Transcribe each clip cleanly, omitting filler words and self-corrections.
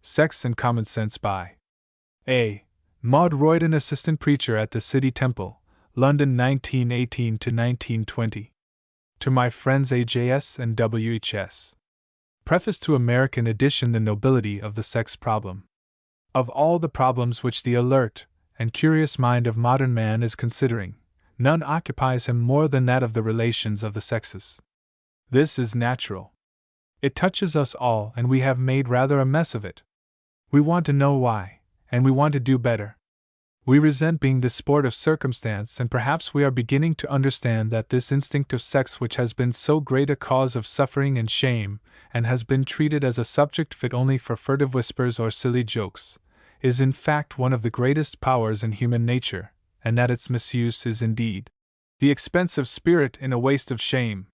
Sex and Common Sense by A. Maude Royden, assistant preacher at the City Temple, London 1918 to 1920. To my friends AJS and WHS. Preface to American edition. The nobility of the sex problem. Of all the problems which the alert and curious mind of modern man is considering, none occupies him more than that of the relations of the sexes. This is natural. It touches us all, and we have made rather a mess of it. We want to know why, and we want to do better. We resent being the sport of circumstance, and perhaps we are beginning to understand that this instinct of sex, which has been so great a cause of suffering and shame, and has been treated as a subject fit only for furtive whispers or silly jokes, is in fact one of the greatest powers in human nature, and that its misuse is indeed the expense of spirit in a waste of shame.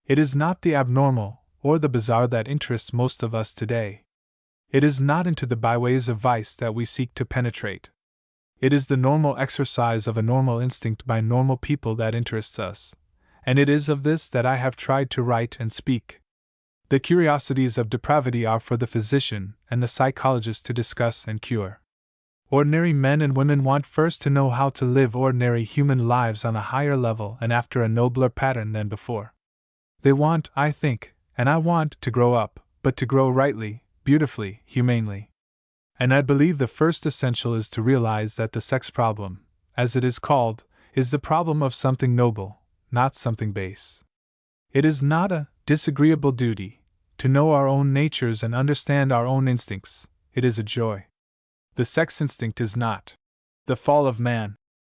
It is not the abnormal or the bizarre that interests most of us today. It is not into the byways of vice that we seek to penetrate. It is the normal exercise of a normal instinct by normal people that interests us, and it is of this that I have tried to write and speak. The curiosities of depravity are for the physician and the psychologist to discuss and cure. Ordinary men and women want first to know how to live ordinary human lives on a higher level and after a nobler pattern than before. They want, I think, and I want, to grow up, but to grow rightly, beautifully, humanely. And I believe the first essential is to realize that the sex problem, as it is called, is the problem of something noble, not something base. It is not a disagreeable duty to know our own natures and understand our own instincts. It is a joy. The sex instinct is not the fall of man.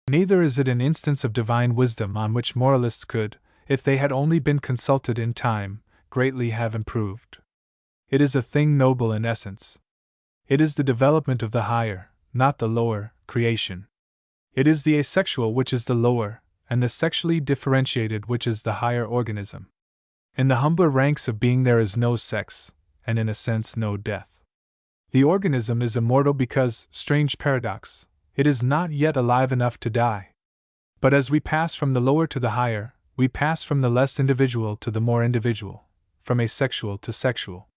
Neither is it an instance of divine wisdom on which moralists could, if they had only been consulted in time, greatly have improved. It is a thing noble in essence. It is the development of the higher, not the lower, creation. It is the asexual which is the lower, and the sexually differentiated which is the higher organism. In the humbler ranks of being there is no sex, and in a sense no death. The organism is immortal because, strange paradox, it is not yet alive enough to die. But as we pass from the lower to the higher, we pass from the less individual to the more individual, from asexual to sexual.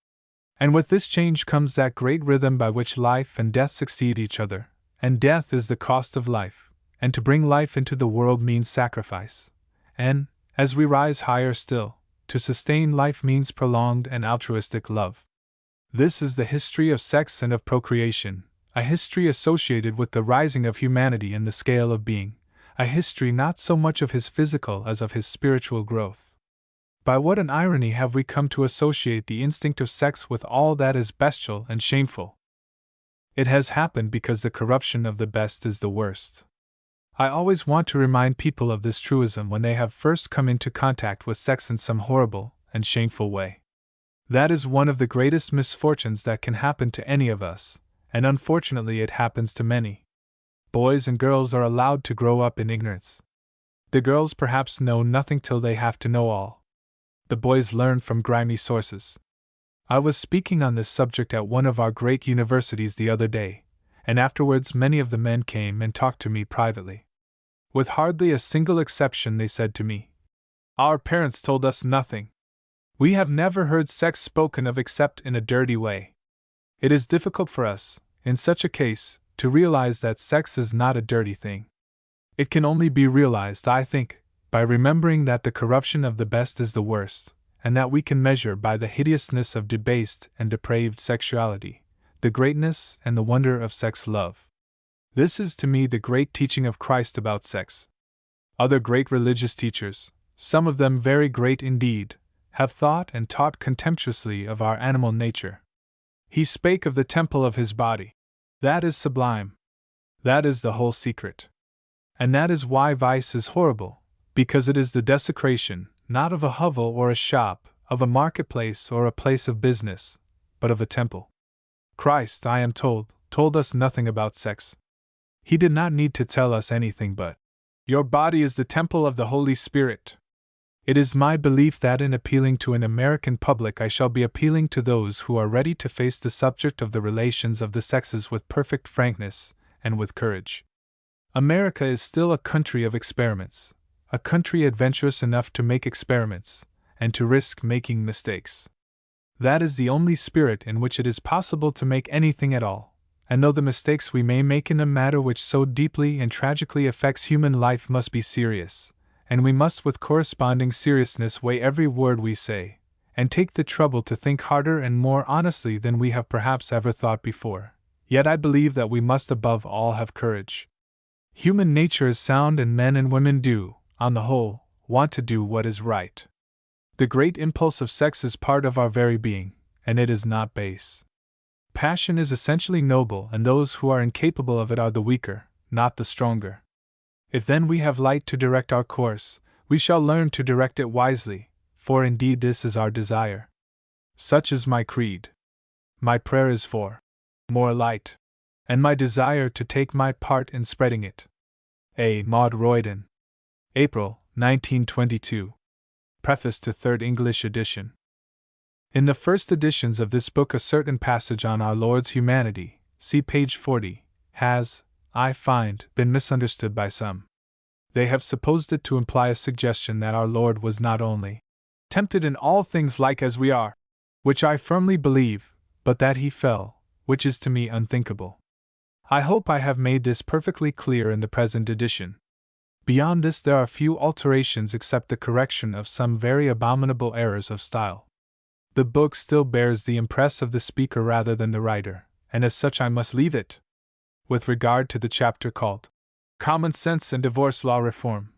And with this change comes that great rhythm by which life and death succeed each other, and death is the cost of life, and to bring life into the world means sacrifice, and, as we rise higher still, to sustain life means prolonged and altruistic love. This is the history of sex and of procreation, a history associated with the rising of humanity in the scale of being, a history not so much of his physical as of his spiritual growth. By what an irony have we come to associate the instinct of sex with all that is bestial and shameful! It has happened because the corruption of the best is the worst. I always want to remind people of this truism when they have first come into contact with sex in some horrible and shameful way. That is one of the greatest misfortunes that can happen to any of us, and unfortunately it happens to many. Boys and girls are allowed to grow up in ignorance. The girls perhaps know nothing till they have to know all. The boys learn from grimy sources. I was speaking on this subject at one of our great universities the other day, and afterwards many of the men came and talked to me privately. With hardly a single exception they said to me, "Our parents told us nothing. We have never heard sex spoken of except in a dirty way." It is difficult for us, in such a case, to realize that sex is not a dirty thing. It can only be realized, I think, by remembering that the corruption of the best is the worst, and that we can measure by the hideousness of debased and depraved sexuality the greatness and the wonder of sex love. This is to me the great teaching of Christ about sex. Other great religious teachers, some of them very great indeed, have thought and taught contemptuously of our animal nature. He spake of the temple of his body. That is sublime. That is the whole secret. And that is why vice is horrible, because it is the desecration, not of a hovel or a shop, of a marketplace or a place of business, but of a temple. Christ, I am told us nothing about sex. He did not need to tell us anything but, "Your body is the temple of the Holy Spirit." It is my belief that in appealing to an American public I shall be appealing to those who are ready to face the subject of the relations of the sexes with perfect frankness and with courage. America is still a country of experiments, a country adventurous enough to make experiments, and to risk making mistakes. That is the only spirit in which it is possible to make anything at all, and though the mistakes we may make in a matter which so deeply and tragically affects human life must be serious, and we must with corresponding seriousness weigh every word we say, and take the trouble to think harder and more honestly than we have perhaps ever thought before, yet I believe that we must above all have courage. Human nature is sound, and men and women do, on the whole, want to do what is right. The great impulse of sex is part of our very being, and it is not base. Passion is essentially noble, and those who are incapable of it are the weaker, not the stronger. If then we have light to direct our course, we shall learn to direct it wisely, for indeed this is our desire. Such is my creed. My prayer is for more light, and my desire to take my part in spreading it. A. Maude Royden. April, 1922. Preface to Third English Edition. In the first editions of this book, a certain passage on our Lord's humanity, see page 40, has, I find, been misunderstood by some. They have supposed it to imply a suggestion that our Lord was not only tempted in all things like as we are, which I firmly believe, but that he fell, which is to me unthinkable. I hope I have made this perfectly clear in the present edition. Beyond this there are few alterations except the correction of some very abominable errors of style. The book still bears the impress of the speaker rather than the writer, and as such I must leave it. With regard to the chapter called Common Sense and Divorce Law Reform,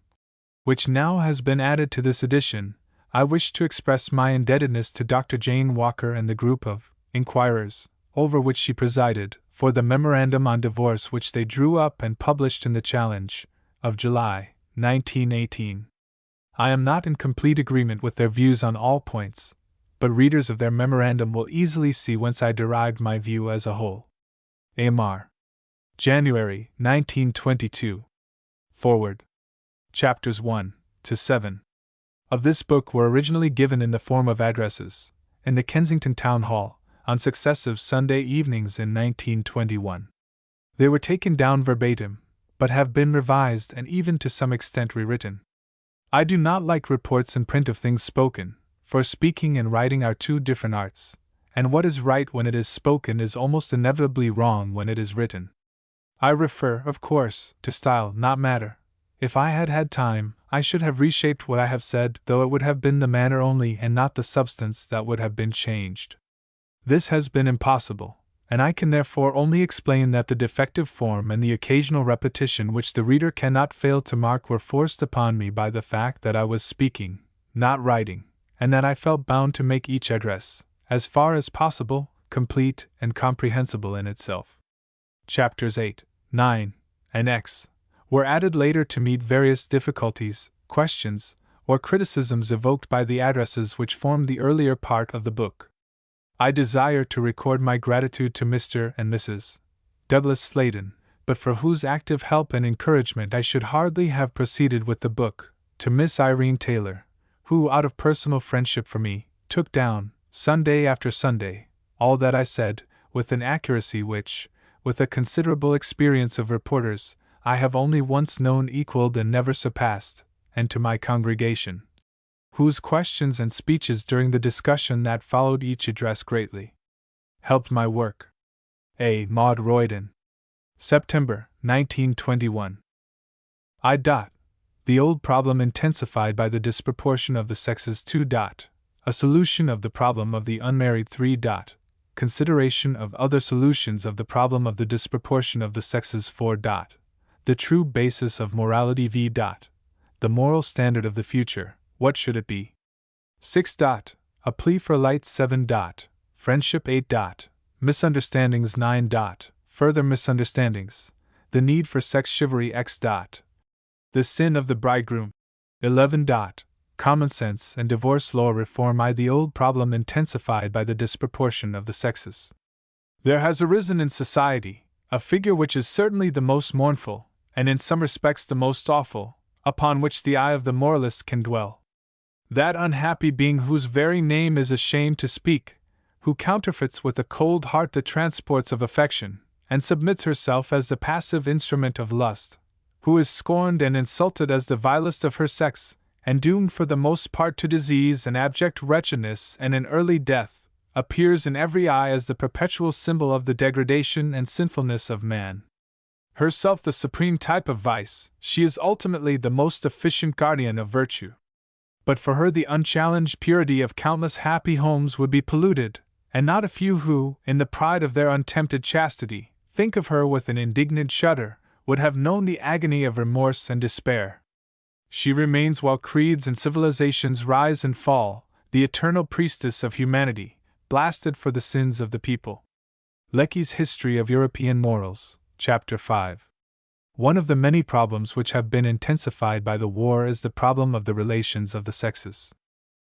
which now has been added to this edition, I wish to express my indebtedness to Dr. Jane Walker and the group of inquirers, over which she presided, for the memorandum on divorce which they drew up and published in the Challenge of July, 1918. I am not in complete agreement with their views on all points, but readers of their memorandum will easily see whence I derived my view as a whole. A.M.R. January, 1922. Forward. Chapters 1 to 7 of this book were originally given in the form of addresses, in the Kensington Town Hall, on successive Sunday evenings in 1921. They were taken down verbatim, but have been revised and even to some extent rewritten. I do not like reports in print of things spoken, for speaking and writing are two different arts, and what is right when it is spoken is almost inevitably wrong when it is written. I refer, of course, to style, not matter. If I had had time, I should have reshaped what I have said, though it would have been the manner only and not the substance that would have been changed. This has been impossible, and I can therefore only explain that the defective form and the occasional repetition which the reader cannot fail to mark were forced upon me by the fact that I was speaking, not writing, and that I felt bound to make each address, as far as possible, complete and comprehensible in itself. Chapters 8, 9, and X were added later to meet various difficulties, questions, or criticisms evoked by the addresses which formed the earlier part of the book. I desire to record my gratitude to Mr. and Mrs. Douglas Sladen, but for whose active help and encouragement I should hardly have proceeded with the book, to Miss Irene Taylor, who, out of personal friendship for me, took down, Sunday after Sunday, all that I said, with an accuracy which, with a considerable experience of reporters, I have only once known equaled and never surpassed, and to my congregation, whose questions and speeches during the discussion that followed each address greatly helped my work. A. Maude Royden. September, 1921. The old problem intensified by the disproportion of the sexes 2. A solution of the problem of the unmarried 3. Consideration of other solutions of the problem of the disproportion of the sexes 4. The true basis of morality v. The moral standard of the future, what should it be? 6. A plea for light 7. Friendship 8. Misunderstandings 9. Further misunderstandings. The need for sex chivalry X. The sin of the bridegroom 11. Common sense and divorce law reform I. The old problem intensified by the disproportion of the sexes. There has arisen in society a figure which is certainly the most mournful, and in some respects the most awful, upon which the eye of the moralist can dwell. That unhappy being whose very name is ashamed to speak, who counterfeits with a cold heart the transports of affection, and submits herself as the passive instrument of lust, who is scorned and insulted as the vilest of her sex, and doomed for the most part to disease and abject wretchedness and an early death, appears in every eye as the perpetual symbol of the degradation and sinfulness of man. Herself the supreme type of vice, she is ultimately the most efficient guardian of virtue. But for her the unchallenged purity of countless happy homes would be polluted, and not a few who, in the pride of their untempted chastity, think of her with an indignant shudder, would have known the agony of remorse and despair. She remains while creeds and civilizations rise and fall, the eternal priestess of humanity, blasted for the sins of the people. Lecky's History of European Morals, Chapter 5. One of the many problems which have been intensified by the war is the problem of the relations of the sexes.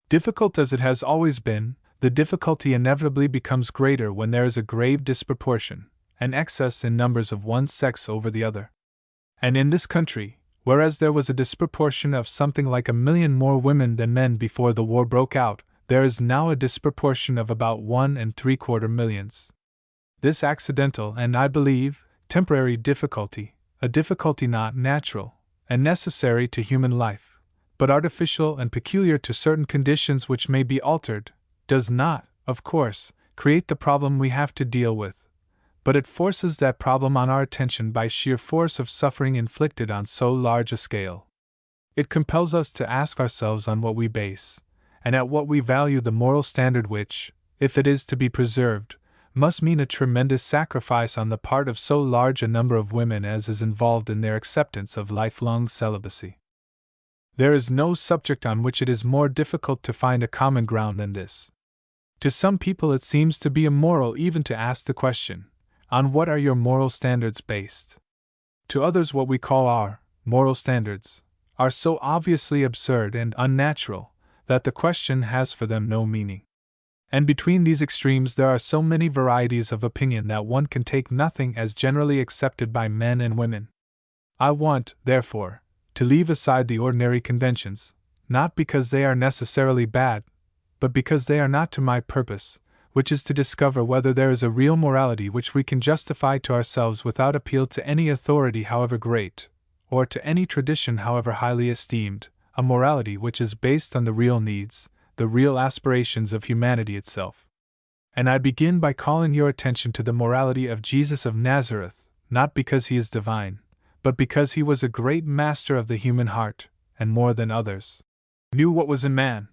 Difficult as it has always been, the difficulty inevitably becomes greater when there is a grave disproportion, an excess in numbers of one sex over the other. And in this country, whereas there was a disproportion of something like 1 million more women than men before the war broke out, there is now a disproportion of about 1¾ millions. This accidental and, I believe, temporary difficulty, a difficulty not natural and necessary to human life, but artificial and peculiar to certain conditions which may be altered, does not, of course, create the problem we have to deal with, but it forces that problem on our attention by sheer force of suffering inflicted on so large a scale. It compels us to ask ourselves on what we base, and at what we value the moral standard which, if it is to be preserved, must mean a tremendous sacrifice on the part of so large a number of women as is involved in their acceptance of lifelong celibacy. There is no subject on which it is more difficult to find a common ground than this. To some people it seems to be immoral even to ask the question, on what are your moral standards based? To others what we call our moral standards are so obviously absurd and unnatural that the question has for them no meaning. And between these extremes there are so many varieties of opinion that one can take nothing as generally accepted by men and women. I want, therefore, to leave aside the ordinary conventions, not because they are necessarily bad, but because they are not to my purpose, which is to discover whether there is a real morality which we can justify to ourselves without appeal to any authority however great, or to any tradition however highly esteemed, a morality which is based on the real needs, the real aspirations of humanity itself. And I begin by calling your attention to the morality of Jesus of Nazareth, not because he is divine, but because he was a great master of the human heart, and more than others, knew what was in man.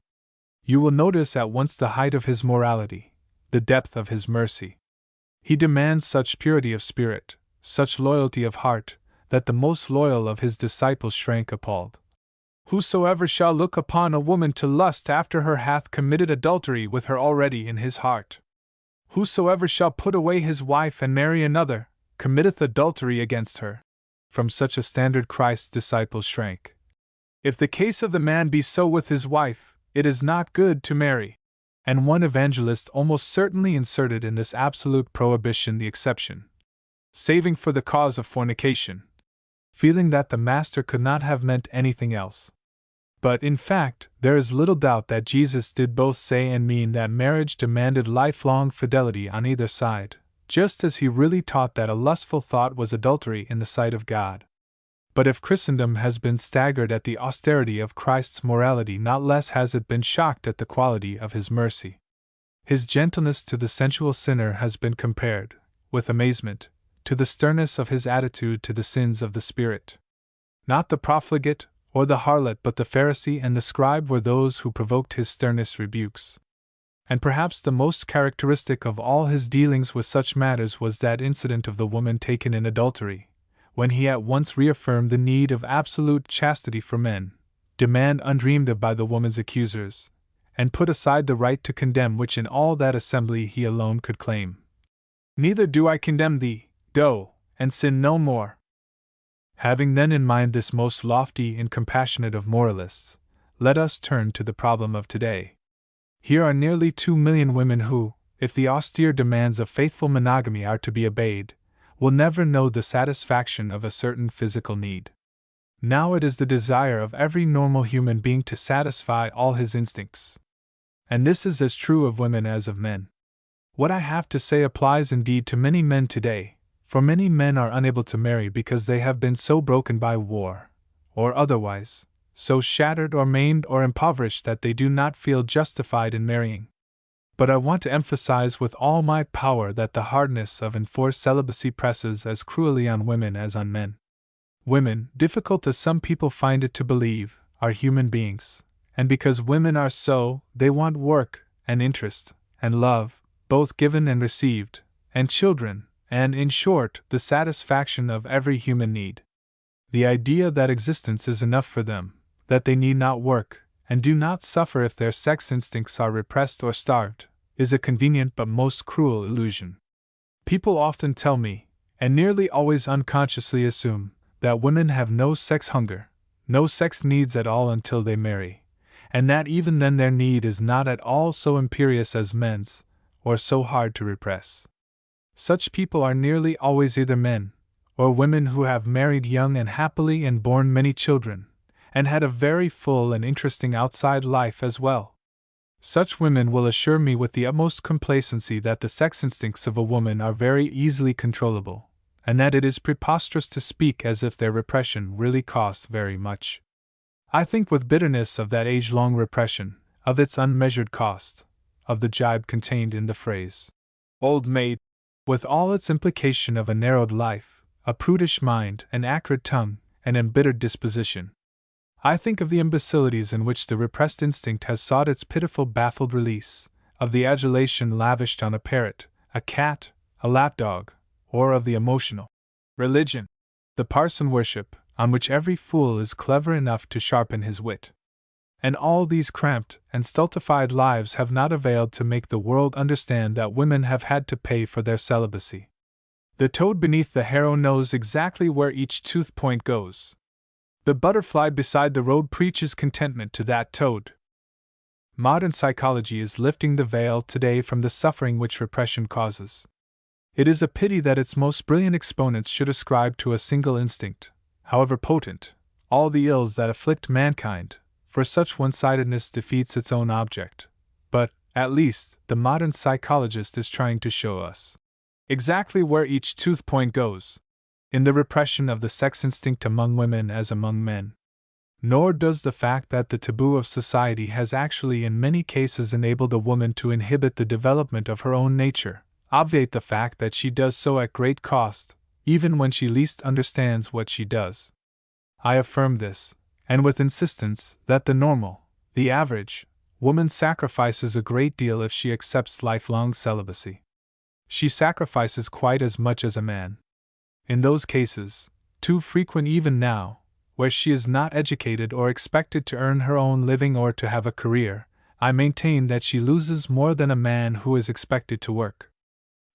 You will notice at once the height of his morality, the depth of his mercy. He demands such purity of spirit, such loyalty of heart, that the most loyal of his disciples shrank appalled. Whosoever shall look upon a woman to lust after her hath committed adultery with her already in his heart. Whosoever shall put away his wife and marry another, committeth adultery against her. From such a standard Christ's disciples shrank. If the case of the man be so with his wife, it is not good to marry. And one evangelist almost certainly inserted in this absolute prohibition the exception, saving for the cause of fornication, feeling that the Master could not have meant anything else. But, in fact, there is little doubt that Jesus did both say and mean that marriage demanded lifelong fidelity on either side, just as he really taught that a lustful thought was adultery in the sight of God. But if Christendom has been staggered at the austerity of Christ's morality, not less has it been shocked at the quality of his mercy. His gentleness to the sensual sinner has been compared, with amazement, to the sternness of his attitude to the sins of the spirit. Not the profligate, or the harlot, but the Pharisee and the scribe were those who provoked his sternest rebukes. And perhaps the most characteristic of all his dealings with such matters was that incident of the woman taken in adultery, when he at once reaffirmed the need of absolute chastity for men, demand undreamed of by the woman's accusers, and put aside the right to condemn which in all that assembly he alone could claim. Neither do I condemn thee, go, and sin no more. Having then in mind this most lofty and compassionate of moralists, let us turn to the problem of today. Here are nearly 2 million women who, if the austere demands of faithful monogamy are to be obeyed, will never know the satisfaction of a certain physical need. Now it is the desire of every normal human being to satisfy all his instincts. And this is as true of women as of men. What I have to say applies indeed to many men today, for many men are unable to marry because they have been so broken by war, or otherwise, so shattered or maimed or impoverished that they do not feel justified in marrying. But I want to emphasize with all my power that the hardness of enforced celibacy presses as cruelly on women as on men. Women, difficult as some people find it to believe, are human beings, and because women are so, they want work, and interest, and love, both given and received, and children, and, in short, the satisfaction of every human need. The idea that existence is enough for them, that they need not work, and do not suffer if their sex instincts are repressed or starved, is a convenient but most cruel illusion. People often tell me, and nearly always unconsciously assume, that women have no sex hunger, no sex needs at all until they marry, and that even then their need is not at all so imperious as men's, or so hard to repress. Such people are nearly always either men, or women who have married young and happily and borne many children, and had a very full and interesting outside life as well. Such women will assure me with the utmost complacency that the sex instincts of a woman are very easily controllable, and that it is preposterous to speak as if their repression really costs very much. I think with bitterness of that age-long repression, of its unmeasured cost, of the jibe contained in the phrase, "old maid," with all its implication of a narrowed life, a prudish mind, an acrid tongue, an embittered disposition. I think of the imbecilities in which the repressed instinct has sought its pitiful baffled release, of the adulation lavished on a parrot, a cat, a lapdog, or of the emotional religion, the parson worship, on which every fool is clever enough to sharpen his wit. And all these cramped and stultified lives have not availed to make the world understand that women have had to pay for their celibacy. The toad beneath the harrow knows exactly where each tooth point goes. The butterfly beside the road preaches contentment to that toad. Modern psychology is lifting the veil today from the suffering which repression causes. It is a pity that its most brilliant exponents should ascribe to a single instinct, however potent, all the ills that afflict mankind, for such one-sidedness defeats its own object. But, at least, the modern psychologist is trying to show us exactly where each tooth point goes, in the repression of the sex instinct among women as among men. Nor does the fact that the taboo of society has actually in many cases enabled a woman to inhibit the development of her own nature obviate the fact that she does so at great cost, even when she least understands what she does. I affirm this, and with insistence, that the normal, the average, woman sacrifices a great deal if she accepts lifelong celibacy. She sacrifices quite as much as a man. In those cases, too frequent even now, where she is not educated or expected to earn her own living or to have a career, I maintain that she loses more than a man who is expected to work.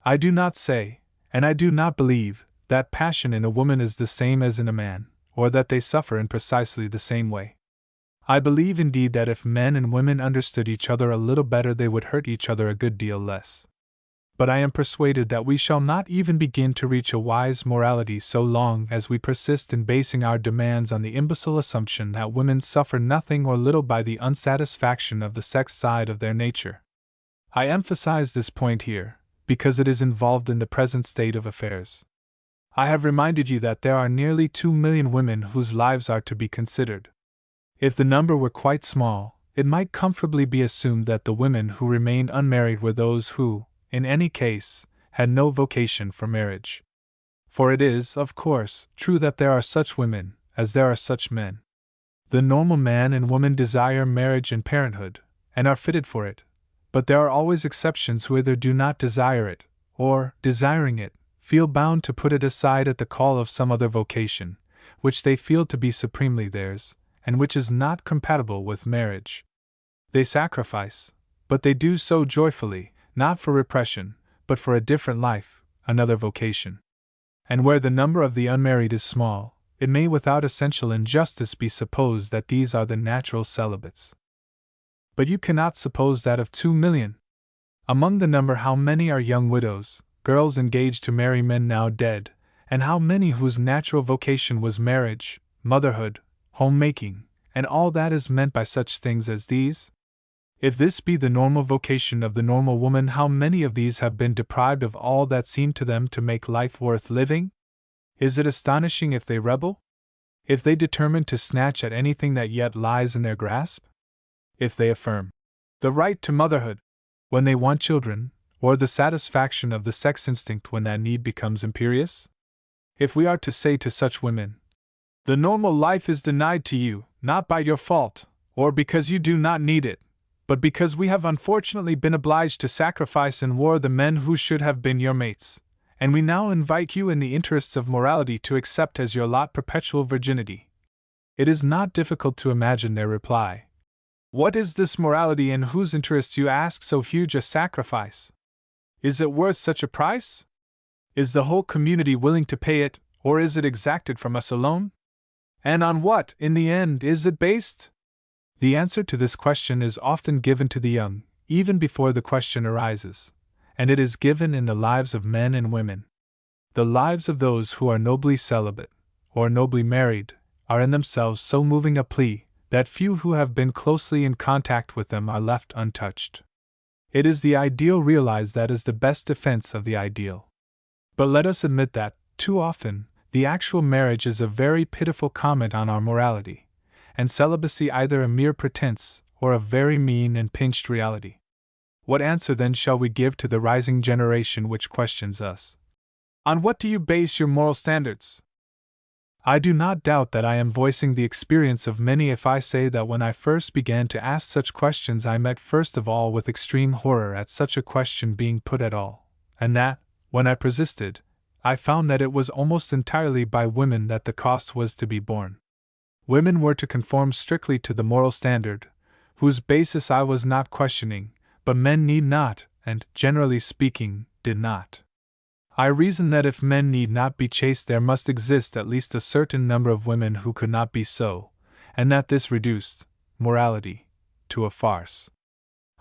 I do not say, and I do not believe, that passion in a woman is the same as in a man, or that they suffer in precisely the same way. I believe indeed that if men and women understood each other a little better they would hurt each other a good deal less. But I am persuaded that we shall not even begin to reach a wise morality so long as we persist in basing our demands on the imbecile assumption that women suffer nothing or little by the unsatisfaction of the sex side of their nature. I emphasize this point here, because it is involved in the present state of affairs. I have reminded you that there are nearly 2 million women whose lives are to be considered. If the number were quite small, it might comfortably be assumed that the women who remained unmarried were those who, in any case, had no vocation for marriage. For it is, of course, true that there are such women, as there are such men. The normal man and woman desire marriage and parenthood, and are fitted for it, but there are always exceptions who either do not desire it, or, desiring it, feel bound to put it aside at the call of some other vocation, which they feel to be supremely theirs, and which is not compatible with marriage. They sacrifice, but they do so joyfully, not for repression, but for a different life, another vocation. And where the number of the unmarried is small, it may without essential injustice be supposed that these are the natural celibates. But you cannot suppose that of 2 million. Among the number how many are young widows, girls engaged to marry men now dead, and how many whose natural vocation was marriage, motherhood, homemaking, and all that is meant by such things as these? If this be the normal vocation of the normal woman, how many of these have been deprived of all that seemed to them to make life worth living? Is it astonishing if they rebel? If they determine to snatch at anything that yet lies in their grasp? If they affirm the right to motherhood, when they want children, or the satisfaction of the sex instinct when that need becomes imperious? If we are to say to such women, "The normal life is denied to you, not by your fault, or because you do not need it, but because we have unfortunately been obliged to sacrifice in war the men who should have been your mates, and we now invite you in the interests of morality to accept as your lot perpetual virginity," it is not difficult to imagine their reply. What is this morality in whose interests you ask so huge a sacrifice? Is it worth such a price? Is the whole community willing to pay it, or is it exacted from us alone? And on what, in the end, is it based? The answer to this question is often given to the young, even before the question arises, and it is given in the lives of men and women. The lives of those who are nobly celibate, or nobly married, are in themselves so moving a plea that few who have been closely in contact with them are left untouched. It is the ideal realized that is the best defense of the ideal. But let us admit that, too often, the actual marriage is a very pitiful comment on our morality, and celibacy either a mere pretense or a very mean and pinched reality. What answer then shall we give to the rising generation which questions us? On what do you base your moral standards? I do not doubt that I am voicing the experience of many if I say that when I first began to ask such questions I met first of all with extreme horror at such a question being put at all, and that, when I persisted, I found that it was almost entirely by women that the cost was to be borne. Women were to conform strictly to the moral standard, whose basis I was not questioning, but men need not, and, generally speaking, did not. I reasoned that if men need not be chaste there must exist at least a certain number of women who could not be so, and that this reduced morality to a farce.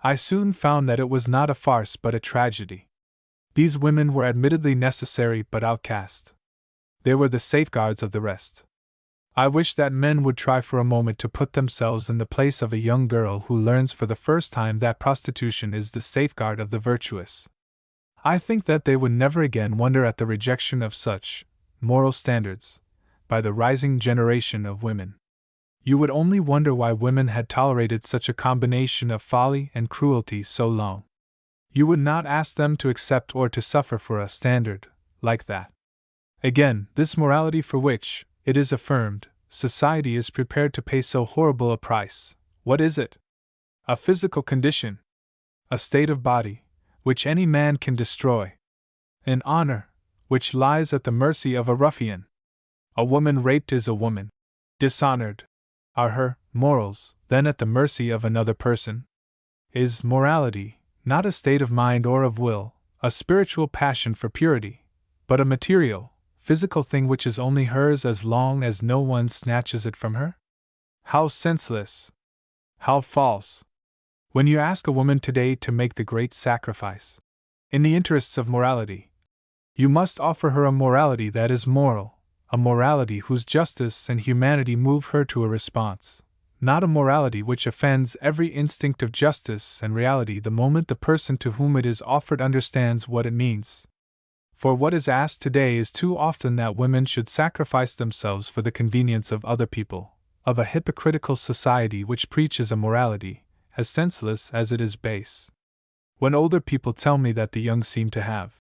I soon found that it was not a farce but a tragedy. These women were admittedly necessary but outcast. They were the safeguards of the rest. I wish that men would try for a moment to put themselves in the place of a young girl who learns for the first time that prostitution is the safeguard of the virtuous. I think that they would never again wonder at the rejection of such moral standards by the rising generation of women. You would only wonder why women had tolerated such a combination of folly and cruelty so long. You would not ask them to accept or to suffer for a standard like that. Again, this morality for which, it is affirmed, society is prepared to pay so horrible a price, what is it? A physical condition, a state of body, which any man can destroy, an honor, which lies at the mercy of a ruffian. A woman raped is a woman dishonored. Are her morals then at the mercy of another person? Is morality not a state of mind or of will, a spiritual passion for purity, but a material, physical thing which is only hers as long as no one snatches it from her? How senseless! How false! When you ask a woman today to make the great sacrifice, in the interests of morality, you must offer her a morality that is moral, a morality whose justice and humanity move her to a response, not a morality which offends every instinct of justice and reality the moment the person to whom it is offered understands what it means. For what is asked today is too often that women should sacrifice themselves for the convenience of other people, of a hypocritical society which preaches a morality as senseless as it is base. When older people tell me that the young seem to have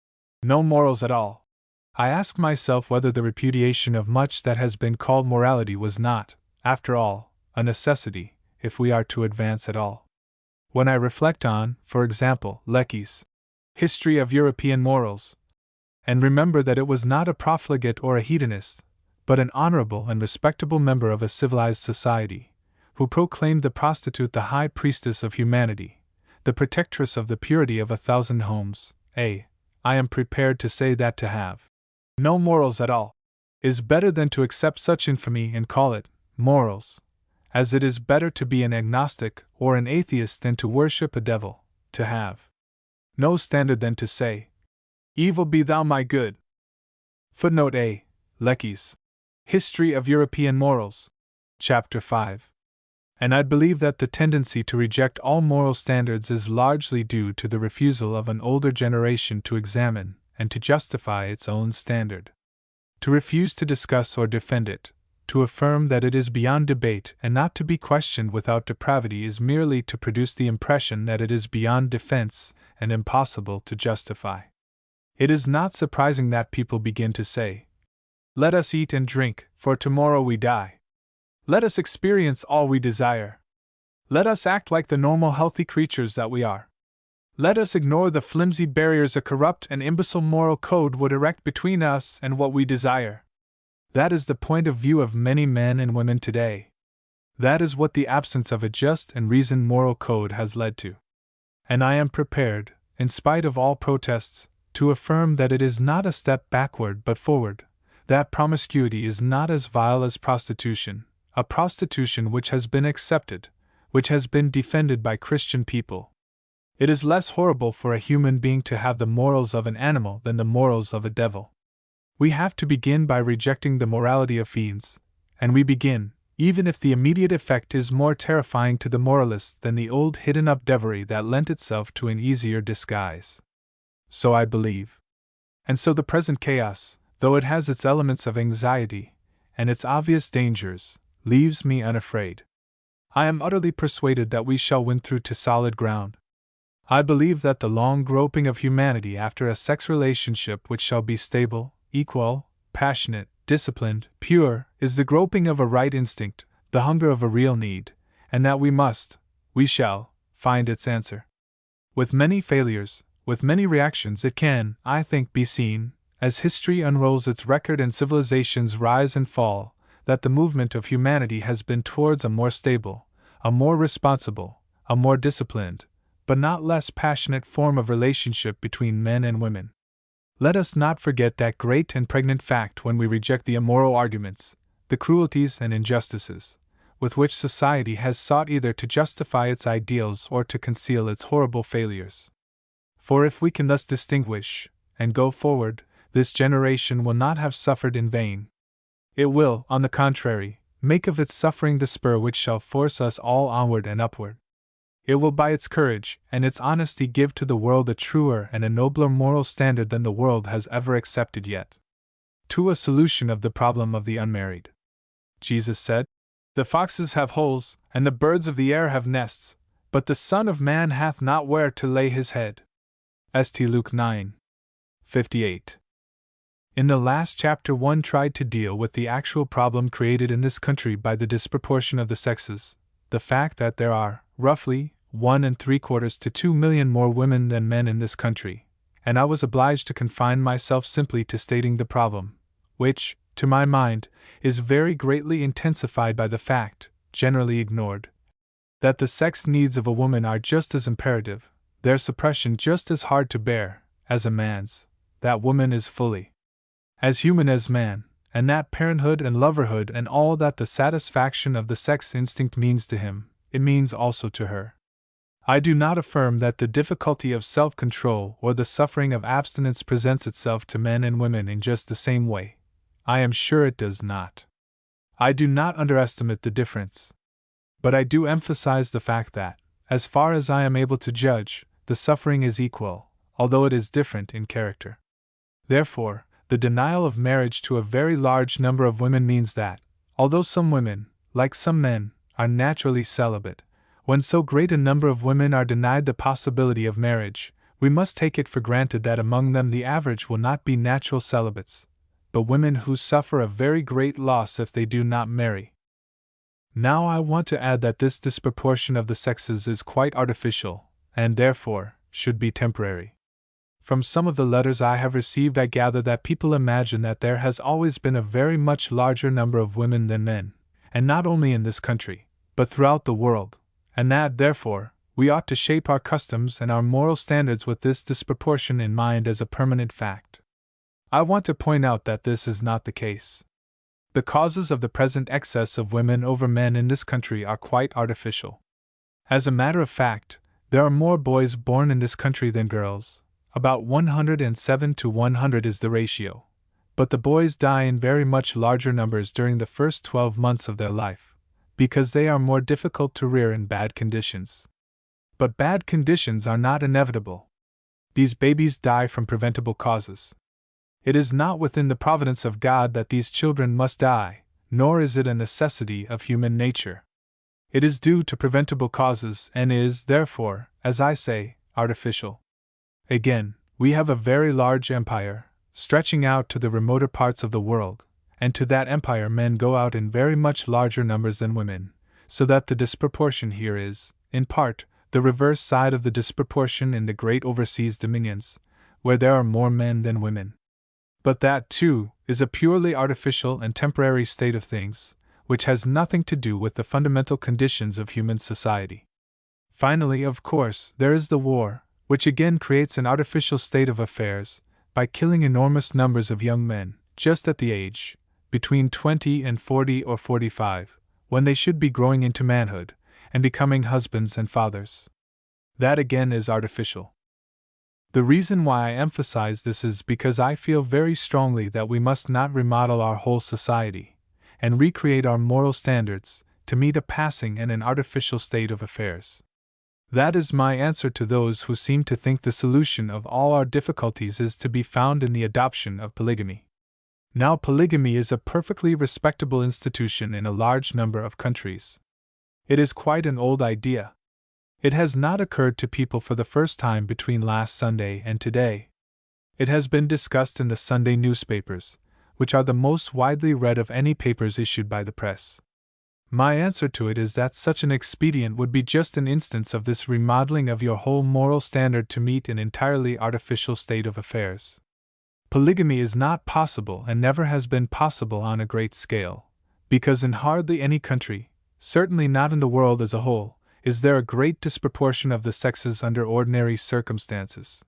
no morals at all, I ask myself whether the repudiation of much that has been called morality was not, after all, a necessity, if we are to advance at all. When I reflect on, for example, Lecky's History of European Morals, and remember that it was not a profligate or a hedonist, but an honorable and respectable member of a civilized society, who proclaimed the prostitute the high priestess of humanity, the protectress of the purity of 1,000 homes, I am prepared to say that to have no morals at all is better than to accept such infamy and call it morals, as it is better to be an agnostic or an atheist than to worship a devil, to have no standard than to say, "Evil be thou my good." Footnote A. Lecky's History of European Morals, Chapter 5. And I believe that the tendency to reject all moral standards is largely due to the refusal of an older generation to examine and to justify its own standard. To refuse to discuss or defend it, To affirm that it is beyond debate and not to be questioned without depravity is merely to produce the impression that it is beyond defense and impossible to justify. It is not surprising that people begin to say, "Let us eat and drink, for tomorrow we die. Let us experience all we desire. Let us act like the normal healthy creatures that we are. Let us ignore the flimsy barriers a corrupt and imbecile moral code would erect between us and what we desire." That is the point of view of many men and women today. That is what the absence of a just and reasoned moral code has led to. And I am prepared, in spite of all protests, to affirm that it is not a step backward but forward, that promiscuity is not as vile as prostitution, a prostitution which has been accepted, which has been defended by Christian people. It is less horrible for a human being to have the morals of an animal than the morals of a devil. We have to begin by rejecting the morality of fiends, and we begin, even if the immediate effect is more terrifying to the moralist than the old hidden-up devilry that lent itself to an easier disguise. So I believe. And so the present chaos, though it has its elements of anxiety and its obvious dangers, leaves me unafraid. I am utterly persuaded that we shall win through to solid ground. I believe that the long groping of humanity after a sex relationship which shall be stable, equal, passionate, disciplined, pure, is the groping of a right instinct, the hunger of a real need, and that we shall, find its answer. With many failures, with many reactions, it can, I think, be seen, as history unrolls its record and civilizations rise and fall, that the movement of humanity has been towards a more stable, a more responsible, a more disciplined, but not less passionate form of relationship between men and women. Let us not forget that great and pregnant fact when we reject the immoral arguments, the cruelties and injustices, with which society has sought either to justify its ideals or to conceal its horrible failures. For if we can thus distinguish, and go forward, this generation will not have suffered in vain. It will, on the contrary, make of its suffering the spur which shall force us all onward and upward. It will by its courage and its honesty give to the world a truer and a nobler moral standard than the world has ever accepted yet. To a solution of the problem of the unmarried. Jesus said, "The foxes have holes, and the birds of the air have nests, but the Son of Man hath not where to lay his head." St. Luke 9:58. In the last chapter one tried to deal with the actual problem created in this country by the disproportion of the sexes, the fact that there are, roughly, 1 3/4 to 2 million more women than men in this country, and I was obliged to confine myself simply to stating the problem, which, to my mind, is very greatly intensified by the fact, generally ignored, that the sex needs of a woman are just as imperative, their suppression just as hard to bear, as a man's, that woman is fully as human as man, and that parenthood and loverhood and all that the satisfaction of the sex instinct means to him, it means also to her. I do not affirm that the difficulty of self-control or the suffering of abstinence presents itself to men and women in just the same way. I am sure it does not. I do not underestimate the difference. But I do emphasize the fact that, as far as I am able to judge, the suffering is equal, although it is different in character. Therefore, the denial of marriage to a very large number of women means that, although some women, like some men, are naturally celibate, when so great a number of women are denied the possibility of marriage, we must take it for granted that among them the average will not be natural celibates, but women who suffer a very great loss if they do not marry. Now I want to add that this disproportion of the sexes is quite artificial, and therefore, should be temporary. From some of the letters I have received I gather that people imagine that there has always been a very much larger number of women than men, and not only in this country, but throughout the world, and that, therefore, we ought to shape our customs and our moral standards with this disproportion in mind as a permanent fact. I want to point out that this is not the case. The causes of the present excess of women over men in this country are quite artificial. As a matter of fact, there are more boys born in this country than girls, about 107 to 100 is the ratio, but the boys die in very much larger numbers during the first 12 months of their life, because they are more difficult to rear in bad conditions. But bad conditions are not inevitable. These babies die from preventable causes. It is not within the providence of God that these children must die, nor is it a necessity of human nature. It is due to preventable causes and is, therefore, as I say, artificial. Again, we have a very large empire, stretching out to the remoter parts of the world, and to that empire men go out in very much larger numbers than women, so that the disproportion here is, in part, the reverse side of the disproportion in the great overseas dominions, where there are more men than women. But that, too, is a purely artificial and temporary state of things, which has nothing to do with the fundamental conditions of human society. Finally, of course, there is the war, which again creates an artificial state of affairs, by killing enormous numbers of young men, just at the age, between 20 and 40 or 45, when they should be growing into manhood, and becoming husbands and fathers. That again is artificial. The reason why I emphasize this is because I feel very strongly that we must not remodel our whole society, and recreate our moral standards, to meet a passing and an artificial state of affairs. That is my answer to those who seem to think the solution of all our difficulties is to be found in the adoption of polygamy. Now, polygamy is a perfectly respectable institution in a large number of countries. It is quite an old idea. It has not occurred to people for the first time between last Sunday and today. It has been discussed in the Sunday newspapers, which are the most widely read of any papers issued by the press. My answer to it is that such an expedient would be just an instance of this remodeling of your whole moral standard to meet an entirely artificial state of affairs. Polygamy is not possible and never has been possible on a great scale, because in hardly any country, certainly not in the world as a whole, is there a great disproportion of the sexes under ordinary circumstances.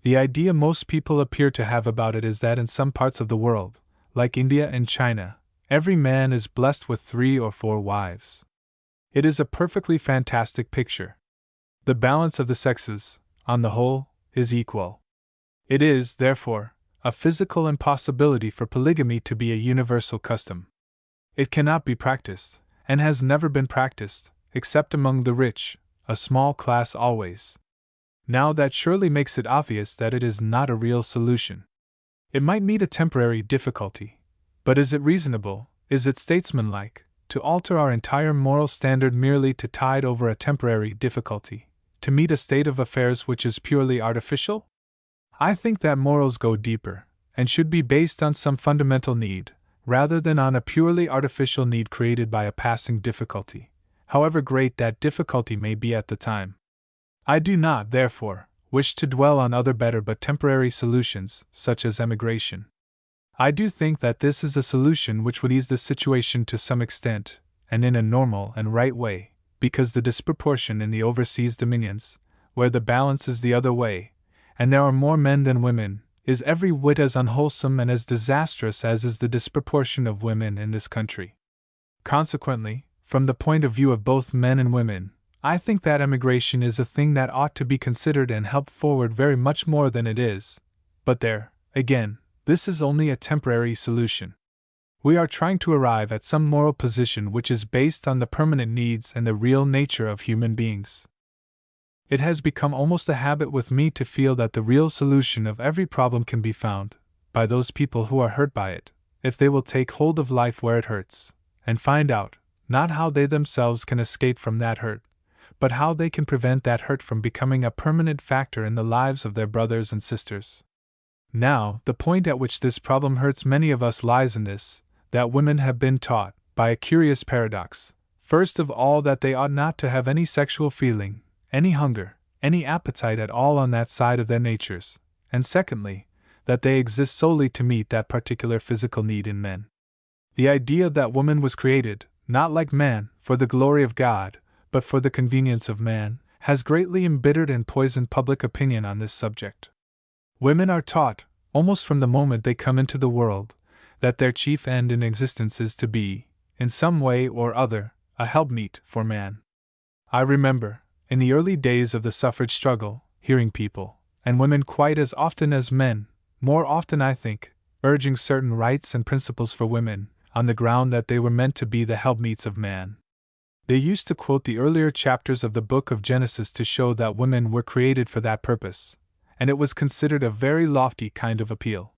The idea most people appear to have about it is that in some parts of the world, like India and China, every man is blessed with 3 or 4 wives. It is a perfectly fantastic picture. The balance of the sexes, on the whole, is equal. It is, therefore, a physical impossibility for polygamy to be a universal custom. It cannot be practiced, and has never been practiced, except among the rich, a small class always. Now that surely makes it obvious that it is not a real solution. It might meet a temporary difficulty, but is it reasonable, is it statesmanlike, to alter our entire moral standard merely to tide over a temporary difficulty, to meet a state of affairs which is purely artificial? I think that morals go deeper, and should be based on some fundamental need, rather than on a purely artificial need created by a passing difficulty, however great that difficulty may be at the time. I do not, therefore, wish to dwell on other better but temporary solutions, such as emigration. I do think that this is a solution which would ease the situation to some extent, and in a normal and right way, because the disproportion in the overseas dominions, where the balance is the other way, and there are more men than women, is every whit as unwholesome and as disastrous as is the disproportion of women in this country. Consequently, from the point of view of both men and women, I think that emigration is a thing that ought to be considered and helped forward very much more than it is. But there, again, this is only a temporary solution. We are trying to arrive at some moral position which is based on the permanent needs and the real nature of human beings. It has become almost a habit with me to feel that the real solution of every problem can be found, by those people who are hurt by it, if they will take hold of life where it hurts, and find out, not how they themselves can escape from that hurt, but how they can prevent that hurt from becoming a permanent factor in the lives of their brothers and sisters. Now, the point at which this problem hurts many of us lies in this, that women have been taught, by a curious paradox, first of all that they ought not to have any sexual feeling, any hunger, any appetite at all on that side of their natures, and secondly, that they exist solely to meet that particular physical need in men. The idea that woman was created, not like man, for the glory of God, but for the convenience of man, has greatly embittered and poisoned public opinion on this subject. Women are taught, almost from the moment they come into the world, that their chief end in existence is to be, in some way or other, a helpmeet for man. I remember, in the early days of the suffrage struggle, hearing people, and women quite as often as men, more often I think, urging certain rights and principles for women, on the ground that they were meant to be the helpmeets of man. They used to quote the earlier chapters of the book of Genesis to show that women were created for that purpose, and it was considered a very lofty kind of appeal.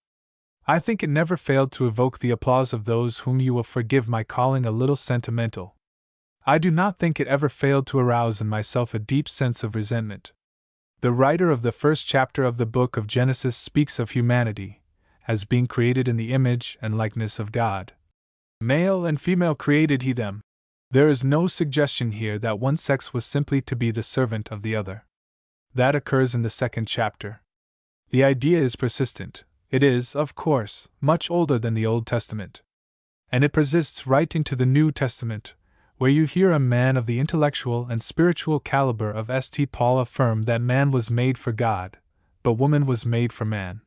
I think it never failed to evoke the applause of those whom you will forgive my calling a little sentimental. I do not think it ever failed to arouse in myself a deep sense of resentment. The writer of the first chapter of the book of Genesis speaks of humanity as being created in the image and likeness of God. Male and female created he them. There is no suggestion here that one sex was simply to be the servant of the other. That occurs in the second chapter. The idea is persistent. It is, of course, much older than the Old Testament. And it persists right into the New Testament, where you hear a man of the intellectual and spiritual caliber of St. Paul affirm that man was made for God, but woman was made for man.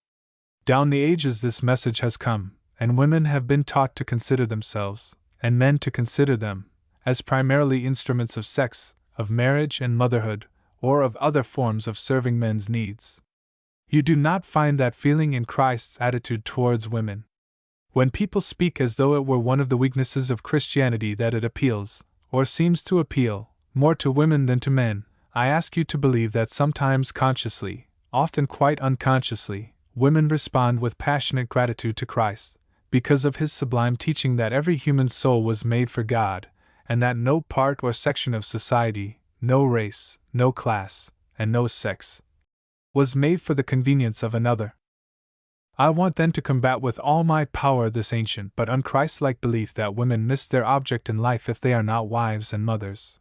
Down the ages this message has come, and women have been taught to consider themselves, and men to consider them, as primarily instruments of sex, of marriage and motherhood, or of other forms of serving men's needs. You do not find that feeling in Christ's attitude towards women. When people speak as though it were one of the weaknesses of Christianity that it appeals, or seems to appeal, more to women than to men, I ask you to believe that sometimes consciously, often quite unconsciously, women respond with passionate gratitude to Christ, because of his sublime teaching that every human soul was made for God, and that no part or section of society, no race, no class, and no sex, was made for the convenience of another. I want then to combat with all my power this ancient but unchristlike belief that women miss their object in life if they are not wives and mothers.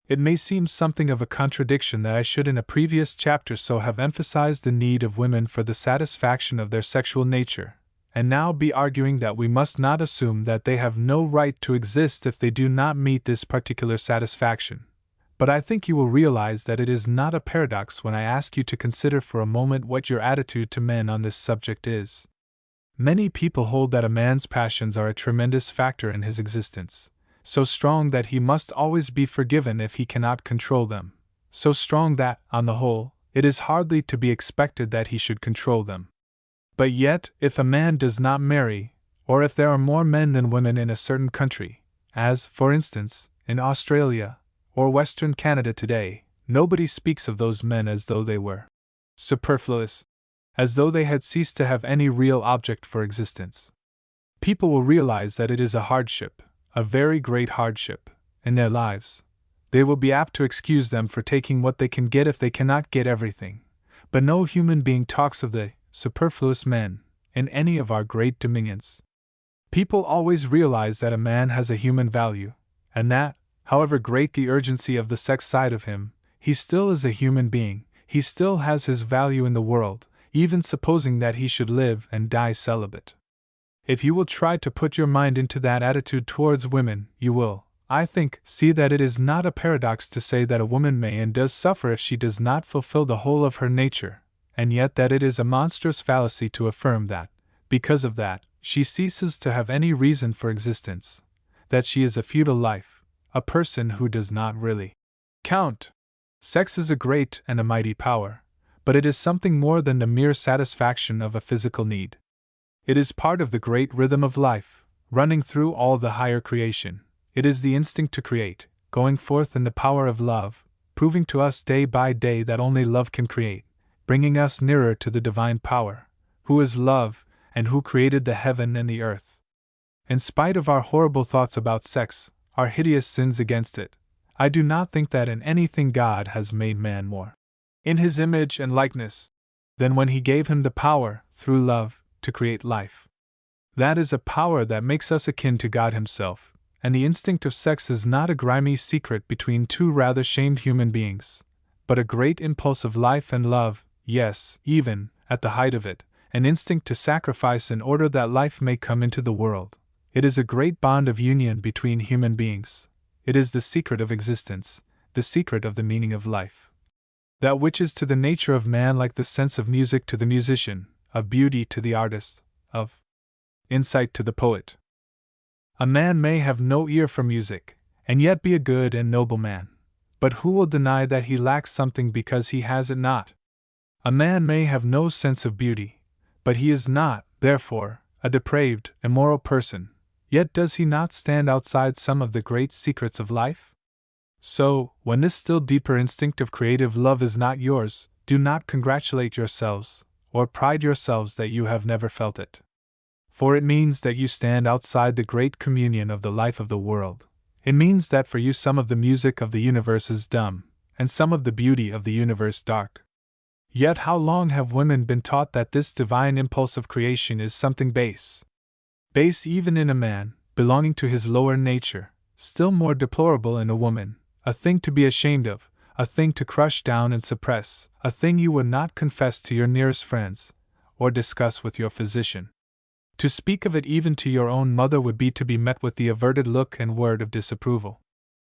It may seem something of a contradiction that I should in a previous chapter so have emphasized the need of women for the satisfaction of their sexual nature, and now be arguing that we must not assume that they have no right to exist if they do not meet this particular satisfaction. But I think you will realize that it is not a paradox when I ask you to consider for a moment what your attitude to men on this subject is. Many people hold that a man's passions are a tremendous factor in his existence, so strong that he must always be forgiven if he cannot control them, so strong that, on the whole, it is hardly to be expected that he should control them. But yet, if a man does not marry, or if there are more men than women in a certain country, as, for instance, in Australia, or Western Canada today, nobody speaks of those men as though they were superfluous, as though they had ceased to have any real object for existence. People will realize that it is a hardship, a very great hardship, in their lives. They will be apt to excuse them for taking what they can get if they cannot get everything, but no human being talks of the superfluous men in any of our great dominions. People always realize that a man has a human value, and that, however great the urgency of the sex side of him, he still is a human being, he still has his value in the world, even supposing that he should live and die celibate. If you will try to put your mind into that attitude towards women, you will, I think, see that it is not a paradox to say that a woman may and does suffer if she does not fulfill the whole of her nature, and yet that it is a monstrous fallacy to affirm that, because of that, she ceases to have any reason for existence, that she is a futile life, a person who does not really count. Sex is a great and a mighty power, but it is something more than the mere satisfaction of a physical need. It is part of the great rhythm of life, running through all the higher creation. It is the instinct to create, going forth in the power of love, proving to us day by day that only love can create, bringing us nearer to the divine power, who is love, and who created the heaven and the earth. In spite of our horrible thoughts about sex, our hideous sins against it, I do not think that in anything God has made man more in his image and likeness than when he gave him the power, through love, to create life. That is a power that makes us akin to God himself, and the instinct of sex is not a grimy secret between two rather shamed human beings, but a great impulse of life and love, yes, even, at the height of it, an instinct to sacrifice in order that life may come into the world. It is a great bond of union between human beings. It is the secret of existence, the secret of the meaning of life. That which is to the nature of man like the sense of music to the musician, of beauty to the artist, of insight to the poet. A man may have no ear for music, and yet be a good and noble man. But who will deny that he lacks something because he has it not? A man may have no sense of beauty, but he is not, therefore, a depraved, immoral person. Yet does he not stand outside some of the great secrets of life? So, when this still deeper instinct of creative love is not yours, do not congratulate yourselves, or pride yourselves that you have never felt it. For it means that you stand outside the great communion of the life of the world. It means that for you some of the music of the universe is dumb, and some of the beauty of the universe dark. Yet how long have women been taught that this divine impulse of creation is something base? Base even in a man, belonging to his lower nature, still more deplorable in a woman, a thing to be ashamed of, a thing to crush down and suppress, a thing you would not confess to your nearest friends, or discuss with your physician. To speak of it even to your own mother would be to be met with the averted look and word of disapproval.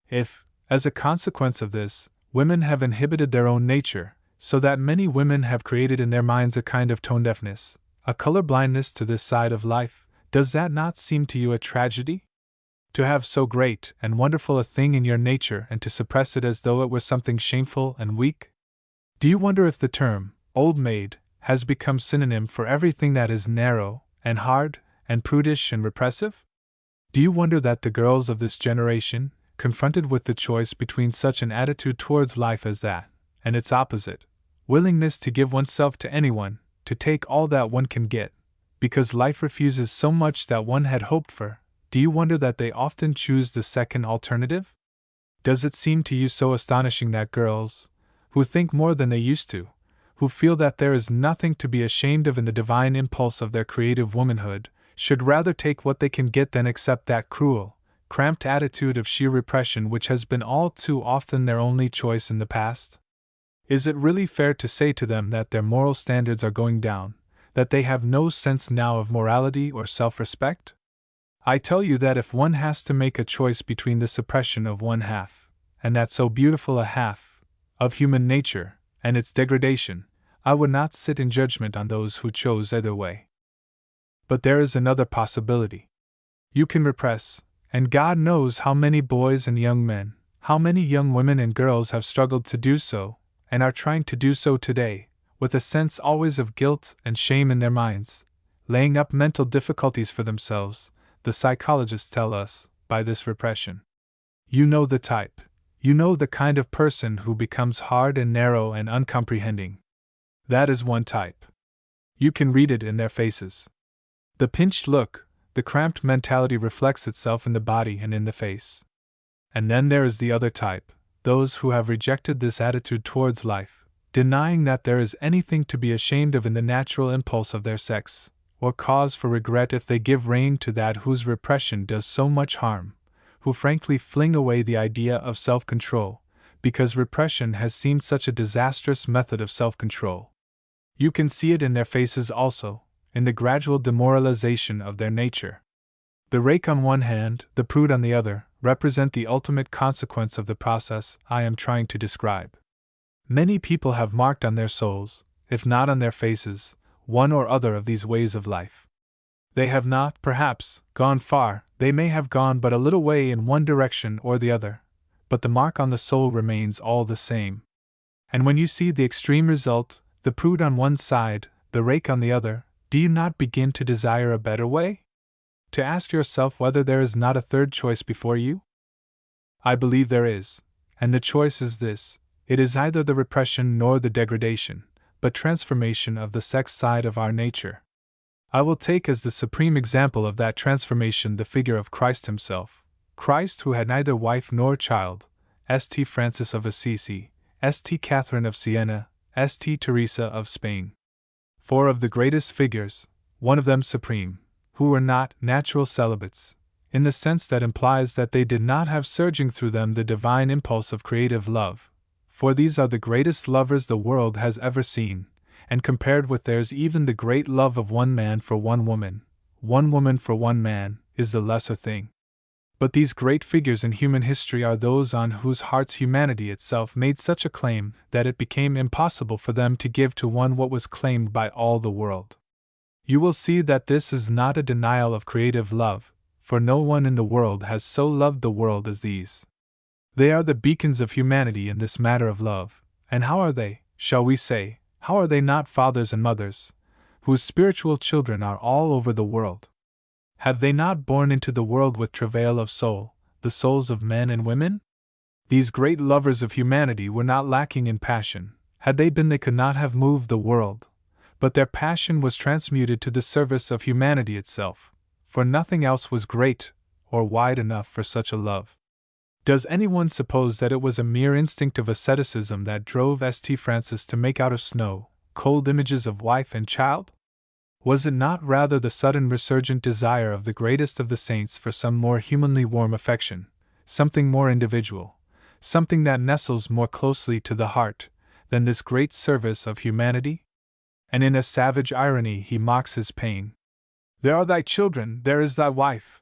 If, as a consequence of this, women have inhibited their own nature, so that many women have created in their minds a kind of tone deafness, a color blindness to this side of life, does that not seem to you a tragedy? To have so great and wonderful a thing in your nature and to suppress it as though it were something shameful and weak? Do you wonder if the term, old maid, has become synonym for everything that is narrow, and hard, and prudish and repressive? Do you wonder that the girls of this generation, confronted with the choice between such an attitude towards life as that, and its opposite, willingness to give oneself to anyone, to take all that one can get, because life refuses so much that one had hoped for, do you wonder that they often choose the second alternative? Does it seem to you so astonishing that girls, who think more than they used to, who feel that there is nothing to be ashamed of in the divine impulse of their creative womanhood, should rather take what they can get than accept that cruel, cramped attitude of sheer repression which has been all too often their only choice in the past? Is it really fair to say to them that their moral standards are going down, that they have no sense now of morality or self-respect? I tell you that if one has to make a choice between the suppression of one half, and that so beautiful a half, of human nature, and its degradation, I would not sit in judgment on those who chose either way. But there is another possibility. You can repress, and God knows how many boys and young men, how many young women and girls have struggled to do so, and are trying to do so today, with a sense always of guilt and shame in their minds, laying up mental difficulties for themselves, the psychologists tell us, by this repression. You know the type. You know the kind of person who becomes hard and narrow and uncomprehending. That is one type. You can read it in their faces. The pinched look, the cramped mentality reflects itself in the body and in the face. And then there is the other type, those who have rejected this attitude towards life, denying that there is anything to be ashamed of in the natural impulse of their sex, or cause for regret if they give rein to that whose repression does so much harm, who frankly fling away the idea of self-control, because repression has seemed such a disastrous method of self-control. You can see it in their faces also, in the gradual demoralization of their nature. The rake on one hand, the prude on the other, represent the ultimate consequence of the process I am trying to describe. Many people have marked on their souls, if not on their faces, one or other of these ways of life. They have not, perhaps, gone far, they may have gone but a little way in one direction or the other, but the mark on the soul remains all the same. And when you see the extreme result, the prude on one side, the rake on the other, do you not begin to desire a better way? To ask yourself whether there is not a third choice before you? I believe there is, and the choice is this: it is either the repression nor the degradation, but transformation of the sex side of our nature. I will take as the supreme example of that transformation the figure of Christ himself, Christ who had neither wife nor child, St. Francis of Assisi, St. Catherine of Siena, St. Teresa of Spain. Four of the greatest figures, one of them supreme, who were not natural celibates, in the sense that implies that they did not have surging through them the divine impulse of creative love, for these are the greatest lovers the world has ever seen, and compared with theirs even the great love of one man for one woman for one man, is the lesser thing. But these great figures in human history are those on whose hearts humanity itself made such a claim that it became impossible for them to give to one what was claimed by all the world. You will see that this is not a denial of creative love, for no one in the world has so loved the world as these. They are the beacons of humanity in this matter of love, and how are they, shall we say, how are they not fathers and mothers, whose spiritual children are all over the world? Have they not borne into the world with travail of soul, the souls of men and women? These great lovers of humanity were not lacking in passion. Had they been, they could not have moved the world, but their passion was transmuted to the service of humanity itself, for nothing else was great or wide enough for such a love. Does anyone suppose that it was a mere instinct of asceticism that drove St. Francis to make out of snow cold images of wife and child? Was it not rather the sudden resurgent desire of the greatest of the saints for some more humanly warm affection, something more individual, something that nestles more closely to the heart than this great service of humanity? And in a savage irony he mocks his pain. "There are thy children, there is thy wife,"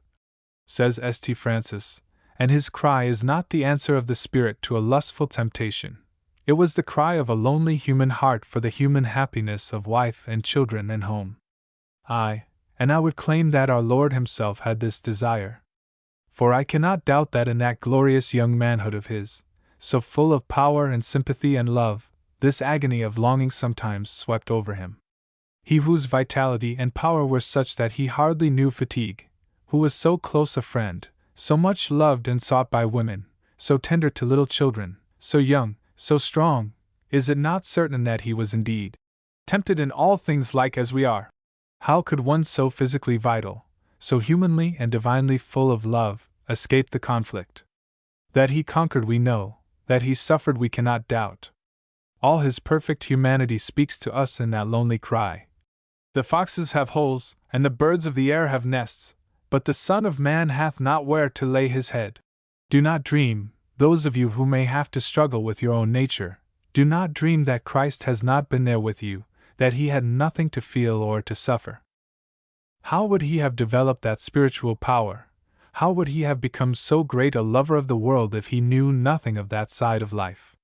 says St. Francis, and his cry is not the answer of the spirit to a lustful temptation. It was the cry of a lonely human heart for the human happiness of wife and children and home. I would claim that our Lord himself had this desire. For I cannot doubt that in that glorious young manhood of his, so full of power and sympathy and love, this agony of longing sometimes swept over him. He whose vitality and power were such that he hardly knew fatigue, who was so close a friend, so much loved and sought by women, so tender to little children, so young, so strong, is it not certain that he was indeed tempted in all things like as we are? How could one so physically vital, so humanly and divinely full of love, escape the conflict? That he conquered we know, that he suffered we cannot doubt. All his perfect humanity speaks to us in that lonely cry. The foxes have holes, and the birds of the air have nests, but the Son of Man hath not where to lay his head. Do not dream, those of you who may have to struggle with your own nature, do not dream that Christ has not been there with you, that he had nothing to feel or to suffer. How would he have developed that spiritual power? How would he have become so great a lover of the world if he knew nothing of that side of life?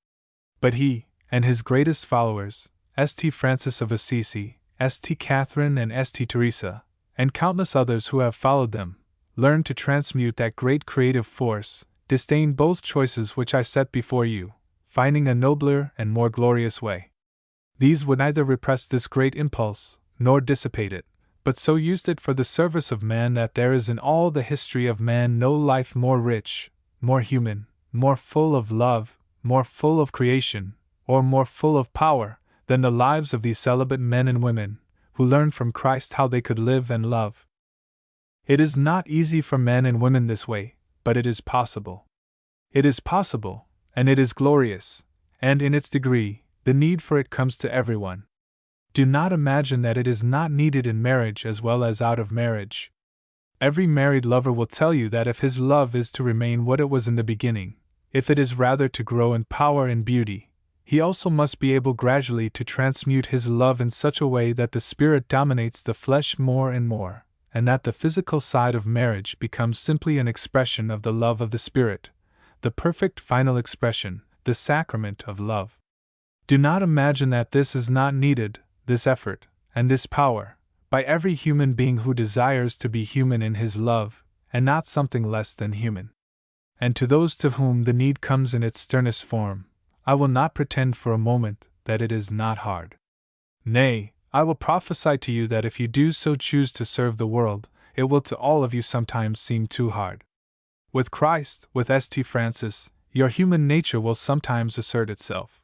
But he, and his greatest followers, St. Francis of Assisi, St. Catherine and St. Teresa, and countless others who have followed them, learned to transmute that great creative force, disdain both choices which I set before you, finding a nobler and more glorious way. These would neither repress this great impulse, nor dissipate it, but so used it for the service of man that there is in all the history of man no life more rich, more human, more full of love, more full of creation, or more full of power, than the lives of these celibate men and women, who learned from Christ how they could live and love. It is not easy for men and women this way, but it is possible. It is possible, and it is glorious, and in its degree, the need for it comes to everyone. Do not imagine that it is not needed in marriage as well as out of marriage. Every married lover will tell you that if his love is to remain what it was in the beginning, if it is rather to grow in power and beauty, he also must be able gradually to transmute his love in such a way that the spirit dominates the flesh more and more, and that the physical side of marriage becomes simply an expression of the love of the spirit, the perfect final expression, the sacrament of love. Do not imagine that this is not needed, this effort, and this power, by every human being who desires to be human in his love, and not something less than human. And to those to whom the need comes in its sternest form, I will not pretend for a moment that it is not hard. Nay, I will prophesy to you that if you do so choose to serve the world, it will to all of you sometimes seem too hard. With Christ, with St. Francis, your human nature will sometimes assert itself.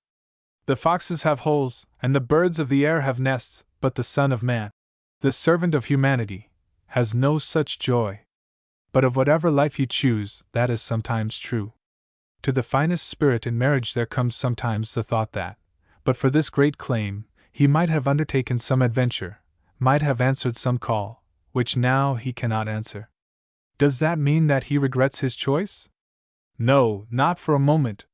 The foxes have holes, and the birds of the air have nests, but the Son of Man, the servant of humanity, has no such joy. But of whatever life you choose, that is sometimes true. To the finest spirit in marriage there comes sometimes the thought that, but for this great claim, he might have undertaken some adventure, might have answered some call, which now he cannot answer. Does that mean that he regrets his choice? No, not for a moment.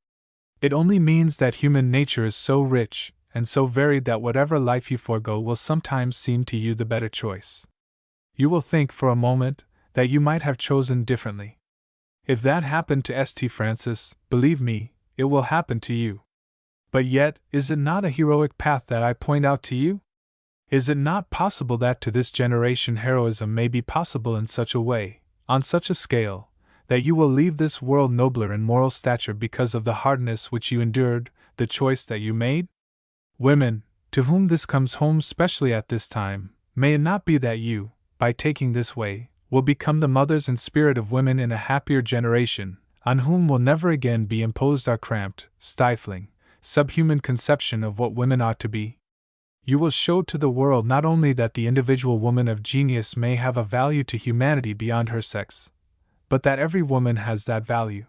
It only means that human nature is so rich and so varied that whatever life you forego will sometimes seem to you the better choice. You will think for a moment that you might have chosen differently. If that happened to St. Francis, believe me, it will happen to you. But yet, is it not a heroic path that I point out to you? Is it not possible that to this generation heroism may be possible in such a way, on such a scale, that you will leave this world nobler in moral stature because of the hardness which you endured, the choice that you made? Women, to whom this comes home specially at this time, may it not be that you, by taking this way, will become the mothers in spirit of women in a happier generation, on whom will never again be imposed our cramped, stifling, subhuman conception of what women ought to be? You will show to the world not only that the individual woman of genius may have a value to humanity beyond her sex, but that every woman has that value.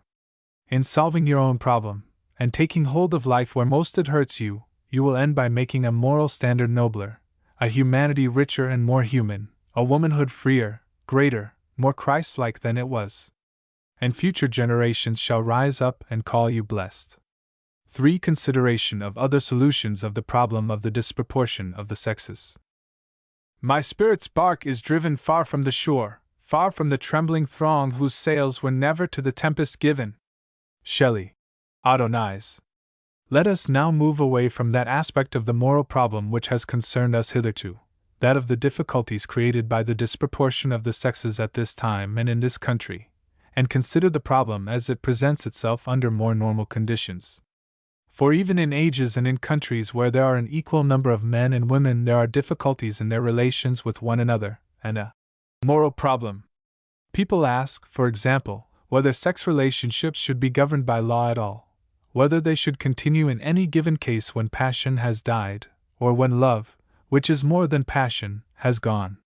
In solving your own problem, and taking hold of life where most it hurts you, you will end by making a moral standard nobler, a humanity richer and more human, a womanhood freer, greater, more Christ-like than it was. And future generations shall rise up and call you blessed. 3. Consideration of other solutions of the problem of the disproportion of the sexes. My spirit's bark is driven far from the shore, far from the trembling throng whose sails were never to the tempest given. Shelley. Adonais. Let us now move away from that aspect of the moral problem which has concerned us hitherto, that of the difficulties created by the disproportion of the sexes at this time and in this country, and consider the problem as it presents itself under more normal conditions. For even in ages and in countries where there are an equal number of men and women, there are difficulties in their relations with one another, and a moral problem. People ask, for example, whether sex relationships should be governed by law at all, whether they should continue in any given case when passion has died, or when love, which is more than passion, has gone.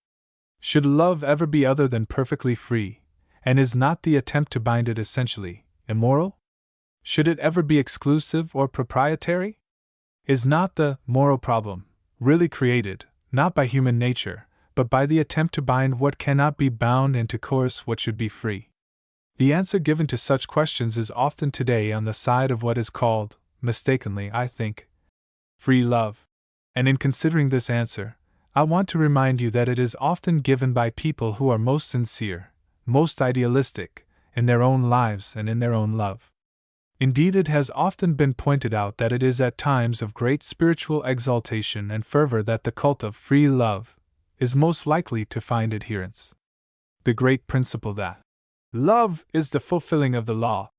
Should love ever be other than perfectly free, and is not the attempt to bind it essentially immoral? Should it ever be exclusive or proprietary? Is not the moral problem really created, not by human nature, but by the attempt to bind what cannot be bound and to coerce what should be free? The answer given to such questions is often today on the side of what is called, mistakenly I think, free love. And in considering this answer, I want to remind you that it is often given by people who are most sincere, most idealistic, in their own lives and in their own love. Indeed, it has often been pointed out that it is at times of great spiritual exaltation and fervor that the cult of free love is most likely to find adherents. The great principle that love is the fulfilling of the law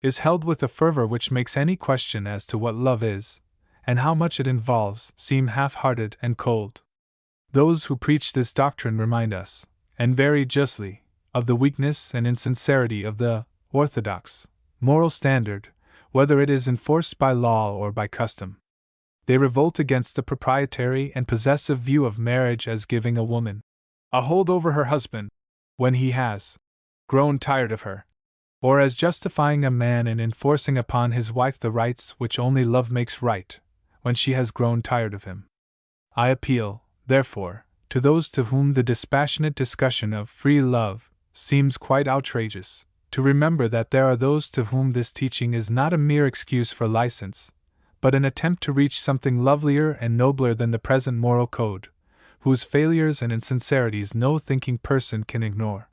is held with a fervor which makes any question as to what love is, and how much it involves, seem half-hearted and cold. Those who preach this doctrine remind us, and very justly, of the weakness and insincerity of the orthodox moral standard, whether it is enforced by law or by custom. They revolt against the proprietary and possessive view of marriage as giving a woman a hold over her husband when he has grown tired of her, or as justifying a man in enforcing upon his wife the rights which only love makes right, when she has grown tired of him. I appeal, therefore, to those to whom the dispassionate discussion of free love seems quite outrageous, to remember that there are those to whom this teaching is not a mere excuse for license, but an attempt to reach something lovelier and nobler than the present moral code, whose failures and insincerities no thinking person can ignore.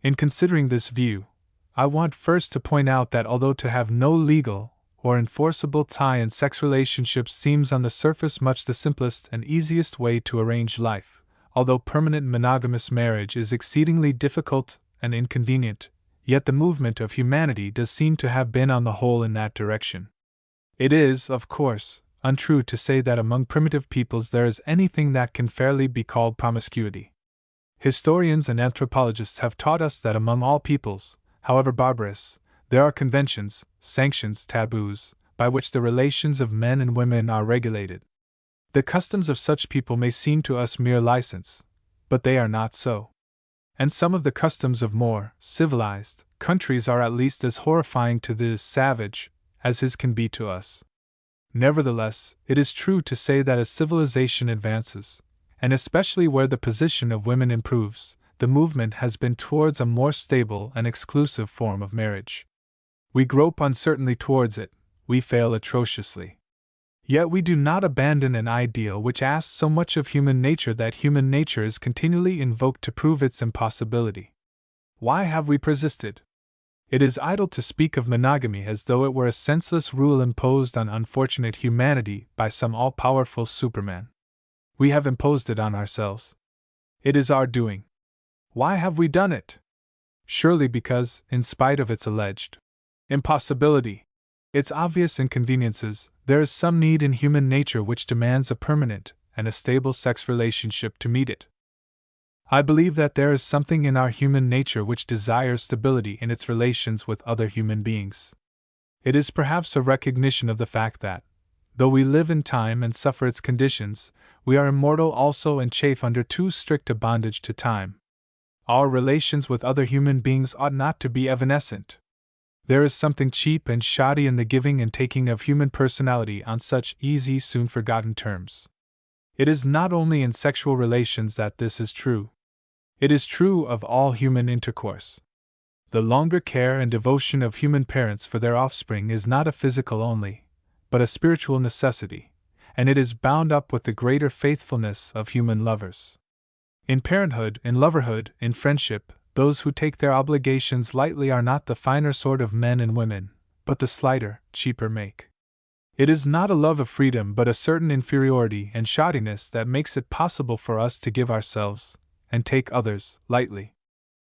In considering this view, I want first to point out that although to have no legal or enforceable tie in sex relationships seems on the surface much the simplest and easiest way to arrange life, although permanent monogamous marriage is exceedingly difficult and inconvenient, yet the movement of humanity does seem to have been on the whole in that direction. It is, of course, untrue to say that among primitive peoples there is anything that can fairly be called promiscuity. Historians and anthropologists have taught us that among all peoples, however barbarous, there are conventions, sanctions, taboos, by which the relations of men and women are regulated. The customs of such people may seem to us mere license, but they are not so. And some of the customs of more civilized countries are at least as horrifying to the savage as his can be to us. Nevertheless, it is true to say that as civilization advances, and especially where the position of women improves, the movement has been towards a more stable and exclusive form of marriage. We grope uncertainly towards it, we fail atrociously. Yet we do not abandon an ideal which asks so much of human nature that human nature is continually invoked to prove its impossibility. Why have we persisted? It is idle to speak of monogamy as though it were a senseless rule imposed on unfortunate humanity by some all-powerful Superman. We have imposed it on ourselves. It is our doing. Why have we done it? Surely because, in spite of its alleged impossibility, its obvious inconveniences, there is some need in human nature which demands a permanent and a stable sex relationship to meet it. I believe that there is something in our human nature which desires stability in its relations with other human beings. It is perhaps a recognition of the fact that, Though we live in time and suffer its conditions, we are immortal also and chafe under too strict a bondage to time. Our relations with other human beings ought not to be evanescent. There is something cheap and shoddy in the giving and taking of human personality on such easy, soon forgotten terms. It is not only in sexual relations that this is true. It is true of all human intercourse. The longer care and devotion of human parents for their offspring is not a physical only, but a spiritual necessity, and it is bound up with the greater faithfulness of human lovers. In parenthood, in loverhood, in friendship, those who take their obligations lightly are not the finer sort of men and women, but the slighter, cheaper make. It is not a love of freedom but a certain inferiority and shoddiness that makes it possible for us to give ourselves, and take others, lightly.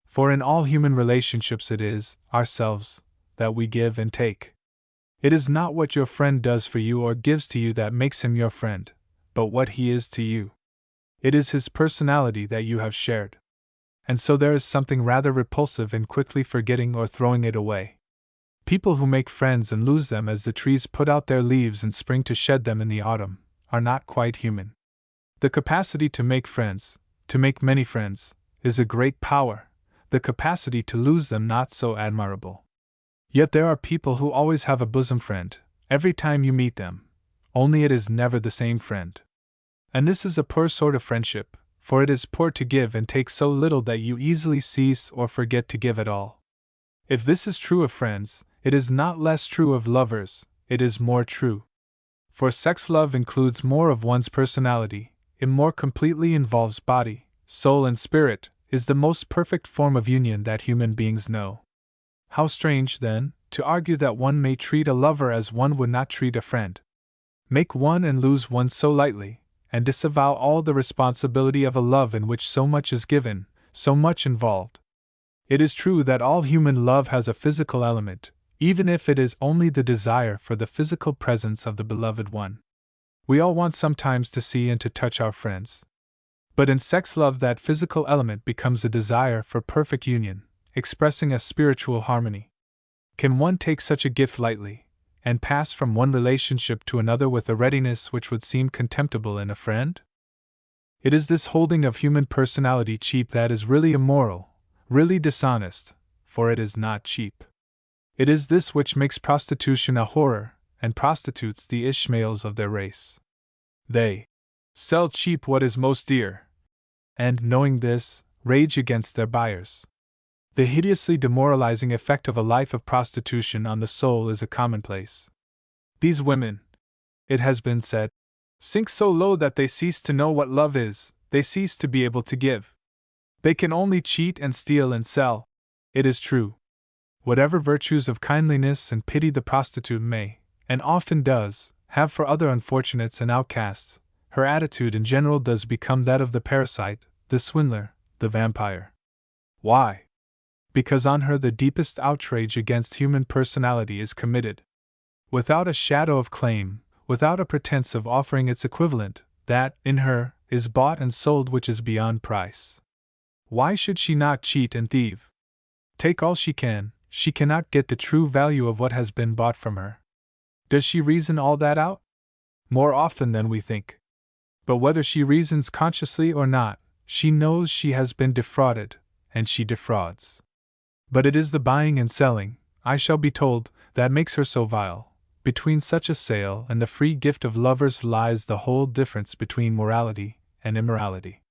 For in all human relationships it is, ourselves, that we give and take. It is not what your friend does for you or gives to you that makes him your friend, but what he is to you. It is his personality that you have shared. And so there is something rather repulsive in quickly forgetting or throwing it away. People who make friends and lose them as the trees put out their leaves in spring to shed them in the autumn, are not quite human. The capacity to make friends, to make many friends, is a great power, the capacity to lose them not so admirable. Yet there are people who always have a bosom friend, every time you meet them, only it is never the same friend. And this is a poor sort of friendship, for it is poor to give and take so little that you easily cease or forget to give at all. If this is true of friends, it is not less true of lovers, it is more true. For sex love includes more of one's personality, it more completely involves body, soul, and spirit, is the most perfect form of union that human beings know. How strange, then, to argue that one may treat a lover as one would not treat a friend. Make one and lose one so lightly, and disavow all the responsibility of a love in which so much is given, so much involved. It is true that all human love has a physical element, even if it is only the desire for the physical presence of the beloved one. We all want sometimes to see and to touch our friends. But in sex love that physical element becomes a desire for perfect union, expressing a spiritual harmony. Can one take such a gift lightly, and pass from one relationship to another with a readiness which would seem contemptible in a friend? It is this holding of human personality cheap that is really immoral, really dishonest, for it is not cheap. It is this which makes prostitution a horror, and prostitutes the Ishmaels of their race. They sell cheap what is most dear, and, knowing this, rage against their buyers. The hideously demoralizing effect of a life of prostitution on the soul is a commonplace. These women, it has been said, sink so low that they cease to know what love is, they cease to be able to give. They can only cheat and steal and sell. It is true. Whatever virtues of kindliness and pity the prostitute may, and often does, have for other unfortunates and outcasts, her attitude in general does become that of the parasite, the swindler, the vampire. Why? Because on her the deepest outrage against human personality is committed. Without a shadow of claim, without a pretense of offering its equivalent, that, in her, is bought and sold which is beyond price. Why should she not cheat and thieve? Take all she cannot get the true value of what has been bought from her. Does she reason all that out? More often than we think. But whether she reasons consciously or not, she knows she has been defrauded, and she defrauds. But it is the buying and selling, I shall be told, that makes her so vile. Between such a sale and the free gift of lovers lies the whole difference between morality and immorality.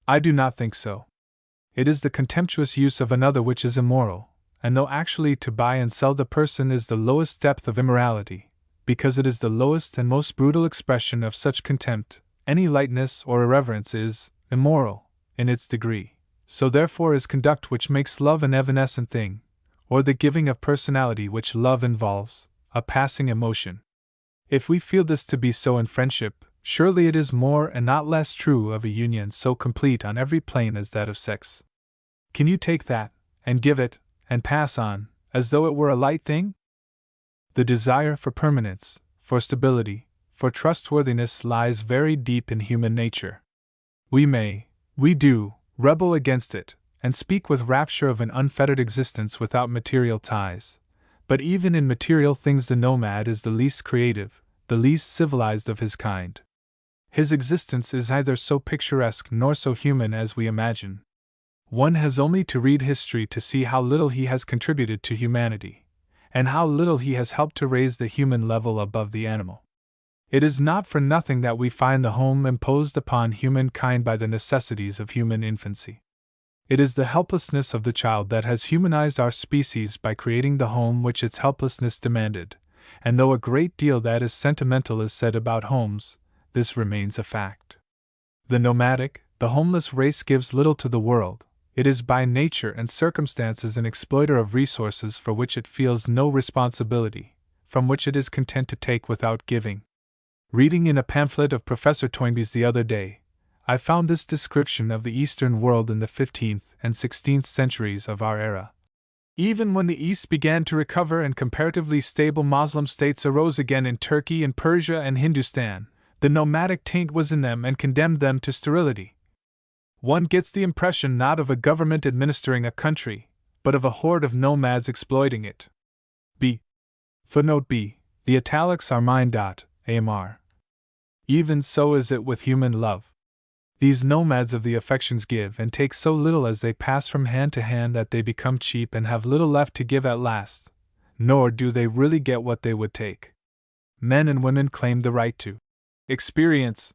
I do not think so. It is the contemptuous use of another which is immoral, and though actually to buy and sell the person is the lowest depth of immorality, because it is the lowest and most brutal expression of such contempt, any lightness or irreverence is immoral, in its degree. So therefore is conduct which makes love an evanescent thing, or the giving of personality which love involves, a passing emotion. If we feel this to be so in friendship, surely it is more and not less true of a union so complete on every plane as that of sex. Can you take that, and give it, and pass on, as though it were a light thing? The desire for permanence, for stability, for trustworthiness lies very deep in human nature. We do, rebel against it, and speak with rapture of an unfettered existence without material ties. But even in material things the nomad is the least creative, the least civilized of his kind. His existence is neither so picturesque nor so human as we imagine. One has only to read history to see how little he has contributed to humanity, and how little he has helped to raise the human level above the animal. It is not for nothing that we find the home imposed upon humankind by the necessities of human infancy. It is the helplessness of the child that has humanized our species by creating the home which its helplessness demanded, and though a great deal that is sentimental is said about homes, this remains a fact. The nomadic, the homeless race gives little to the world. It is by nature and circumstances an exploiter of resources for which it feels no responsibility, from which it is content to take without giving. Reading in a pamphlet of Professor Toynbee's the other day, I found this description of the Eastern world in the 15th and 16th centuries of our era. Even when the East began to recover and comparatively stable Moslem states arose again in Turkey and Persia and Hindustan, the nomadic taint was in them and condemned them to sterility. One gets the impression not of a government administering a country, but of a horde of nomads exploiting it. B. Footnote B. The italics are mine. AMR. Even so is it with human love. These nomads of the affections give and take so little as they pass from hand to hand that they become cheap and have little left to give at last, nor do they really get what they would take. Men and women claim the right to experience.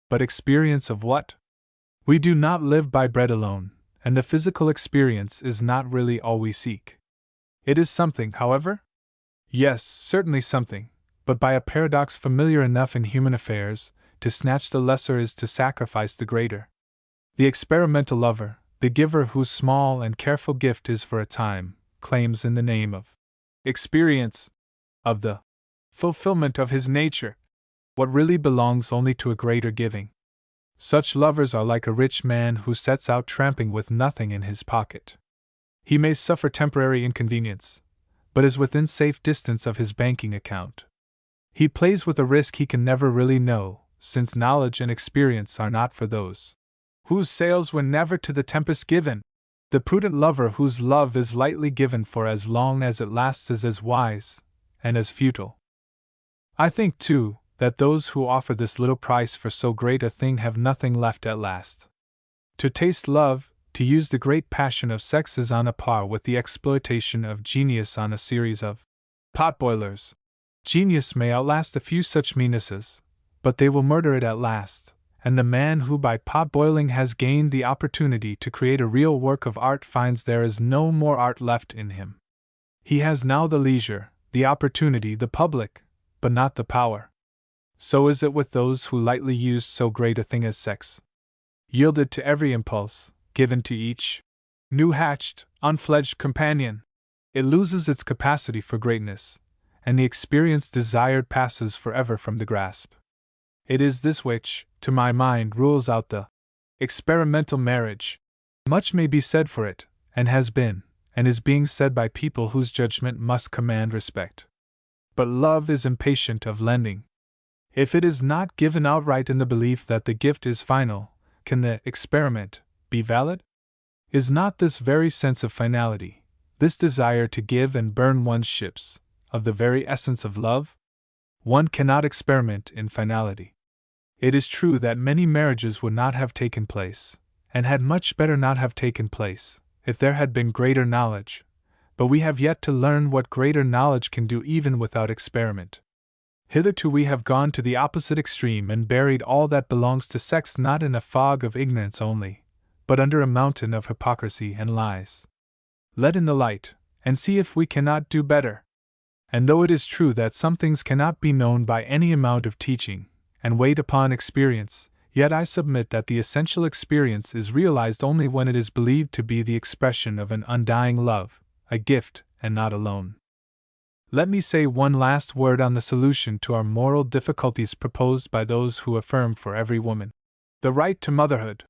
But experience of what? We do not live by bread alone, and the physical experience is not really all we seek. It is something, however? Yes, certainly something, but by a paradox familiar enough in human affairs, to snatch the lesser is to sacrifice the greater. The experimental lover, the giver whose small and careful gift is for a time, claims in the name of experience, of the fulfillment of his nature, what really belongs only to a greater giving. Such lovers are like a rich man who sets out tramping with nothing in his pocket. He may suffer temporary inconvenience, but is within safe distance of his banking account. He plays with a risk he can never really know, since knowledge and experience are not for those whose sails were never to the tempest given. The prudent lover whose love is lightly given for as long as it lasts is as wise, and as futile. I think, too, that those who offer this little price for so great a thing have nothing left at last. To taste love, to use the great passion of sex is on a par with the exploitation of genius on a series of potboilers. Genius may outlast a few such meannesses, but they will murder it at last, and the man who by pot-boiling has gained the opportunity to create a real work of art finds there is no more art left in him. He has now the leisure, the opportunity, the public, but not the power. So is it with those who lightly use so great a thing as sex. Yielded to every impulse, given to each new-hatched, unfledged companion, it loses its capacity for greatness, and the experience desired passes forever from the grasp. It is this which, to my mind, rules out the experimental marriage. Much may be said for it, and has been, and is being said by people whose judgment must command respect. But love is impatient of lending. If it is not given outright in the belief that the gift is final, can the experiment be valid? Is not this very sense of finality, this desire to give and burn one's ships, of the very essence of love? One cannot experiment in finality. It is true that many marriages would not have taken place, and had much better not have taken place, if there had been greater knowledge, but we have yet to learn what greater knowledge can do even without experiment. Hitherto we have gone to the opposite extreme and buried all that belongs to sex not in a fog of ignorance only, but under a mountain of hypocrisy and lies. Let in the light, and see if we cannot do better. And though it is true that some things cannot be known by any amount of teaching, and wait upon experience, yet I submit that the essential experience is realized only when it is believed to be the expression of an undying love, a gift, and not alone. Let me say one last word on the solution to our moral difficulties proposed by those who affirm for every woman the right to motherhood.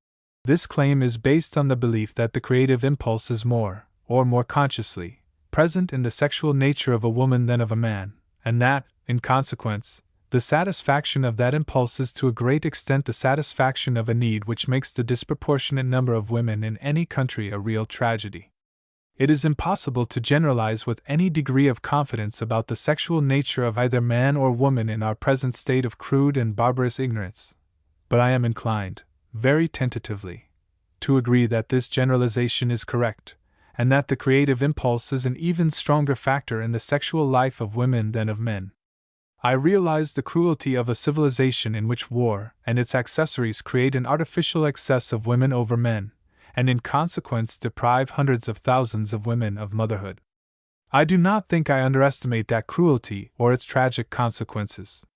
This claim is based on the belief that the creative impulse is more, or more consciously, present in the sexual nature of a woman than of a man, and that, in consequence, the satisfaction of that impulse is to a great extent the satisfaction of a need which makes the disproportionate number of women in any country a real tragedy. It is impossible to generalize with any degree of confidence about the sexual nature of either man or woman in our present state of crude and barbarous ignorance, but I am inclined, very tentatively, to agree that this generalization is correct, and that the creative impulse is an even stronger factor in the sexual life of women than of men. I realize the cruelty of a civilization in which war and its accessories create an artificial excess of women over men, and in consequence deprive hundreds of thousands of women of motherhood. I do not think I underestimate that cruelty or its tragic consequences.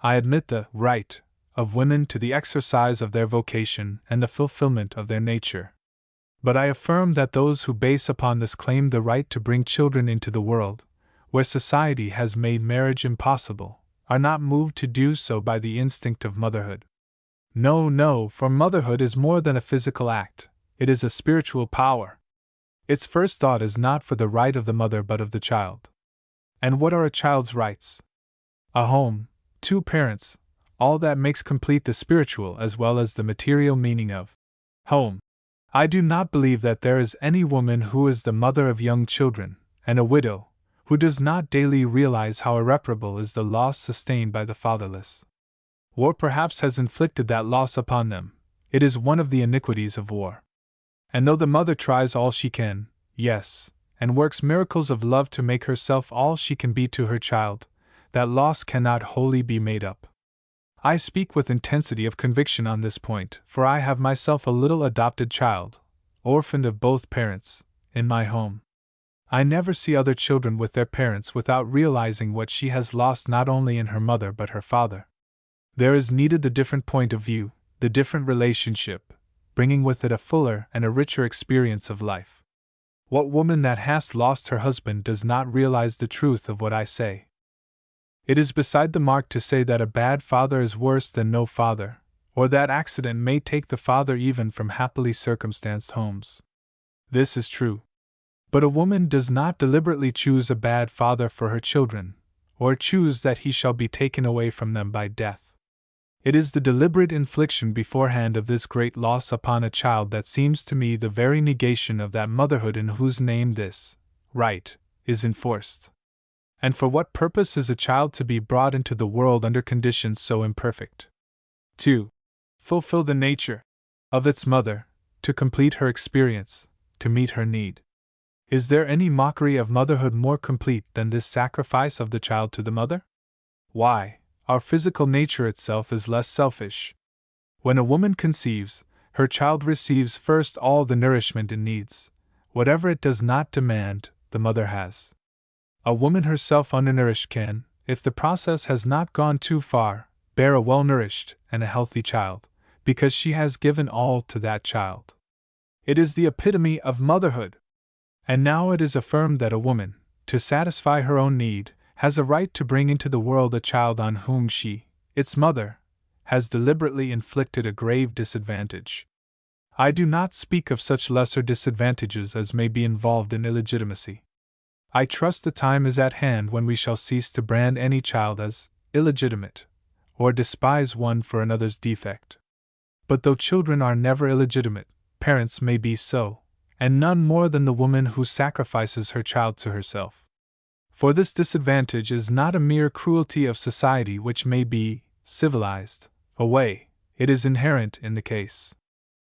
I admit the right of women to the exercise of their vocation and the fulfillment of their nature. But I affirm that those who base upon this claim the right to bring children into the world, where society has made marriage impossible, are not moved to do so by the instinct of motherhood. No, for motherhood is more than a physical act, it is a spiritual power. Its first thought is not for the right of the mother but of the child. And what are a child's rights? A home, 2 parents, all that makes complete the spiritual as well as the material meaning of home. I do not believe that there is any woman who is the mother of young children, and a widow, who does not daily realize how irreparable is the loss sustained by the fatherless. War perhaps has inflicted that loss upon them. It is one of the iniquities of war. And though the mother tries all she can, yes, and works miracles of love to make herself all she can be to her child, that loss cannot wholly be made up. I speak with intensity of conviction on this point, for I have myself a little adopted child, orphaned of both parents, in my home. I never see other children with their parents without realizing what she has lost not only in her mother but her father. There is needed the different point of view, the different relationship, bringing with it a fuller and a richer experience of life. What woman that has lost her husband does not realize the truth of what I say? It is beside the mark to say that a bad father is worse than no father, or that accident may take the father even from happily circumstanced homes. This is true. But a woman does not deliberately choose a bad father for her children, or choose that he shall be taken away from them by death. It is the deliberate infliction beforehand of this great loss upon a child that seems to me the very negation of that motherhood in whose name this right is enforced. And for what purpose is a child to be brought into the world under conditions so imperfect? To fulfill the nature of its mother, to complete her experience, to meet her need. Is there any mockery of motherhood more complete than this sacrifice of the child to the mother? Why, our physical nature itself is less selfish. When a woman conceives, her child receives first all the nourishment it needs. Whatever it does not demand, the mother has. A woman herself undernourished can, if the process has not gone too far, bear a well-nourished and a healthy child, because she has given all to that child. It is the epitome of motherhood. And now it is affirmed that a woman, to satisfy her own need, has a right to bring into the world a child on whom she, its mother, has deliberately inflicted a grave disadvantage. I do not speak of such lesser disadvantages as may be involved in illegitimacy. I trust the time is at hand when we shall cease to brand any child as illegitimate, or despise one for another's defect. But though children are never illegitimate, parents may be so, and none more than the woman who sacrifices her child to herself. For this disadvantage is not a mere cruelty of society which may be civilized away, it is inherent in the case.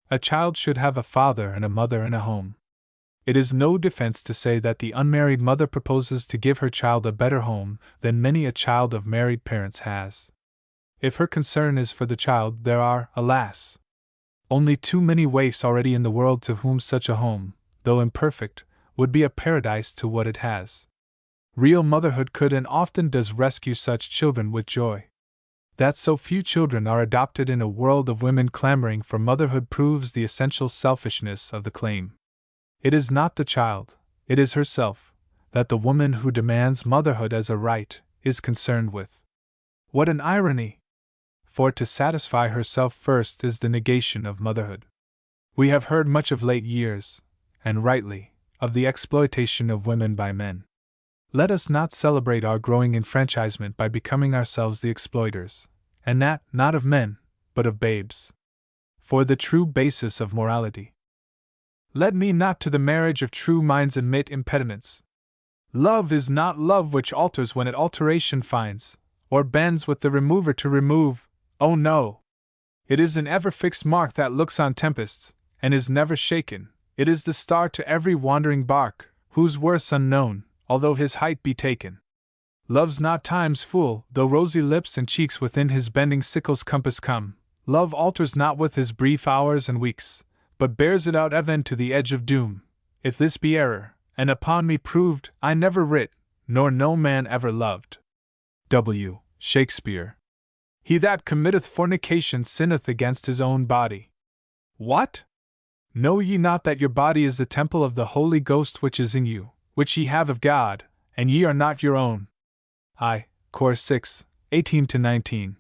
A child should have a father and a mother and a home. It is no defense to say that the unmarried mother proposes to give her child a better home than many a child of married parents has. If her concern is for the child, there are, alas, only too many waifs already in the world to whom such a home, though imperfect, would be a paradise to what it has. Real motherhood could and often does rescue such children with joy. That so few children are adopted in a world of women clamoring for motherhood proves the essential selfishness of the claim. It is not the child, it is herself, that the woman who demands motherhood as a right is concerned with. What an irony! For to satisfy herself first is the negation of motherhood. We have heard much of late years, and rightly, of the exploitation of women by men. Let us not celebrate our growing enfranchisement by becoming ourselves the exploiters, and that not of men, but of babes. For the true basis of morality Let me not to the marriage of true minds admit impediments. Love is not love which alters when it alteration finds, or bends with the remover to remove, oh no! It is an ever-fixed mark that looks on tempests, and is never shaken. It is the star to every wandering bark, whose worth's unknown, although his height be taken. Love's not time's fool, though rosy lips and cheeks within his bending sickle's compass come. Love alters not with his brief hours and weeks, but bears it out even to the edge of doom. If this be error, and upon me proved, I never writ, nor no man ever loved. W. Shakespeare. He that committeth fornication sinneth against his own body. What? Know ye not that your body is the temple of the Holy Ghost which is in you, which ye have of God, and ye are not your own? I. Cor 6, 18-19.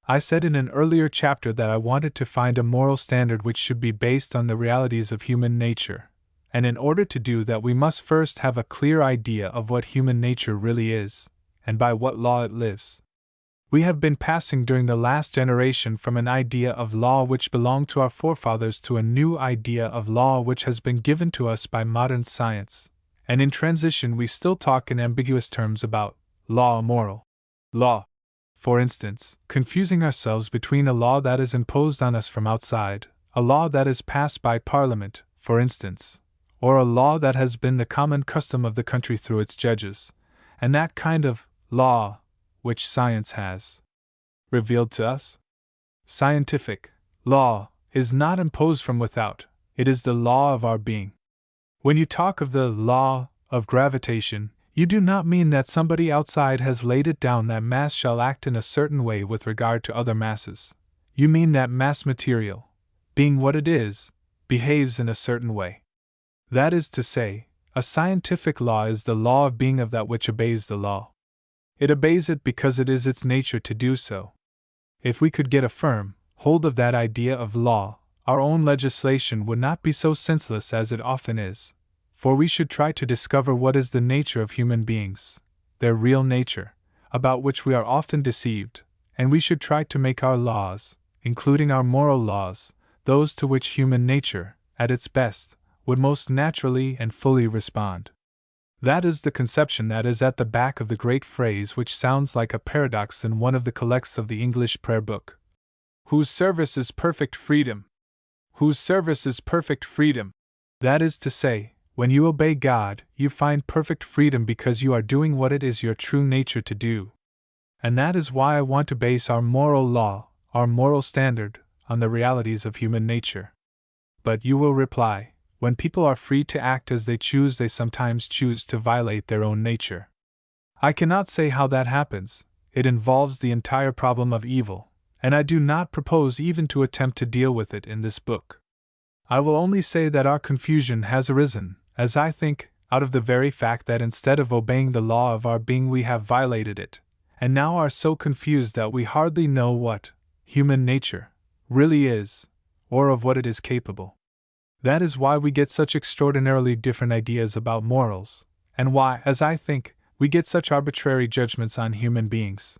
I said in an earlier chapter that I wanted to find a moral standard which should be based on the realities of human nature, and in order to do that we must first have a clear idea of what human nature really is, and by what law it lives. We have been passing during the last generation from an idea of law which belonged to our forefathers to a new idea of law which has been given to us by modern science, and in transition we still talk in ambiguous terms about law moral. Law, for instance, confusing ourselves between a law that is imposed on us from outside, a law that is passed by Parliament, for instance, or a law that has been the common custom of the country through its judges, and that kind of law which science has revealed to us. Scientific law is not imposed from without, it is the law of our being. When you talk of the law of gravitation, you do not mean that somebody outside has laid it down that mass shall act in a certain way with regard to other masses. You mean that mass material, being what it is, behaves in a certain way. That is to say, a scientific law is the law of being of that which obeys the law. It obeys it because it is its nature to do so. If we could get a firm hold of that idea of law, our own legislation would not be so senseless as it often is, for we should try to discover what is the nature of human beings, their real nature, about which we are often deceived, and we should try to make our laws, including our moral laws, those to which human nature, at its best, would most naturally and fully respond. That is the conception that is at the back of the great phrase which sounds like a paradox in one of the collects of the English Prayer Book. Whose service is perfect freedom. Whose service is perfect freedom. That is to say, when you obey God, you find perfect freedom because you are doing what it is your true nature to do. And that is why I want to base our moral law, our moral standard, on the realities of human nature. But you will reply, when people are free to act as they choose, they sometimes choose to violate their own nature. I cannot say how that happens, it involves the entire problem of evil, and I do not propose even to attempt to deal with it in this book. I will only say that our confusion has arisen, as I think, out of the very fact that instead of obeying the law of our being we have violated it, and now are so confused that we hardly know what human nature really is, or of what it is capable. That is why we get such extraordinarily different ideas about morals, and why, as I think, we get such arbitrary judgments on human beings.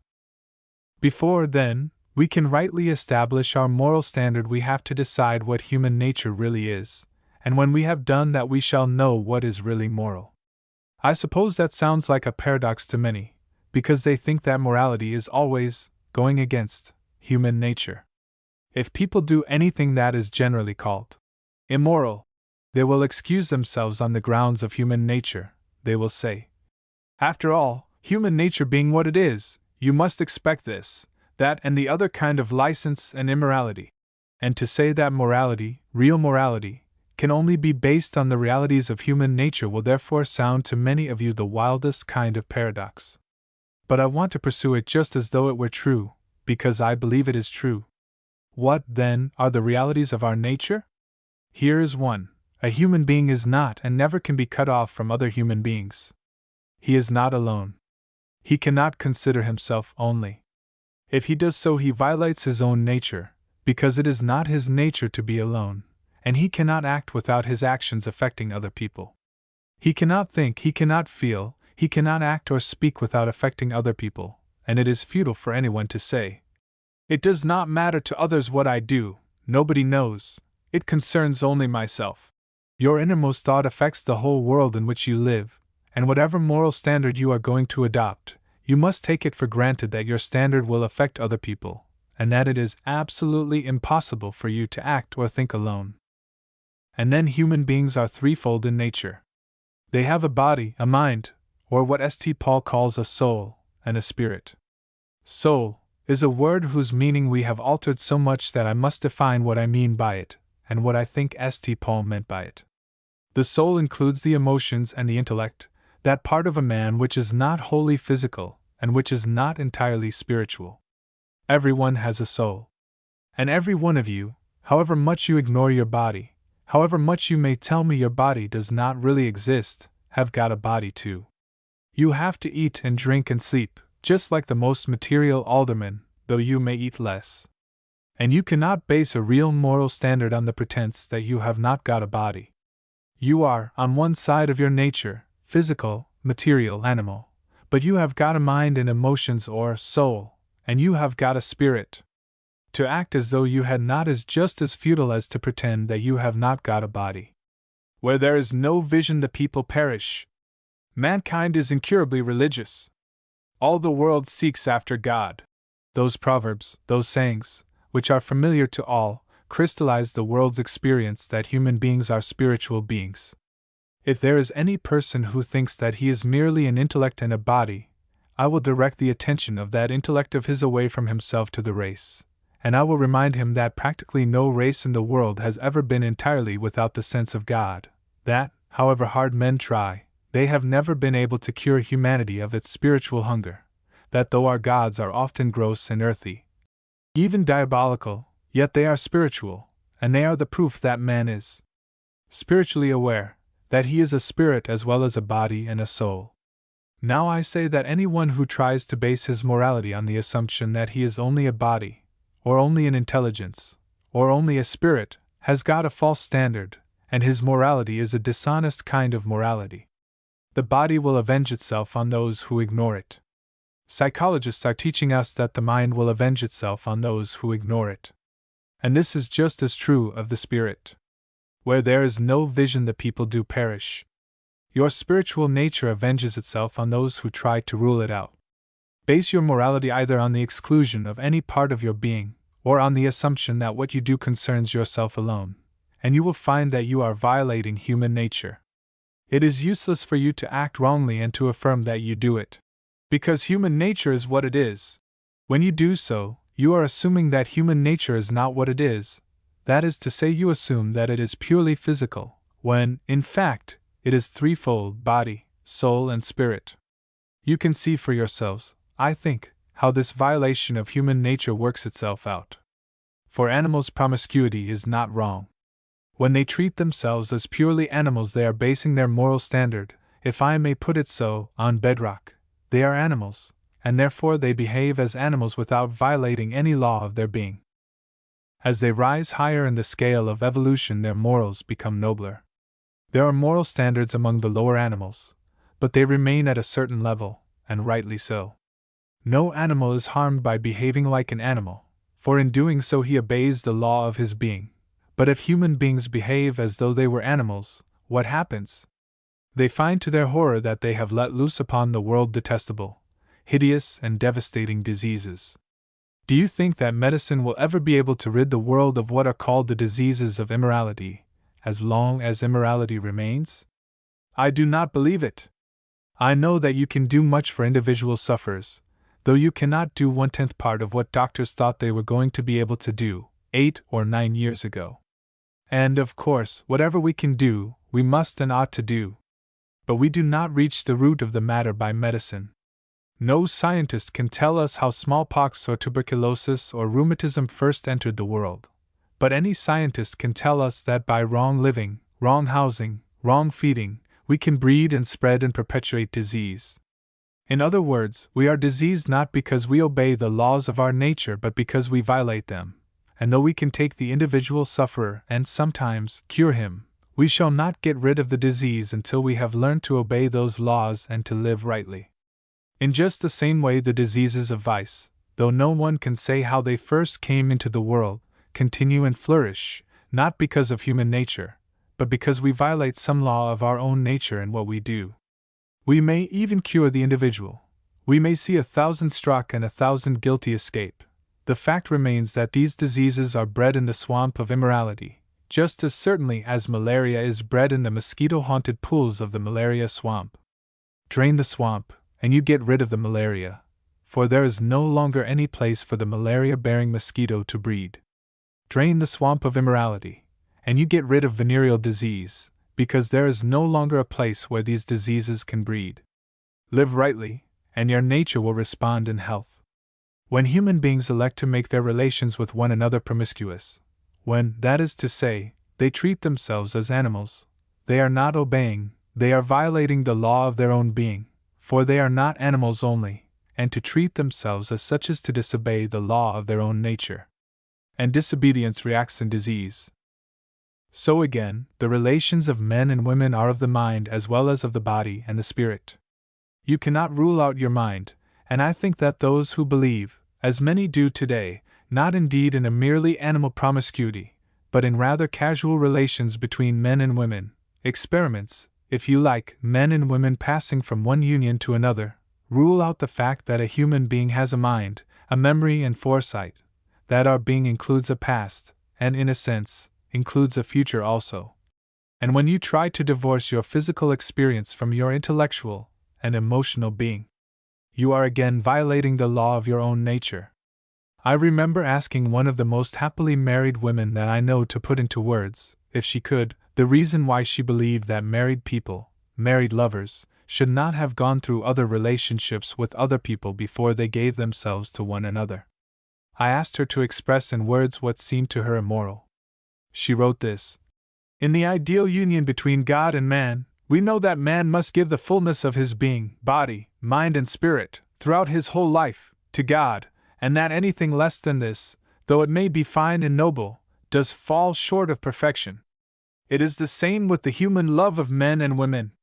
Before, then, we can rightly establish our moral standard, we have to decide what human nature really is, and when we have done that we shall know what is really moral. I suppose that sounds like a paradox to many, because they think that morality is always going against human nature. If people do anything that is generally called immoral, they will excuse themselves on the grounds of human nature. They will say, after all, human nature being what it is, you must expect this, that, and the other kind of license and immorality. And to say that morality, real morality, can only be based on the realities of human nature will therefore sound to many of you the wildest kind of paradox. But I want to pursue it just as though it were true, because I believe it is true. What, then, are the realities of our nature? Here is one. A human being is not and never can be cut off from other human beings. He is not alone. He cannot consider himself only. If he does so, he violates his own nature, because it is not his nature to be alone, and he cannot act without his actions affecting other people. He cannot think, he cannot feel, he cannot act or speak without affecting other people, and it is futile for anyone to say, "It does not matter to others what I do, nobody knows. It concerns only myself." Your innermost thought affects the whole world in which you live, and whatever moral standard you are going to adopt, you must take it for granted that your standard will affect other people, and that it is absolutely impossible for you to act or think alone. And then human beings are threefold in nature. They have a body, a mind, or what St. Paul calls a soul, and a spirit. Soul is a word whose meaning we have altered so much that I must define what I mean by it, and what I think St. Paul meant by it. The soul includes the emotions and the intellect, that part of a man which is not wholly physical, and which is not entirely spiritual. Everyone has a soul. And every one of you, however much you ignore your body, however much you may tell me your body does not really exist, have got a body too. You have to eat and drink and sleep, just like the most material alderman, though you may eat less. And you cannot base a real moral standard on the pretense that you have not got a body. You are, on one side of your nature, physical, material, animal, but you have got a mind and emotions or soul, and you have got a spirit. To act as though you had not is just as futile as to pretend that you have not got a body. Where there is no vision the people perish. Mankind is incurably religious. All the world seeks after God. Those proverbs, those sayings, which are familiar to all, crystallize the world's experience that human beings are spiritual beings. If there is any person who thinks that he is merely an intellect and a body, I will direct the attention of that intellect of his away from himself to the race, and I will remind him that practically no race in the world has ever been entirely without the sense of God, that, however hard men try, they have never been able to cure humanity of its spiritual hunger, that though our gods are often gross and earthy, even diabolical, yet they are spiritual, and they are the proof that man is spiritually aware, that he is a spirit as well as a body and a soul. Now I say that anyone who tries to base his morality on the assumption that he is only a body, or only an intelligence, or only a spirit, has got a false standard, and his morality is a dishonest kind of morality. The body will avenge itself on those who ignore it. Psychologists are teaching us that the mind will avenge itself on those who ignore it. And this is just as true of the spirit. Where there is no vision the people do perish. Your spiritual nature avenges itself on those who try to rule it out. Base your morality either on the exclusion of any part of your being, or on the assumption that what you do concerns yourself alone, and you will find that you are violating human nature. It is useless for you to act wrongly and to affirm that you do it, because human nature is what it is. When you do so, you are assuming that human nature is not what it is, that is to say, you assume that it is purely physical, when, in fact, it is threefold: body, soul, and spirit. You can see for yourselves, I think, how this violation of human nature works itself out. For animals' promiscuity is not wrong. When they treat themselves as purely animals, they are basing their moral standard, if I may put it so, on bedrock. They are animals, and therefore they behave as animals without violating any law of their being. As they rise higher in the scale of evolution, their morals become nobler. There are moral standards among the lower animals, but they remain at a certain level, and rightly so. No animal is harmed by behaving like an animal, for in doing so he obeys the law of his being. But if human beings behave as though they were animals, what happens? They find to their horror that they have let loose upon the world detestable, hideous, and devastating diseases. Do you think that medicine will ever be able to rid the world of what are called the diseases of immorality, as long as immorality remains? I do not believe it. I know that you can do much for individual sufferers, though you cannot do 1/10 part of what doctors thought they were going to be able to do 8 or 9 years ago. And, of course, whatever we can do, we must and ought to do. But we do not reach the root of the matter by medicine. No scientist can tell us how smallpox or tuberculosis or rheumatism first entered the world, but any scientist can tell us that by wrong living, wrong housing, wrong feeding, we can breed and spread and perpetuate disease. In other words, we are diseased not because we obey the laws of our nature but because we violate them, and though we can take the individual sufferer and sometimes cure him, we shall not get rid of the disease until we have learned to obey those laws and to live rightly. In just the same way, the diseases of vice, though no one can say how they first came into the world, continue and flourish, not because of human nature, but because we violate some law of our own nature in what we do. We may even cure the individual. We may see 1,000 struck and 1,000 guilty escape. The fact remains that these diseases are bred in the swamp of immorality, just as certainly as malaria is bred in the mosquito-haunted pools of the malaria swamp. Drain the swamp, and you get rid of the malaria, for there is no longer any place for the malaria-bearing mosquito to breed. Drain the swamp of immorality, and you get rid of venereal disease, because there is no longer a place where these diseases can breed. Live rightly, and your nature will respond in health. When human beings elect to make their relations with one another promiscuous, when, that is to say, they treat themselves as animals, they are not obeying, they are violating the law of their own being, for they are not animals only, and to treat themselves as such is to disobey the law of their own nature. And disobedience reacts in disease. So again, the relations of men and women are of the mind as well as of the body and the spirit. You cannot rule out your mind, and I think that those who believe, as many do today, not indeed in a merely animal promiscuity, but in rather casual relations between men and women, experiments, if you like, men and women passing from one union to another, rule out the fact that a human being has a mind, a memory and foresight, that our being includes a past, and in a sense, includes a future also. And when you try to divorce your physical experience from your intellectual and emotional being, you are again violating the law of your own nature. I remember asking one of the most happily married women that I know to put into words, if she could, the reason why she believed that married people, married lovers, should not have gone through other relationships with other people before they gave themselves to one another. I asked her to express in words what seemed to her immoral. She wrote this: "In the ideal union between God and man, we know that man must give the fullness of his being, body, mind, and spirit, throughout his whole life, to God, and that anything less than this, though it may be fine and noble, does fall short of perfection. It is the same with the human love of men and women.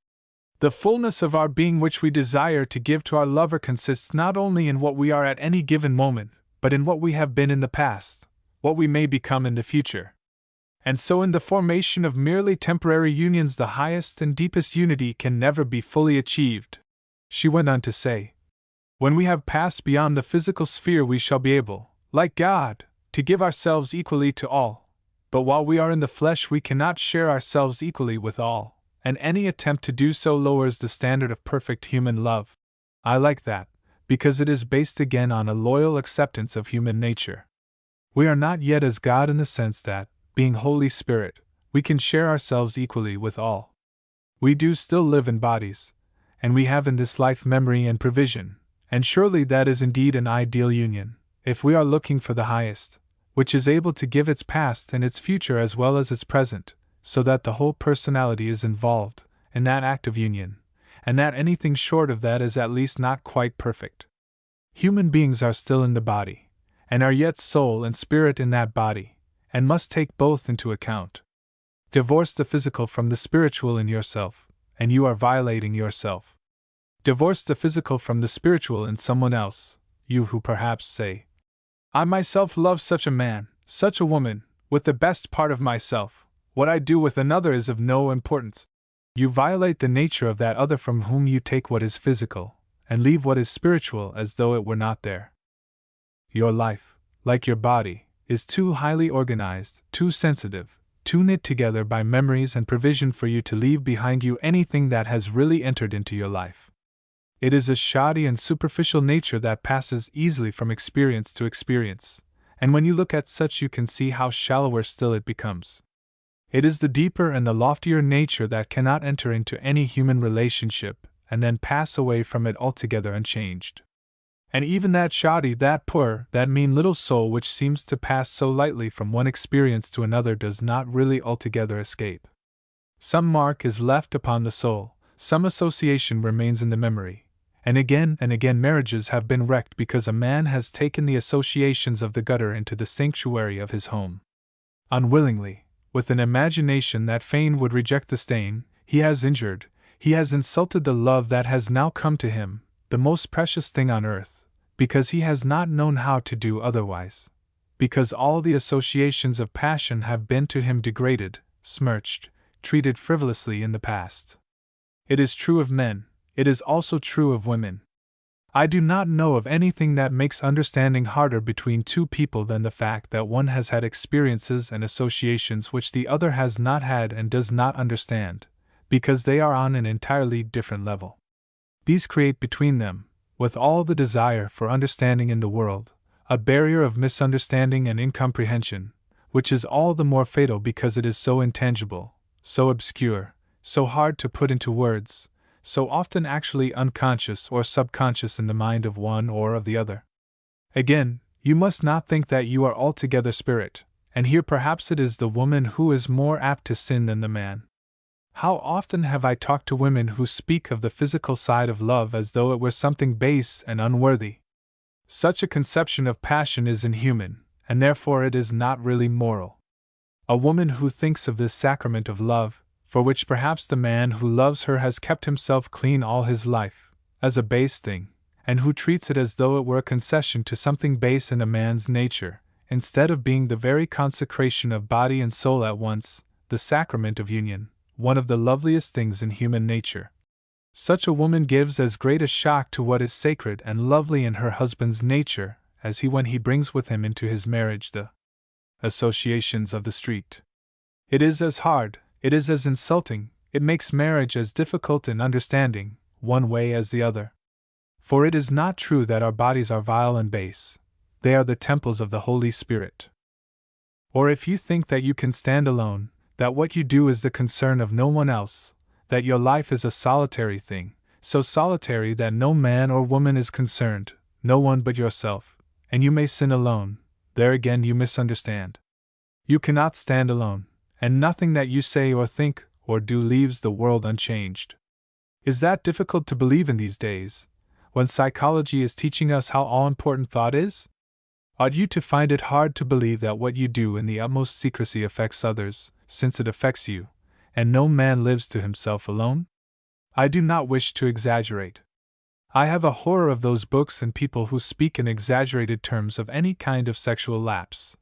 The fullness of our being which we desire to give to our lover consists not only in what we are at any given moment, but in what we have been in the past, what we may become in the future. And so in the formation of merely temporary unions the highest and deepest unity can never be fully achieved." She went on to say, "When we have passed beyond the physical sphere we shall be able, like God, to give ourselves equally to all, but while we are in the flesh we cannot share ourselves equally with all, and any attempt to do so lowers the standard of perfect human love." I like that, because it is based again on a loyal acceptance of human nature. We are not yet as God in the sense that, being Holy Spirit, we can share ourselves equally with all. We do still live in bodies, and we have in this life memory and provision, and surely that is indeed an ideal union, if we are looking for the highest, which is able to give its past and its future as well as its present, so that the whole personality is involved in that act of union, and that anything short of that is at least not quite perfect. Human beings are still in the body, and are yet soul and spirit in that body, and must take both into account. Divorce the physical from the spiritual in yourself, and you are violating yourself. Divorce the physical from the spiritual in someone else, you who perhaps say, "I myself love such a man, such a woman, with the best part of myself, what I do with another is of no importance." You violate the nature of that other from whom you take what is physical, and leave what is spiritual as though it were not there. Your life, like your body, is too highly organized, too sensitive, too knit together by memories and provision for you to leave behind you anything that has really entered into your life. It is a shoddy and superficial nature that passes easily from experience to experience, and when you look at such you can see how shallower still it becomes. It is the deeper and the loftier nature that cannot enter into any human relationship and then pass away from it altogether unchanged. And even that shoddy, that poor, that mean little soul which seems to pass so lightly from one experience to another does not really altogether escape. Some mark is left upon the soul, some association remains in the memory, and again marriages have been wrecked because a man has taken the associations of the gutter into the sanctuary of his home. Unwillingly, with an imagination that fain would reject the stain, he has injured, he has insulted the love that has now come to him, the most precious thing on earth, because he has not known how to do otherwise, because all the associations of passion have been to him degraded, smirched, treated frivolously in the past. It is true of men, it is also true of women. I do not know of anything that makes understanding harder between two people than the fact that one has had experiences and associations which the other has not had and does not understand, because they are on an entirely different level. These create between them, with all the desire for understanding in the world, a barrier of misunderstanding and incomprehension, which is all the more fatal because it is so intangible, so obscure, so hard to put into words, so often actually unconscious or subconscious in the mind of one or of the other. Again, you must not think that you are altogether spirit, and here perhaps it is the woman who is more apt to sin than the man. How often have I talked to women who speak of the physical side of love as though it were something base and unworthy. Such a conception of passion is inhuman, and therefore it is not really moral. A woman who thinks of this sacrament of love, for which perhaps the man who loves her has kept himself clean all his life, as a base thing, and who treats it as though it were a concession to something base in a man's nature, instead of being the very consecration of body and soul at once, the sacrament of union, one of the loveliest things in human nature. Such a woman gives as great a shock to what is sacred and lovely in her husband's nature as he when he brings with him into his marriage the associations of the street. It is as hard, it is as insulting, it makes marriage as difficult in understanding, one way as the other. For it is not true that our bodies are vile and base, they are the temples of the Holy Spirit. Or if you think that you can stand alone, that what you do is the concern of no one else, that your life is a solitary thing, so solitary that no man or woman is concerned, no one but yourself, and you may sin alone, there again you misunderstand. You cannot stand alone, and nothing that you say or think or do leaves the world unchanged. Is that difficult to believe in these days, when psychology is teaching us how all-important thought is? Ought you to find it hard to believe that what you do in the utmost secrecy affects others, since it affects you, and no man lives to himself alone? I do not wish to exaggerate. I have a horror of those books and people who speak in exaggerated terms of any kind of sexual lapse.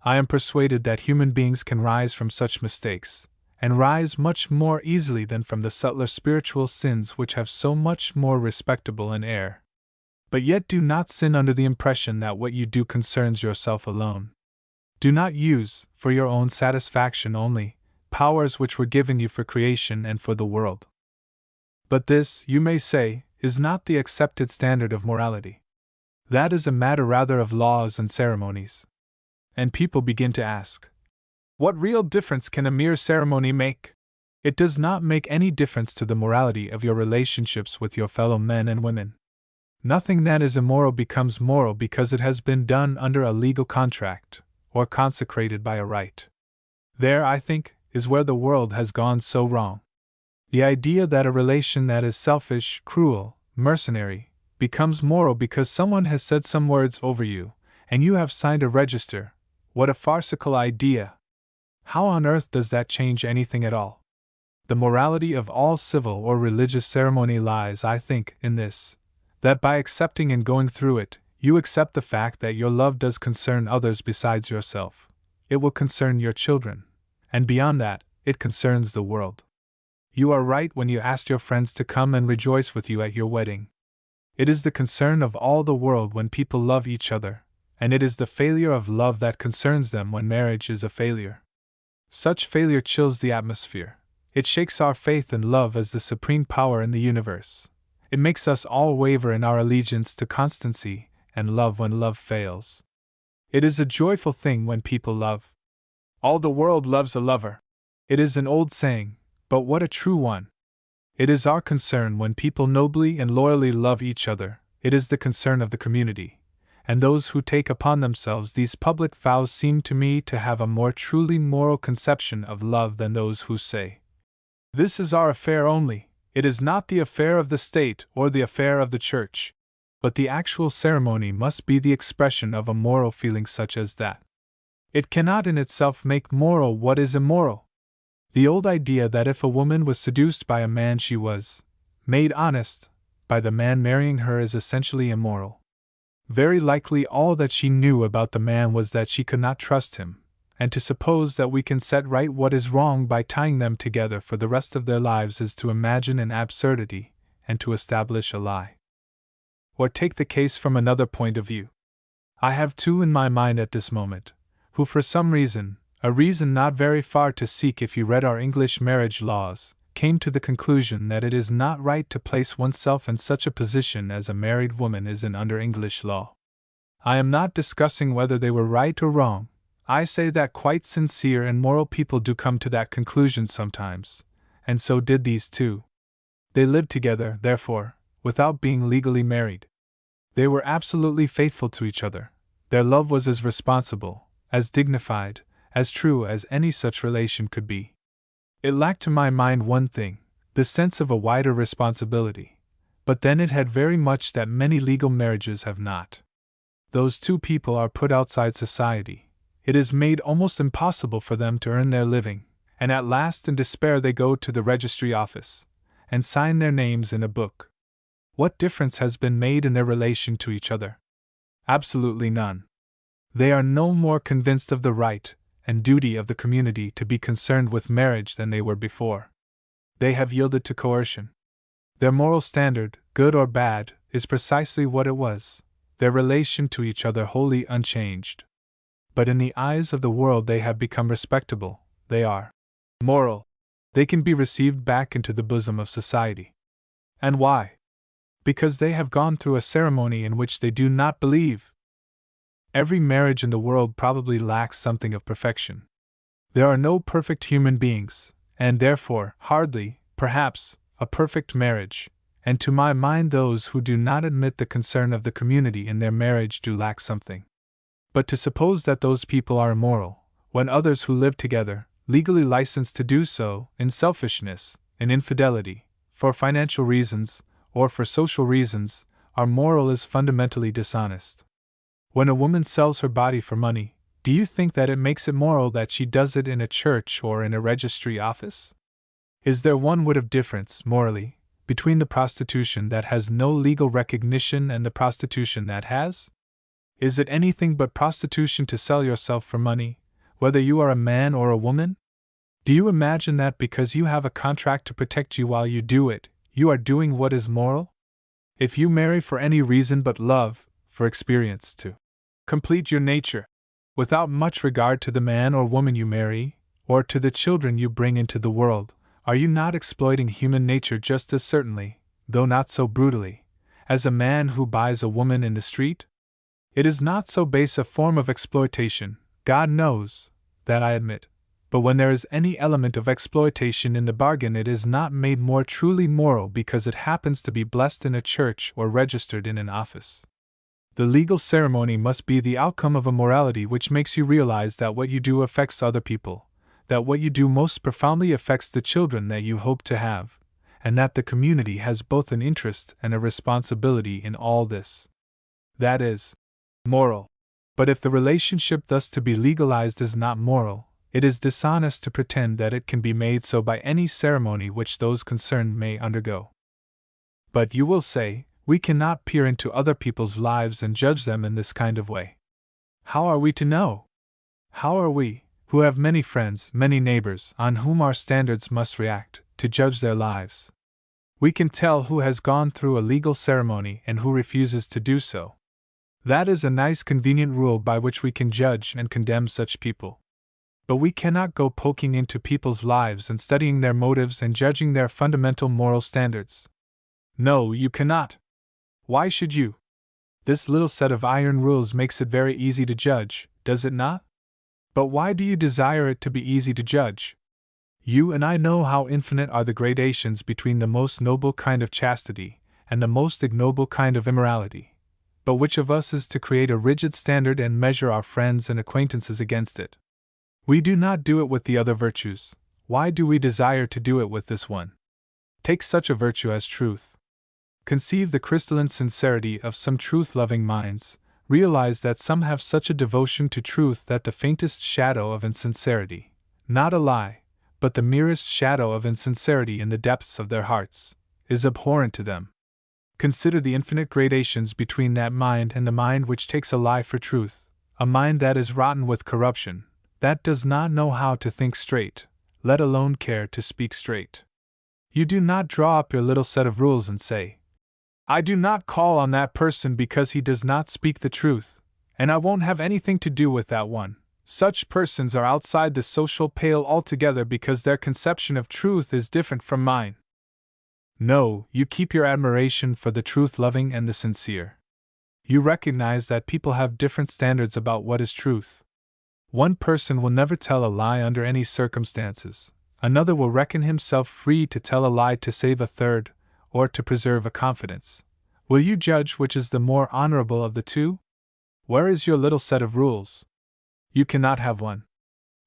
I am persuaded that human beings can rise from such mistakes, and rise much more easily than from the subtler spiritual sins which have so much more respectable an air. But yet do not sin under the impression that what you do concerns yourself alone. Do not use, for your own satisfaction only, powers which were given you for creation and for the world. But this, you may say, is not the accepted standard of morality. That is a matter rather of laws and ceremonies. And people begin to ask, what real difference can a mere ceremony make? It does not make any difference to the morality of your relationships with your fellow men and women. Nothing that is immoral becomes moral because it has been done under a legal contract, or consecrated by a rite. There, I think, is where the world has gone so wrong. The idea that a relation that is selfish, cruel, mercenary, becomes moral because someone has said some words over you, and you have signed a register. What a farcical idea! How on earth does that change anything at all? The morality of all civil or religious ceremony lies, I think, in this, that by accepting and going through it, you accept the fact that your love does concern others besides yourself. It will concern your children, and beyond that, it concerns the world. You are right when you ask your friends to come and rejoice with you at your wedding. It is the concern of all the world when people love each other, and it is the failure of love that concerns them when marriage is a failure. Such failure chills the atmosphere. It shakes our faith in love as the supreme power in the universe. It makes us all waver in our allegiance to constancy and love when love fails. It is a joyful thing when people love. All the world loves a lover. It is an old saying, but what a true one. It is our concern when people nobly and loyally love each other. It is the concern of the community. And those who take upon themselves these public vows seem to me to have a more truly moral conception of love than those who say, "This is our affair only, it is not the affair of the state or the affair of the church." But the actual ceremony must be the expression of a moral feeling such as that. It cannot in itself make moral what is immoral. The old idea that if a woman was seduced by a man she was made honest by the man marrying her is essentially immoral. Very likely all that she knew about the man was that she could not trust him, and to suppose that we can set right what is wrong by tying them together for the rest of their lives is to imagine an absurdity and to establish a lie. Or take the case from another point of view. I have two in my mind at this moment, who for some reason, a reason not very far to seek if you read our English marriage laws, came to the conclusion that it is not right to place oneself in such a position as a married woman is in under English law. I am not discussing whether they were right or wrong. I say that quite sincere and moral people do come to that conclusion sometimes, and so did these two. They lived together, therefore, without being legally married. They were absolutely faithful to each other. Their love was as responsible, as dignified, as true as any such relation could be. It lacked to my mind one thing, the sense of a wider responsibility, but then it had very much that many legal marriages have not. Those two people are put outside society. It is made almost impossible for them to earn their living, and at last in despair they go to the registry office, and sign their names in a book. What difference has been made in their relation to each other? Absolutely none. They are no more convinced of the right and duty of the community to be concerned with marriage than they were before. They have yielded to coercion. Their moral standard, good or bad, is precisely what it was, their relation to each other wholly unchanged. But in the eyes of the world they have become respectable, they are moral. They can be received back into the bosom of society. And why? Because they have gone through a ceremony in which they do not believe. Every marriage in the world probably lacks something of perfection. There are no perfect human beings, and therefore, hardly, perhaps, a perfect marriage, and to my mind those who do not admit the concern of the community in their marriage do lack something. But to suppose that those people are immoral, when others who live together, legally licensed to do so, in selfishness, in infidelity, for financial reasons, or for social reasons, are moral is fundamentally dishonest. When a woman sells her body for money, do you think that it makes it moral that she does it in a church or in a registry office? Is there one whit of difference, morally, between the prostitution that has no legal recognition and the prostitution that has? Is it anything but prostitution to sell yourself for money, whether you are a man or a woman? Do you imagine that because you have a contract to protect you while you do it, you are doing what is moral? If you marry for any reason but love, for experience to complete your nature, without much regard to the man or woman you marry, or to the children you bring into the world, are you not exploiting human nature just as certainly, though not so brutally, as a man who buys a woman in the street? It is not so base a form of exploitation, God knows, that I admit, but when there is any element of exploitation in the bargain it is not made more truly moral because it happens to be blessed in a church or registered in an office. The legal ceremony must be the outcome of a morality which makes you realize that what you do affects other people, that what you do most profoundly affects the children that you hope to have, and that the community has both an interest and a responsibility in all this. That is moral. But if the relationship thus to be legalized is not moral, it is dishonest to pretend that it can be made so by any ceremony which those concerned may undergo. But you will say, we cannot peer into other people's lives and judge them in this kind of way. How are we to know? How are we, who have many friends, many neighbors, on whom our standards must react, to judge their lives? We can tell who has gone through a legal ceremony and who refuses to do so. That is a nice convenient rule by which we can judge and condemn such people. But we cannot go poking into people's lives and studying their motives and judging their fundamental moral standards. No, you cannot. Why should you? This little set of iron rules makes it very easy to judge, does it not? But why do you desire it to be easy to judge? You and I know how infinite are the gradations between the most noble kind of chastity and the most ignoble kind of immorality. But which of us is to create a rigid standard and measure our friends and acquaintances against it? We do not do it with the other virtues. Why do we desire to do it with this one? Take such a virtue as truth. Conceive the crystalline sincerity of some truth-loving minds, realize that some have such a devotion to truth that the faintest shadow of insincerity, not a lie, but the merest shadow of insincerity in the depths of their hearts, is abhorrent to them. Consider the infinite gradations between that mind and the mind which takes a lie for truth, a mind that is rotten with corruption, that does not know how to think straight, let alone care to speak straight. You do not draw up your little set of rules and say, I do not call on that person because he does not speak the truth, and I won't have anything to do with that one. Such persons are outside the social pale altogether because their conception of truth is different from mine. No, you keep your admiration for the truth-loving and the sincere. You recognize that people have different standards about what is truth. One person will never tell a lie under any circumstances. Another will reckon himself free to tell a lie to save a third, or to preserve a confidence. Will you judge which is the more honorable of the two? Where is your little set of rules? You cannot have one.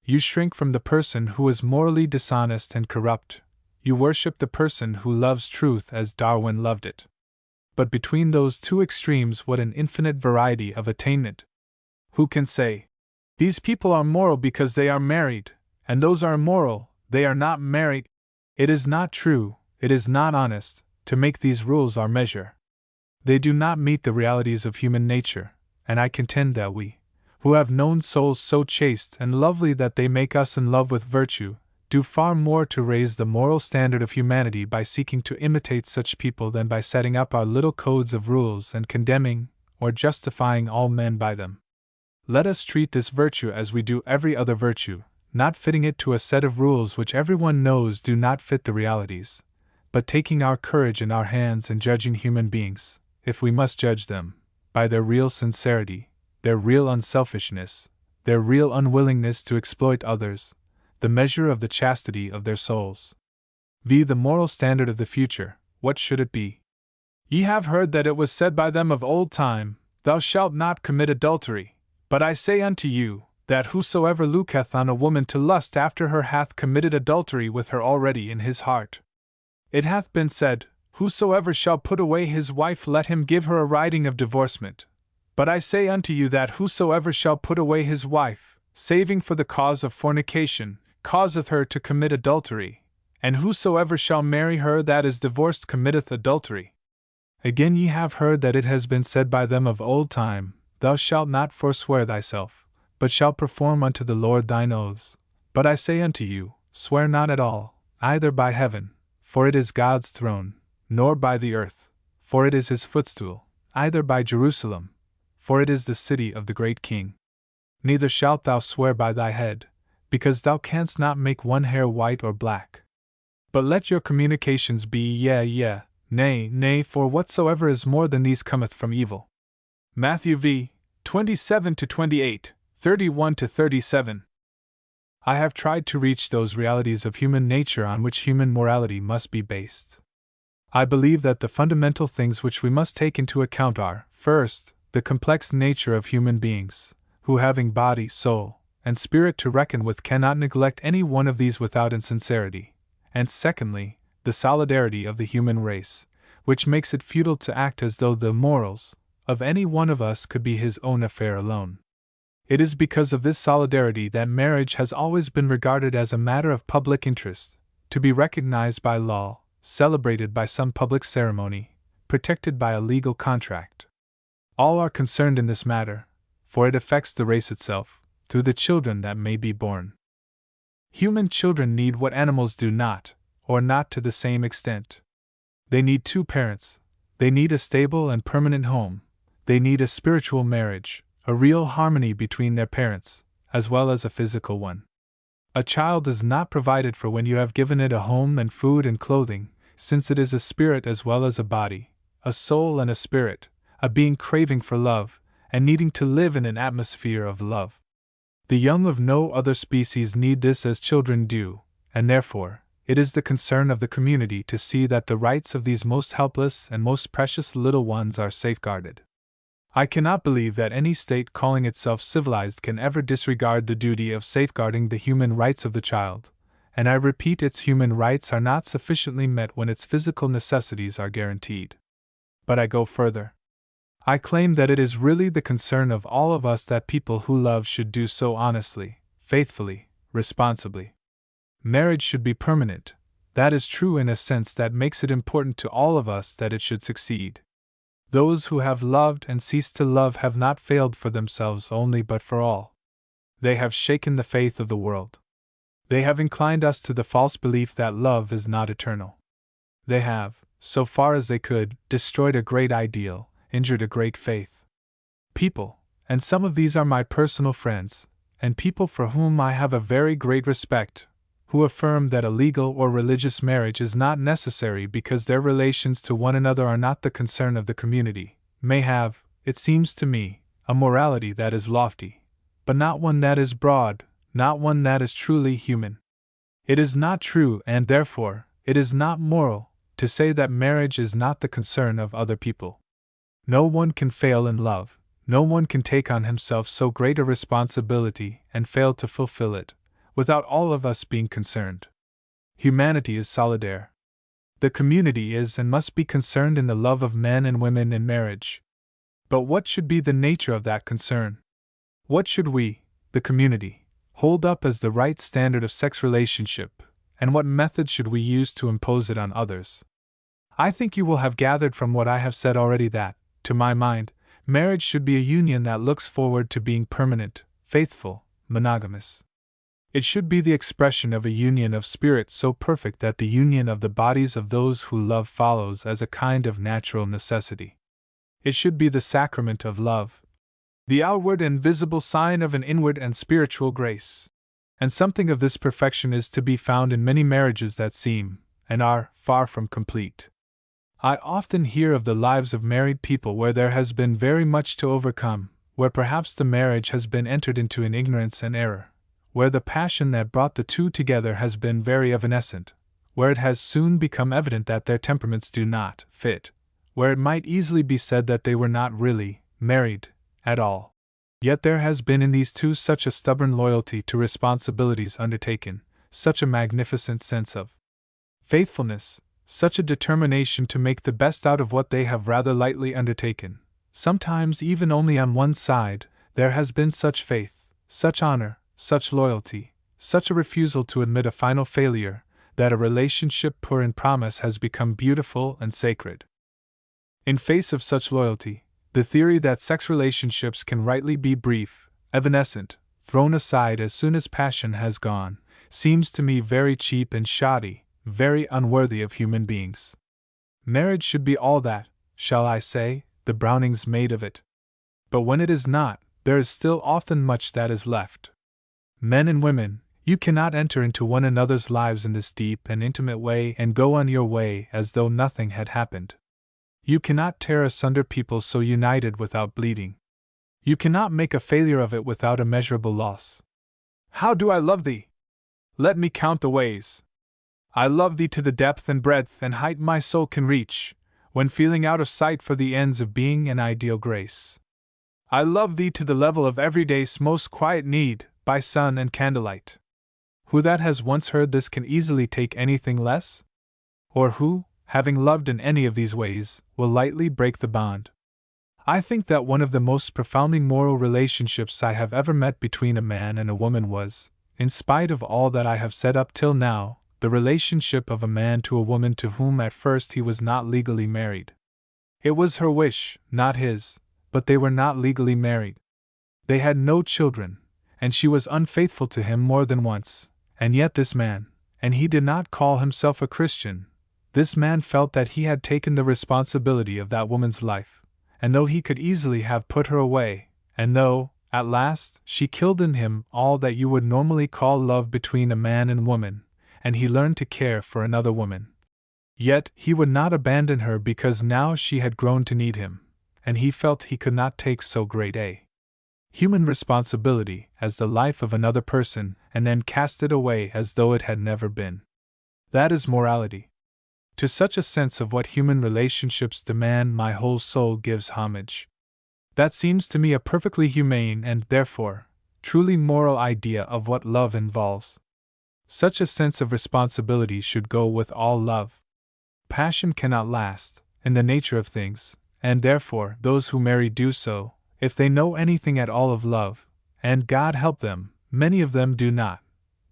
You shrink from the person who is morally dishonest and corrupt. You worship the person who loves truth as Darwin loved it. But between those two extremes, what an infinite variety of attainment! Who can say, these people are moral because they are married, and those are immoral, they are not married? It is not true, it is not honest, to make these rules our measure. They do not meet the realities of human nature, and I contend that we, who have known souls so chaste and lovely that they make us in love with virtue, do far more to raise the moral standard of humanity by seeking to imitate such people than by setting up our little codes of rules and condemning or justifying all men by them. Let us treat this virtue as we do every other virtue, not fitting it to a set of rules which everyone knows do not fit the realities, but taking our courage in our hands and judging human beings, if we must judge them, by their real sincerity, their real unselfishness, their real unwillingness to exploit others, the measure of the chastity of their souls. The moral standard of the future, what should it be? Ye have heard that it was said by them of old time, Thou shalt not commit adultery. But I say unto you, that whosoever looketh on a woman to lust after her hath committed adultery with her already in his heart. It hath been said, Whosoever shall put away his wife, let him give her a writing of divorcement. But I say unto you that whosoever shall put away his wife, saving for the cause of fornication, causeth her to commit adultery, and whosoever shall marry her that is divorced committeth adultery. Again ye have heard that it has been said by them of old time, Thou shalt not forswear thyself, but shalt perform unto the Lord thine oaths. But I say unto you, swear not at all, either by heaven, for it is God's throne, nor by the earth, for it is his footstool, either by Jerusalem, for it is the city of the great King. Neither shalt thou swear by thy head, because thou canst not make one hair white or black. But let your communications be yea, yea, nay, nay, for whatsoever is more than these cometh from evil. Matthew v. 27-28, 31-37. I have tried to reach those realities of human nature on which human morality must be based. I believe that the fundamental things which we must take into account are, first, the complex nature of human beings, who having body, soul, and spirit to reckon with cannot neglect any one of these without insincerity, and secondly, the solidarity of the human race, which makes it futile to act as though the morals of any one of us could be his own affair alone. It is because of this solidarity that marriage has always been regarded as a matter of public interest, to be recognized by law, celebrated by some public ceremony, protected by a legal contract. All are concerned in this matter, for it affects the race itself, through the children that may be born. Human children need what animals do not, or not to the same extent. They need two parents, they need a stable and permanent home, they need a spiritual marriage, a real harmony between their parents, as well as a physical one. A child is not provided for when you have given it a home and food and clothing, since it is a spirit as well as a body, a soul and a spirit, a being craving for love, and needing to live in an atmosphere of love. The young of no other species need this as children do, and therefore, it is the concern of the community to see that the rights of these most helpless and most precious little ones are safeguarded. I cannot believe that any state calling itself civilized can ever disregard the duty of safeguarding the human rights of the child, and I repeat, its human rights are not sufficiently met when its physical necessities are guaranteed. But I go further. I claim that it is really the concern of all of us that people who love should do so honestly, faithfully, responsibly. Marriage should be permanent. That is true in a sense that makes it important to all of us that it should succeed. Those who have loved and ceased to love have not failed for themselves only but for all. They have shaken the faith of the world. They have inclined us to the false belief that love is not eternal. They have, so far as they could, destroyed a great ideal, injured a great faith. People, and some of these are my personal friends, and people for whom I have a very great respect, who affirm that a legal or religious marriage is not necessary because their relations to one another are not the concern of the community, may have, it seems to me, a morality that is lofty, but not one that is broad, not one that is truly human. It is not true, and therefore, it is not moral, to say that marriage is not the concern of other people. No one can fail in love, no one can take on himself so great a responsibility and fail to fulfill it, without all of us being concerned. Humanity is solidaire. The community is and must be concerned in the love of men and women in marriage. But what should be the nature of that concern? What should we, the community, hold up as the right standard of sex relationship, and what methods should we use to impose it on others? I think you will have gathered from what I have said already that, to my mind, marriage should be a union that looks forward to being permanent, faithful, monogamous. It should be the expression of a union of spirit so perfect that the union of the bodies of those who love follows as a kind of natural necessity. It should be the sacrament of love, the outward and visible sign of an inward and spiritual grace. And something of this perfection is to be found in many marriages that seem, and are, far from complete. I often hear of the lives of married people where there has been very much to overcome, where perhaps the marriage has been entered into in ignorance and error, where the passion that brought the two together has been very evanescent, where it has soon become evident that their temperaments do not fit, where it might easily be said that they were not really married at all. Yet there has been in these two such a stubborn loyalty to responsibilities undertaken, such a magnificent sense of faithfulness, such a determination to make the best out of what they have rather lightly undertaken, sometimes even only on one side, there has been such faith, such honor, such loyalty, such a refusal to admit a final failure, that a relationship poor in promise has become beautiful and sacred. In face of such loyalty, the theory that sex relationships can rightly be brief, evanescent, thrown aside as soon as passion has gone, seems to me very cheap and shoddy, very unworthy of human beings. Marriage should be all that, shall I say, the Brownings made of it. But when it is not, there is still often much that is left. Men and women, you cannot enter into one another's lives in this deep and intimate way and go on your way as though nothing had happened. You cannot tear asunder people so united without bleeding. You cannot make a failure of it without immeasurable loss. How do I love thee? Let me count the ways. I love thee to the depth and breadth and height my soul can reach, when feeling out of sight for the ends of being and ideal grace. I love thee to the level of everyday's most quiet need, by sun and candlelight. Who that has once heard this can easily take anything less? Or who, having loved in any of these ways, will lightly break the bond? I think that one of the most profoundly moral relationships I have ever met between a man and a woman was, in spite of all that I have said up till now, the relationship of a man to a woman to whom at first he was not legally married. It was her wish, not his, but they were not legally married. They had no children, and she was unfaithful to him more than once, and yet this man, and he did not call himself a Christian, this man felt that he had taken the responsibility of that woman's life, and though he could easily have put her away, and though, at last, she killed in him all that you would normally call love between a man and woman, and he learned to care for another woman, yet he would not abandon her because now she had grown to need him, and he felt he could not take so great a human responsibility as the life of another person and then cast it away as though it had never been. That is morality. To such a sense of what human relationships demand my whole soul gives homage. That seems to me a perfectly humane and, therefore, truly moral idea of what love involves. Such a sense of responsibility should go with all love. Passion cannot last, in the nature of things, and therefore those who marry do so, if they know anything at all of love, and God help them, many of them do not.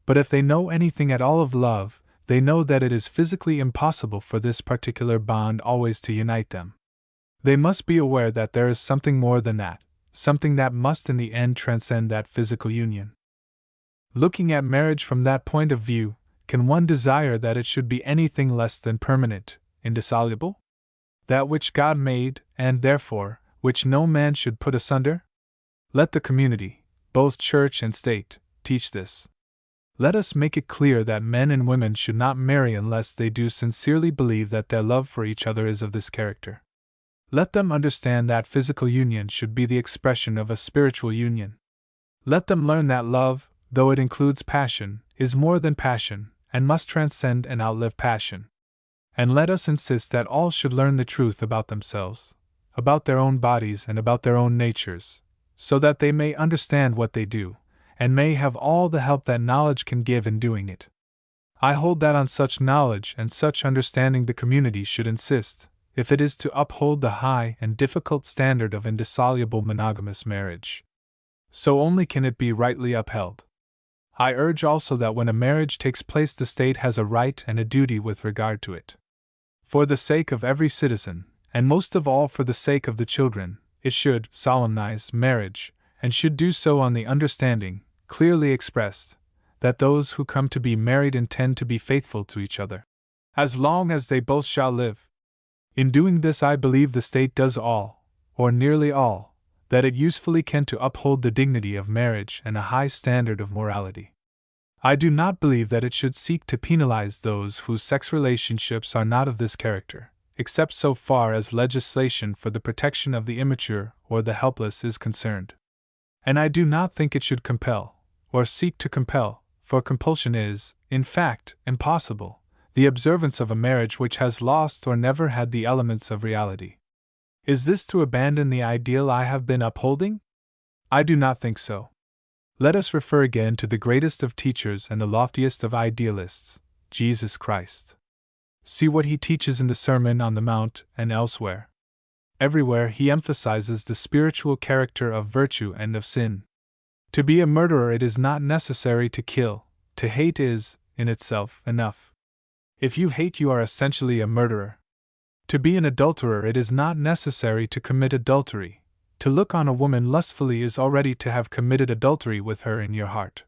But if they know anything at all of love, they know that it is physically impossible for this particular bond always to unite them. They must be aware that there is something more than that, something that must in the end transcend that physical union. Looking at marriage from that point of view, can one desire that it should be anything less than permanent, indissoluble? That which God made, and therefore, which no man should put asunder? Let the community, both church and state, teach this. Let us make it clear that men and women should not marry unless they do sincerely believe that their love for each other is of this character. Let them understand that physical union should be the expression of a spiritual union. Let them learn that love, though it includes passion, is more than passion, and must transcend and outlive passion. And let us insist that all should learn the truth about themselves, about their own bodies and about their own natures, so that they may understand what they do, and may have all the help that knowledge can give in doing it. I hold that on such knowledge and such understanding the community should insist, if it is to uphold the high and difficult standard of indissoluble monogamous marriage. So only can it be rightly upheld. I urge also that when a marriage takes place, the state has a right and a duty with regard to it. For the sake of every citizen, and most of all for the sake of the children, it should solemnize marriage, and should do so on the understanding, clearly expressed, that those who come to be married intend to be faithful to each other, as long as they both shall live. In doing this, I believe the state does all, or nearly all, that it usefully can to uphold the dignity of marriage and a high standard of morality. I do not believe that it should seek to penalize those whose sex relationships are not of this character, except so far as legislation for the protection of the immature or the helpless is concerned. And I do not think it should compel, or seek to compel, for compulsion is, in fact, impossible, the observance of a marriage which has lost or never had the elements of reality. Is this to abandon the ideal I have been upholding? I do not think so. Let us refer again to the greatest of teachers and the loftiest of idealists, Jesus Christ. See what he teaches in the Sermon on the Mount and elsewhere. Everywhere he emphasizes the spiritual character of virtue and of sin. To be a murderer, it is not necessary to kill; to hate is, in itself, enough. If you hate, you are essentially a murderer. To be an adulterer, it is not necessary to commit adultery; to look on a woman lustfully is already to have committed adultery with her in your heart.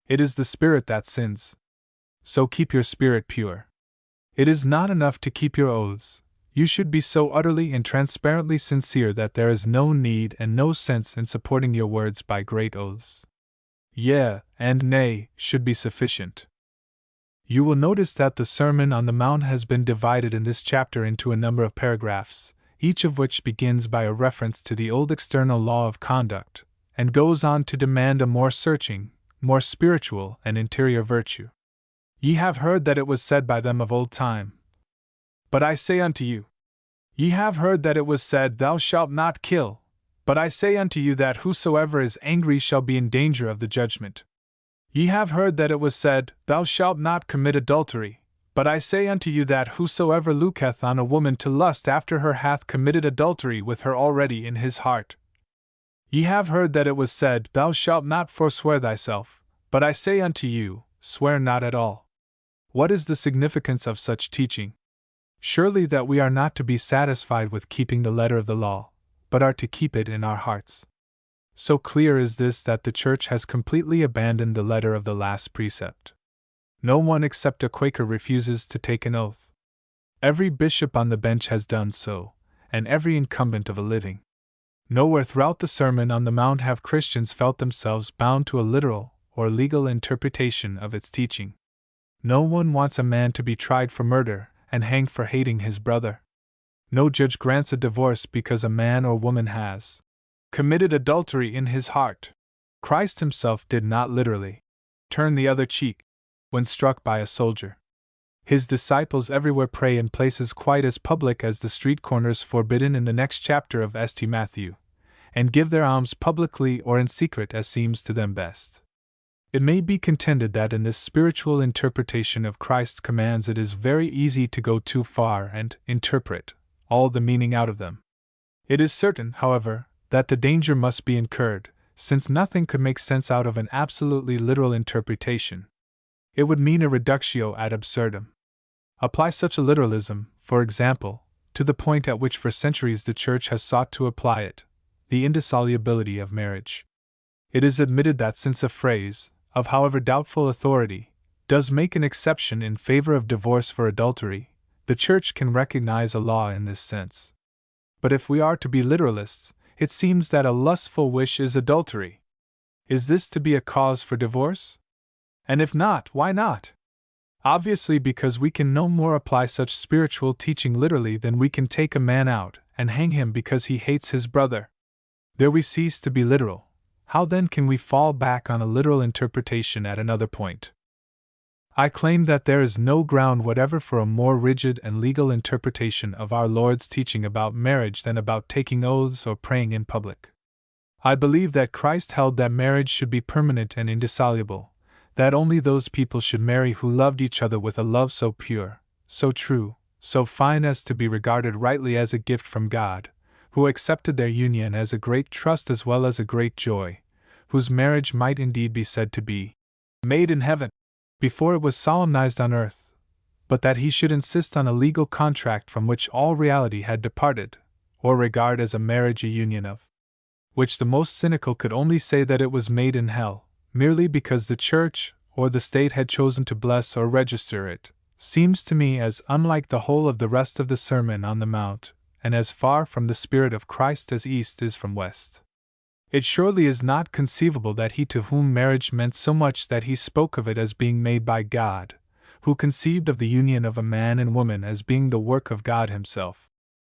It is the spirit that sins. So keep your spirit pure. It is not enough to keep your oaths; you should be so utterly and transparently sincere that there is no need and no sense in supporting your words by great oaths. Yea and nay should be sufficient. You will notice that the Sermon on the Mount has been divided in this chapter into a number of paragraphs, each of which begins by a reference to the old external law of conduct, and goes on to demand a more searching, more spiritual and interior virtue. Ye have heard that it was said by them of old time. But I say unto you. Ye have heard that it was said, Thou shalt not kill. But I say unto you that whosoever is angry shall be in danger of the judgment. Ye have heard that it was said, Thou shalt not commit adultery. But I say unto you that whosoever looketh on a woman to lust after her hath committed adultery with her already in his heart. Ye have heard that it was said, Thou shalt not forswear thyself. But I say unto you, swear not at all. What is the significance of such teaching? Surely that we are not to be satisfied with keeping the letter of the law, but are to keep it in our hearts. So clear is this that the Church has completely abandoned the letter of the last precept. No one except a Quaker refuses to take an oath. Every bishop on the bench has done so, and every incumbent of a living. Nowhere throughout the Sermon on the Mount have Christians felt themselves bound to a literal or legal interpretation of its teaching. No one wants a man to be tried for murder and hanged for hating his brother. No judge grants a divorce because a man or woman has committed adultery in his heart. Christ himself did not literally turn the other cheek when struck by a soldier. His disciples everywhere pray in places quite as public as the street corners forbidden in the next chapter of St. Matthew, and give their alms publicly or in secret as seems to them best. It may be contended that in this spiritual interpretation of Christ's commands it is very easy to go too far and interpret all the meaning out of them. It is certain, however, that the danger must be incurred, since nothing could make sense out of an absolutely literal interpretation. It would mean a reductio ad absurdum. Apply such a literalism, for example, to the point at which for centuries the Church has sought to apply it, the indissolubility of marriage. It is admitted that since a phrase, of however doubtful authority, does make an exception in favor of divorce for adultery, the Church can recognize a law in this sense. But if we are to be literalists, it seems that a lustful wish is adultery. Is this to be a cause for divorce? And if not, why not? Obviously, because we can no more apply such spiritual teaching literally than we can take a man out and hang him because he hates his brother. There we cease to be literal. How then can we fall back on a literal interpretation at another point? I claim that there is no ground whatever for a more rigid and legal interpretation of our Lord's teaching about marriage than about taking oaths or praying in public. I believe that Christ held that marriage should be permanent and indissoluble, that only those people should marry who loved each other with a love so pure, so true, so fine as to be regarded rightly as a gift from God, who accepted their union as a great trust as well as a great joy, whose marriage might indeed be said to be made in heaven, before it was solemnized on earth, but that he should insist on a legal contract from which all reality had departed, or regard as a marriage a union of which the most cynical could only say that it was made in hell, merely because the Church or the State had chosen to bless or register it, seems to me as unlike the whole of the rest of the Sermon on the Mount, and as far from the spirit of Christ as east is from west. It surely is not conceivable that he to whom marriage meant so much that he spoke of it as being made by God, who conceived of the union of a man and woman as being the work of God himself,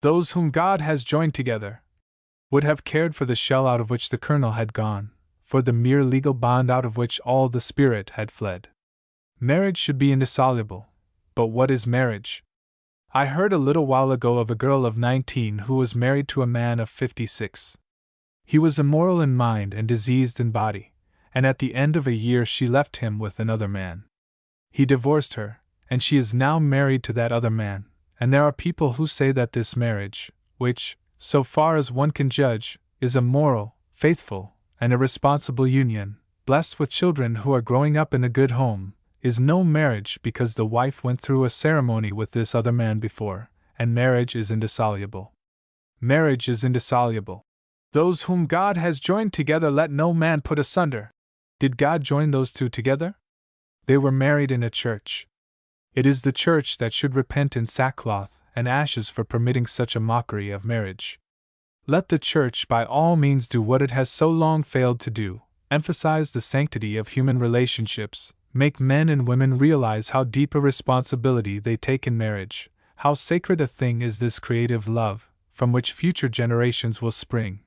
those whom God has joined together, would have cared for the shell out of which the kernel had gone, for the mere legal bond out of which all the spirit had fled. Marriage should be indissoluble. But what is marriage? I heard a little while ago of a girl of 19 who was married to a man of 56. He was immoral in mind and diseased in body, and at the end of a year she left him with another man. He divorced her, and she is now married to that other man, and there are people who say that this marriage, which, so far as one can judge, is a moral, faithful, and a responsible union, blessed with children who are growing up in a good home, is no marriage because the wife went through a ceremony with this other man before, and marriage is indissoluble. Marriage is indissoluble. Those whom God has joined together let no man put asunder. Did God join those two together? They were married in a church. It is the church that should repent in sackcloth and ashes for permitting such a mockery of marriage. Let the church by all means do what it has so long failed to do, emphasize the sanctity of human relationships, make men and women realize how deep a responsibility they take in marriage, how sacred a thing is this creative love, from which future generations will spring,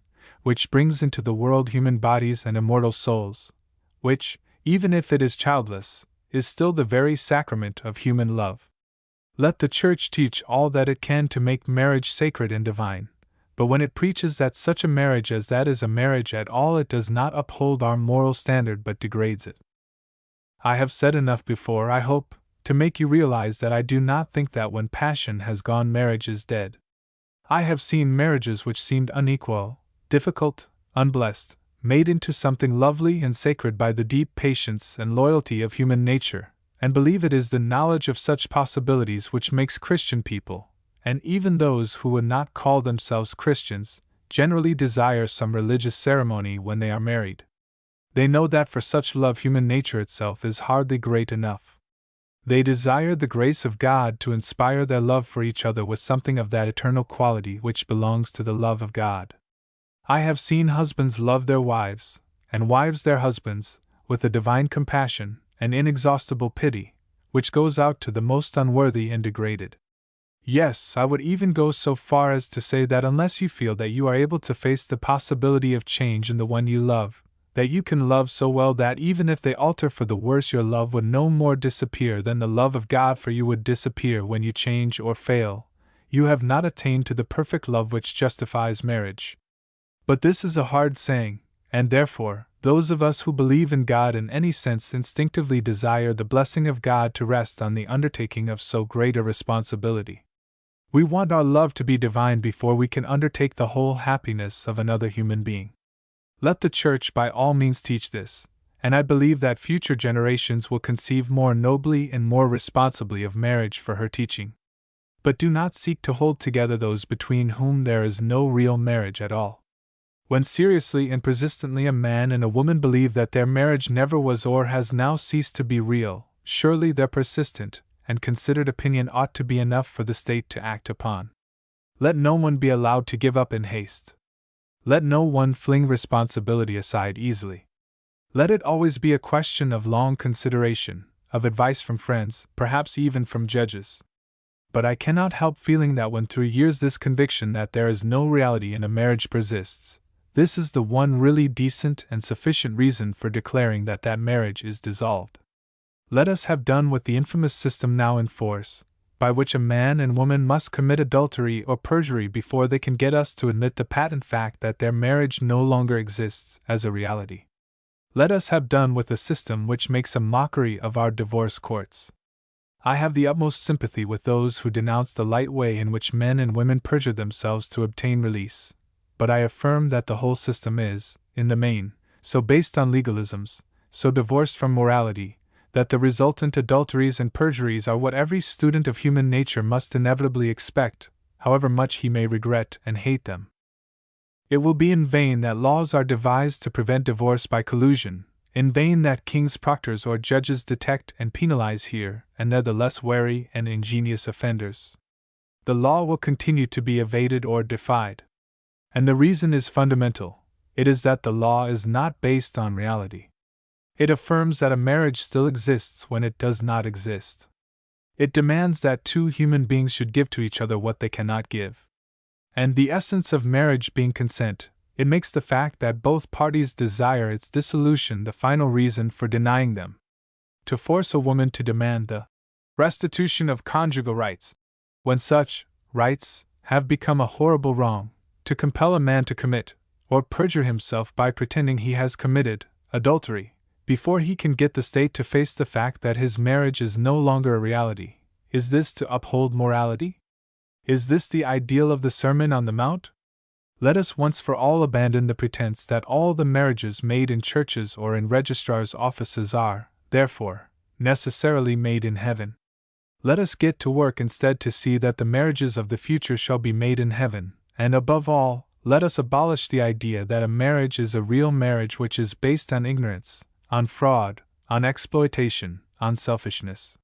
which brings into the world human bodies and immortal souls, which, even if it is childless, is still the very sacrament of human love. Let the Church teach all that it can to make marriage sacred and divine, but when it preaches that such a marriage as that is a marriage at all, it does not uphold our moral standard but degrades it. I have said enough before, I hope, to make you realize that I do not think that when passion has gone marriage is dead. I have seen marriages which seemed unequal, difficult, unblessed, made into something lovely and sacred by the deep patience and loyalty of human nature, and believe it is the knowledge of such possibilities which makes Christian people, and even those who would not call themselves Christians, generally desire some religious ceremony when they are married. They know that for such love human nature itself is hardly great enough. They desire the grace of God to inspire their love for each other with something of that eternal quality which belongs to the love of God. I have seen husbands love their wives, and wives their husbands, with a divine compassion and inexhaustible pity, which goes out to the most unworthy and degraded. Yes, I would even go so far as to say that unless you feel that you are able to face the possibility of change in the one you love, that you can love so well that even if they alter for the worse your love would no more disappear than the love of God for you would disappear when you change or fail, you have not attained to the perfect love which justifies marriage. But this is a hard saying, and therefore, those of us who believe in God in any sense instinctively desire the blessing of God to rest on the undertaking of so great a responsibility. We want our love to be divine before we can undertake the whole happiness of another human being. Let the Church by all means teach this, and I believe that future generations will conceive more nobly and more responsibly of marriage for her teaching. But do not seek to hold together those between whom there is no real marriage at all. When seriously and persistently a man and a woman believe that their marriage never was or has now ceased to be real, surely their persistent and considered opinion ought to be enough for the state to act upon. Let no one be allowed to give up in haste. Let no one fling responsibility aside easily. Let it always be a question of long consideration, of advice from friends, perhaps even from judges. But I cannot help feeling that when through years this conviction that there is no reality in a marriage persists, this is the one really decent and sufficient reason for declaring that that marriage is dissolved. Let us have done with the infamous system now in force, by which a man and woman must commit adultery or perjury before they can get us to admit the patent fact that their marriage no longer exists as a reality. Let us have done with the system which makes a mockery of our divorce courts. I have the utmost sympathy with those who denounce the light way in which men and women perjure themselves to obtain release, but I affirm that the whole system is, in the main, so based on legalisms, so divorced from morality, that the resultant adulteries and perjuries are what every student of human nature must inevitably expect, however much he may regret and hate them. It will be in vain that laws are devised to prevent divorce by collusion, in vain that kings, proctors, or judges detect and penalize here and there the less wary and ingenious offenders. The law will continue to be evaded or defied. And the reason is fundamental. It is that the law is not based on reality. It affirms that a marriage still exists when it does not exist. It demands that two human beings should give to each other what they cannot give. And the essence of marriage being consent, it makes the fact that both parties desire its dissolution the final reason for denying them. To force a woman to demand the restitution of conjugal rights, when such rights have become a horrible wrong, to compel a man to commit, or perjure himself by pretending he has committed, adultery, before he can get the state to face the fact that his marriage is no longer a reality, is this to uphold morality? Is this the ideal of the Sermon on the Mount? Let us once for all abandon the pretense that all the marriages made in churches or in registrars' offices are, therefore, necessarily made in heaven. Let us get to work instead to see that the marriages of the future shall be made in heaven, and above all, let us abolish the idea that a marriage is a real marriage which is based on ignorance, on fraud, on exploitation, on selfishness.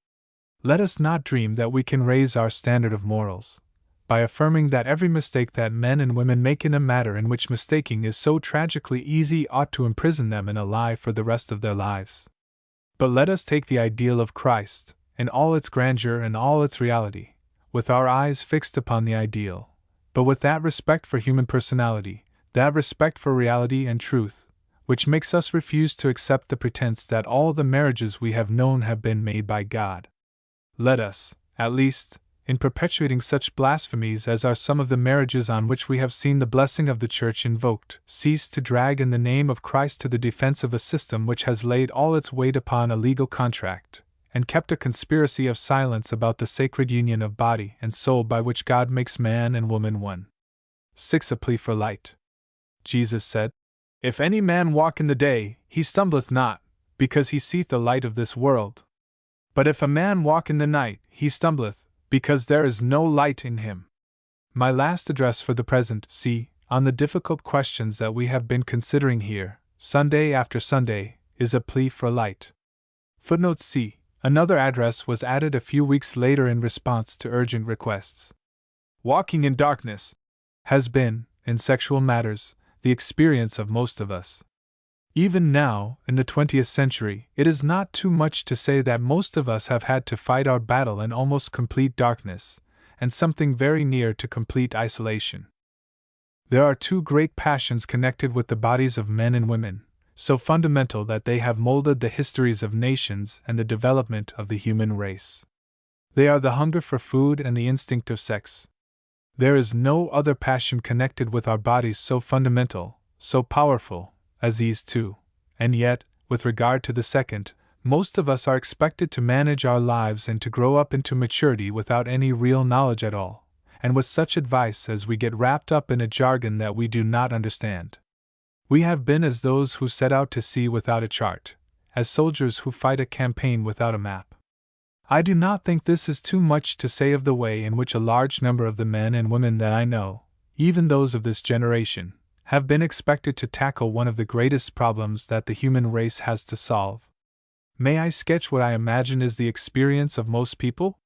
Let us not dream that we can raise our standard of morals by affirming that every mistake that men and women make in a matter in which mistaking is so tragically easy ought to imprison them in a lie for the rest of their lives. But let us take the ideal of Christ, in all its grandeur and all its reality, with our eyes fixed upon the ideal, but with that respect for human personality, that respect for reality and truth, which makes us refuse to accept the pretense that all the marriages we have known have been made by God. Let us, at least, in perpetuating such blasphemies as are some of the marriages on which we have seen the blessing of the Church invoked, cease to drag in the name of Christ to the defense of a system which has laid all its weight upon a legal contract, and kept a conspiracy of silence about the sacred union of body and soul by which God makes man and woman one. 6. A plea for light. Jesus said, "If any man walk in the day, he stumbleth not, because he seeth the light of this world. But if a man walk in the night, he stumbleth, because there is no light in him." My last address for the present, see, on the difficult questions that we have been considering here, Sunday after Sunday, is a plea for light. Footnote C. Another address was added a few weeks later in response to urgent requests. Walking in darkness has been, in sexual matters, the experience of most of us. Even now, in the 20th century, it is not too much to say that most of us have had to fight our battle in almost complete darkness, and something very near to complete isolation. There are two great passions connected with the bodies of men and women, so fundamental that they have molded the histories of nations and the development of the human race. They are the hunger for food and the instinct of sex. There is no other passion connected with our bodies so fundamental, so powerful, as these two, and yet, with regard to the second, most of us are expected to manage our lives and to grow up into maturity without any real knowledge at all, and with such advice as we get wrapped up in a jargon that we do not understand. We have been as those who set out to sea without a chart, as soldiers who fight a campaign without a map. I do not think this is too much to say of the way in which a large number of the men and women that I know, even those of this generation, have been expected to tackle one of the greatest problems that the human race has to solve. May I sketch what I imagine is the experience of most people?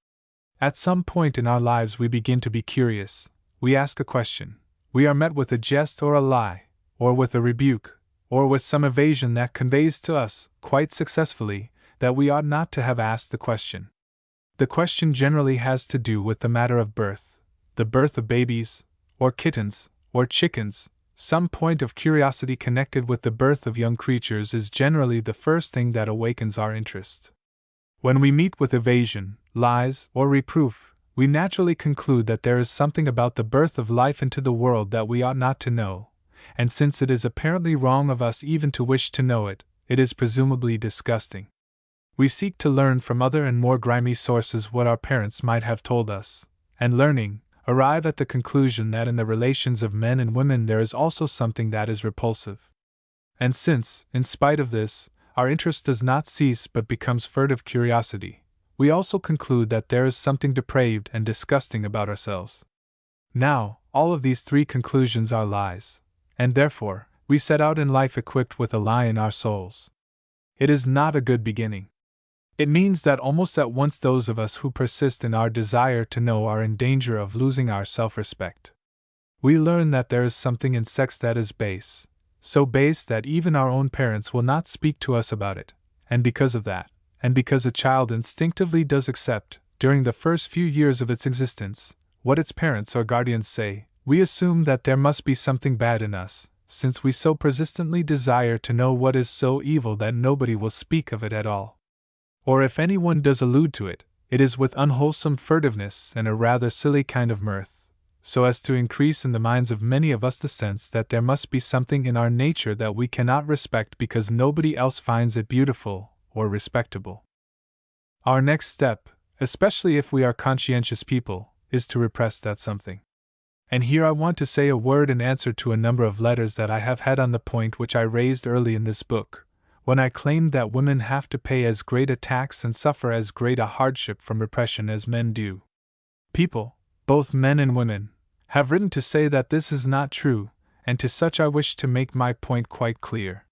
At some point in our lives we begin to be curious, we ask a question, we are met with a jest or a lie, or with a rebuke, or with some evasion that conveys to us, quite successfully, that we ought not to have asked the question. The question generally has to do with the matter of birth, the birth of babies, or kittens, or chickens. Some point of curiosity connected with the birth of young creatures is generally the first thing that awakens our interest. When we meet with evasion, lies, or reproof, we naturally conclude that there is something about the birth of life into the world that we ought not to know, and since it is apparently wrong of us even to wish to know it, it is presumably disgusting. We seek to learn from other and more grimy sources what our parents might have told us, and learning, arrive at the conclusion that in the relations of men and women there is also something that is repulsive. And since, in spite of this, our interest does not cease but becomes furtive curiosity, we also conclude that there is something depraved and disgusting about ourselves. Now, all of these three conclusions are lies, and therefore, we set out in life equipped with a lie in our souls. It is not a good beginning. It means that almost at once those of us who persist in our desire to know are in danger of losing our self-respect. We learn that there is something in sex that is base, so base that even our own parents will not speak to us about it, and because of that, and because a child instinctively does accept, during the first few years of its existence, what its parents or guardians say, we assume that there must be something bad in us, since we so persistently desire to know what is so evil that nobody will speak of it at all. Or if anyone does allude to it, it is with unwholesome furtiveness and a rather silly kind of mirth, so as to increase in the minds of many of us the sense that there must be something in our nature that we cannot respect because nobody else finds it beautiful or respectable. Our next step, especially if we are conscientious people, is to repress that something. And here I want to say a word in answer to a number of letters that I have had on the point which I raised early in this book, when I claimed that women have to pay as great a tax and suffer as great a hardship from repression as men do. People, both men and women, have written to say that this is not true, and to such I wish to make my point quite clear.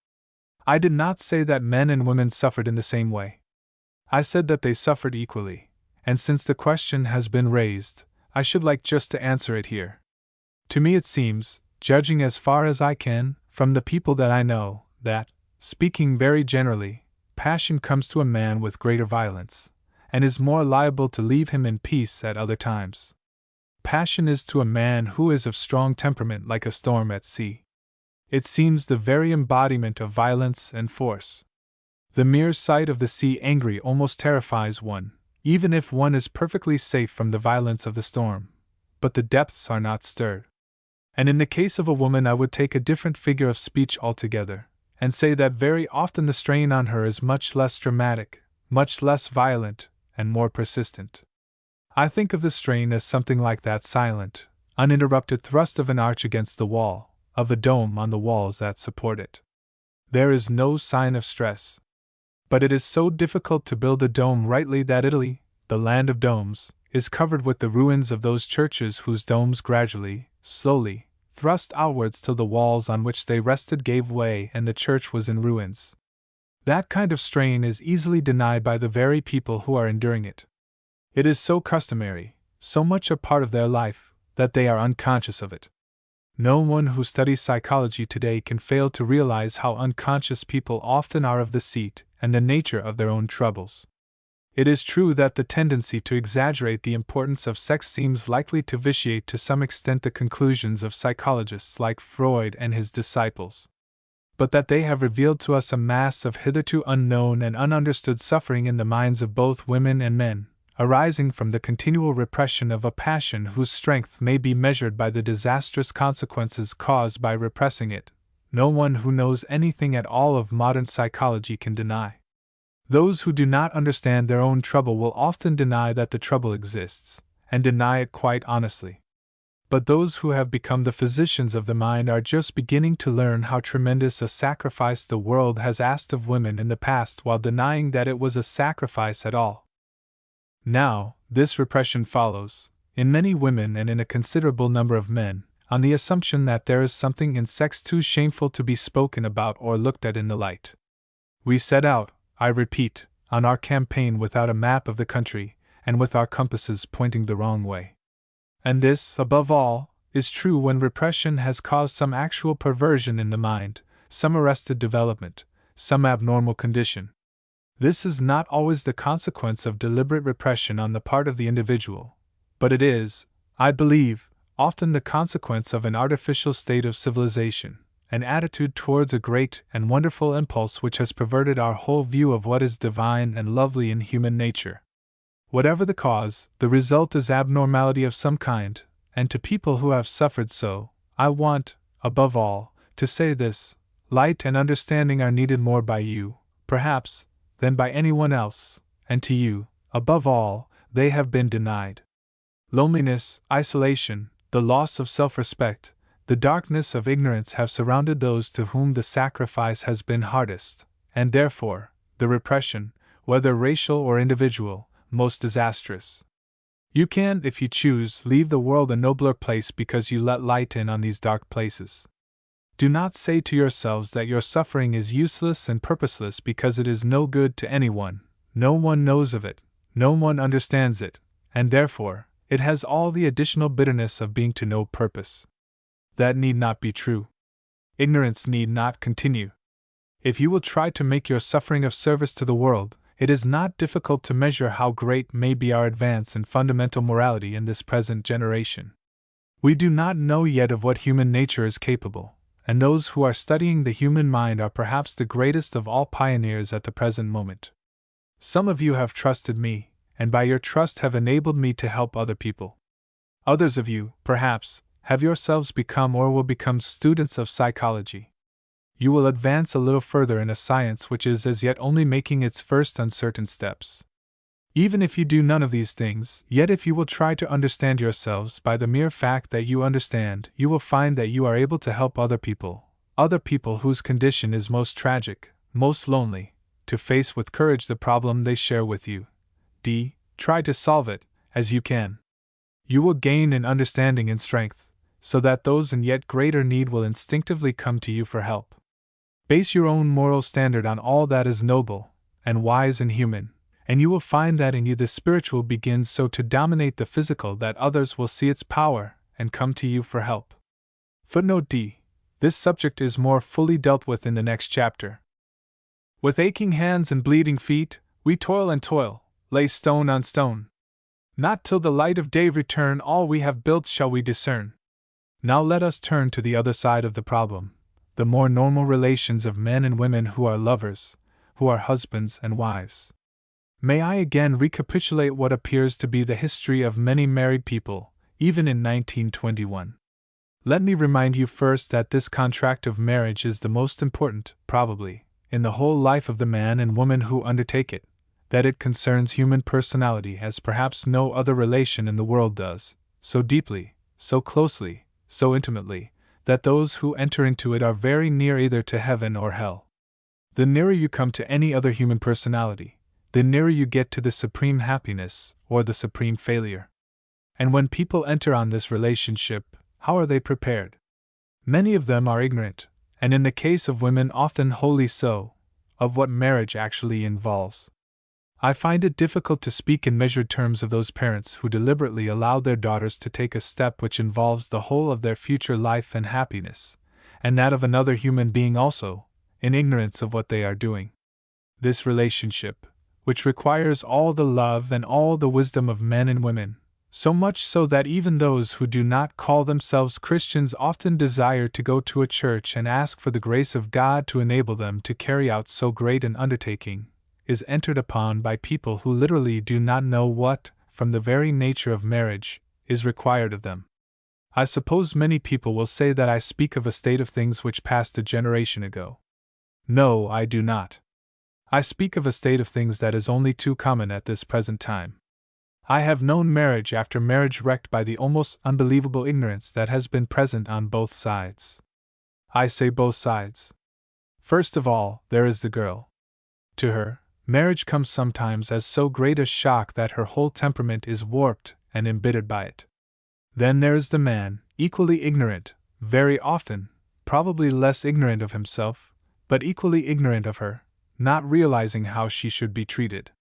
I did not say that men and women suffered in the same way. I said that they suffered equally, and since the question has been raised, I should like just to answer it here. To me it seems, judging as far as I can, from the people that I know, that, speaking very generally, passion comes to a man with greater violence, and is more liable to leave him in peace at other times. Passion is to a man who is of strong temperament like a storm at sea. It seems the very embodiment of violence and force. The mere sight of the sea angry almost terrifies one, even if one is perfectly safe from the violence of the storm, but the depths are not stirred. And in the case of a woman I would take a different figure of speech altogether, and say that very often the strain on her is much less dramatic, much less violent, and more persistent. I think of the strain as something like that silent, uninterrupted thrust of an arch against the wall, of a dome on the walls that support it. There is no sign of stress. But it is so difficult to build a dome rightly that Italy, the land of domes, is covered with the ruins of those churches whose domes gradually, slowly, thrust outwards till the walls on which they rested gave way and the church was in ruins. That kind of strain is easily denied by the very people who are enduring it. It is so customary, so much a part of their life, that they are unconscious of it. No one who studies psychology today can fail to realize how unconscious people often are of the seat and the nature of their own troubles. It is true that the tendency to exaggerate the importance of sex seems likely to vitiate to some extent the conclusions of psychologists like Freud and his disciples. But that they have revealed to us a mass of hitherto unknown and ununderstood suffering in the minds of both women and men, arising from the continual repression of a passion whose strength may be measured by the disastrous consequences caused by repressing it, no one who knows anything at all of modern psychology can deny. Those who do not understand their own trouble will often deny that the trouble exists, and deny it quite honestly. But those who have become the physicians of the mind are just beginning to learn how tremendous a sacrifice the world has asked of women in the past while denying that it was a sacrifice at all. Now, this repression follows, in many women and in a considerable number of men, on the assumption that there is something in sex too shameful to be spoken about or looked at in the light. We set out, I repeat, on our campaign without a map of the country, and with our compasses pointing the wrong way. And this, above all, is true when repression has caused some actual perversion in the mind, some arrested development, some abnormal condition. This is not always the consequence of deliberate repression on the part of the individual, but it is, I believe, often the consequence of an artificial state of civilization, an attitude towards a great and wonderful impulse which has perverted our whole view of what is divine and lovely in human nature. Whatever the cause, the result is abnormality of some kind, and to people who have suffered so, I want, above all, to say this: light and understanding are needed more by you, perhaps, than by anyone else, and to you, above all, they have been denied. Loneliness, isolation, the loss of self-respect, the darkness of ignorance have surrounded those to whom the sacrifice has been hardest, and therefore, the repression, whether racial or individual, most disastrous. You can, if you choose, leave the world a nobler place because you let light in on these dark places. Do not say to yourselves that your suffering is useless and purposeless because it is no good to anyone, no one knows of it, no one understands it, and therefore, it has all the additional bitterness of being to no purpose. That need not be true. Ignorance need not continue. If you will try to make your suffering of service to the world, it is not difficult to measure how great may be our advance in fundamental morality in this present generation. We do not know yet of what human nature is capable, and those who are studying the human mind are perhaps the greatest of all pioneers at the present moment. Some of you have trusted me, and by your trust have enabled me to help other people. Others of you, perhaps, have yourselves become or will become students of psychology. You will advance a little further in a science which is as yet only making its first uncertain steps. Even if you do none of these things, yet if you will try to understand yourselves by the mere fact that you understand, you will find that you are able to help other people whose condition is most tragic, most lonely, to face with courage the problem they share with you. Try to solve it, as you can. You will gain in understanding and strength, so that those in yet greater need will instinctively come to you for help. Base your own moral standard on all that is noble, and wise and human, and you will find that in you the spiritual begins so to dominate the physical that others will see its power and come to you for help. Footnote D. This subject is more fully dealt with in the next chapter. With aching hands and bleeding feet, we toil and toil, lay stone on stone. Not till the light of day return all we have built shall we discern. Now let us turn to the other side of the problem, the more normal relations of men and women who are lovers, who are husbands and wives. May I again recapitulate what appears to be the history of many married people, even in 1921. Let me remind you first that this contract of marriage is the most important, probably, in the whole life of the man and woman who undertake it, that it concerns human personality as perhaps no other relation in the world does, so deeply, so closely, so intimately, that those who enter into it are very near either to heaven or hell. The nearer you come to any other human personality, the nearer you get to the supreme happiness or the supreme failure. And when people enter on this relationship, how are they prepared? Many of them are ignorant, and in the case of women often wholly so, of what marriage actually involves. I find it difficult to speak in measured terms of those parents who deliberately allow their daughters to take a step which involves the whole of their future life and happiness, and that of another human being also, in ignorance of what they are doing. This relationship, which requires all the love and all the wisdom of men and women, so much so that even those who do not call themselves Christians often desire to go to a church and ask for the grace of God to enable them to carry out so great an undertaking, is entered upon by people who literally do not know what, from the very nature of marriage, is required of them. I suppose many people will say that I speak of a state of things which passed a generation ago. No, I do not. I speak of a state of things that is only too common at this present time. I have known marriage after marriage wrecked by the almost unbelievable ignorance that has been present on both sides. I say both sides. First of all, there is the girl. To her, marriage comes sometimes as so great a shock that her whole temperament is warped and embittered by it. Then there is the man, equally ignorant, very often, probably less ignorant of himself, but equally ignorant of her, not realizing how she should be treated.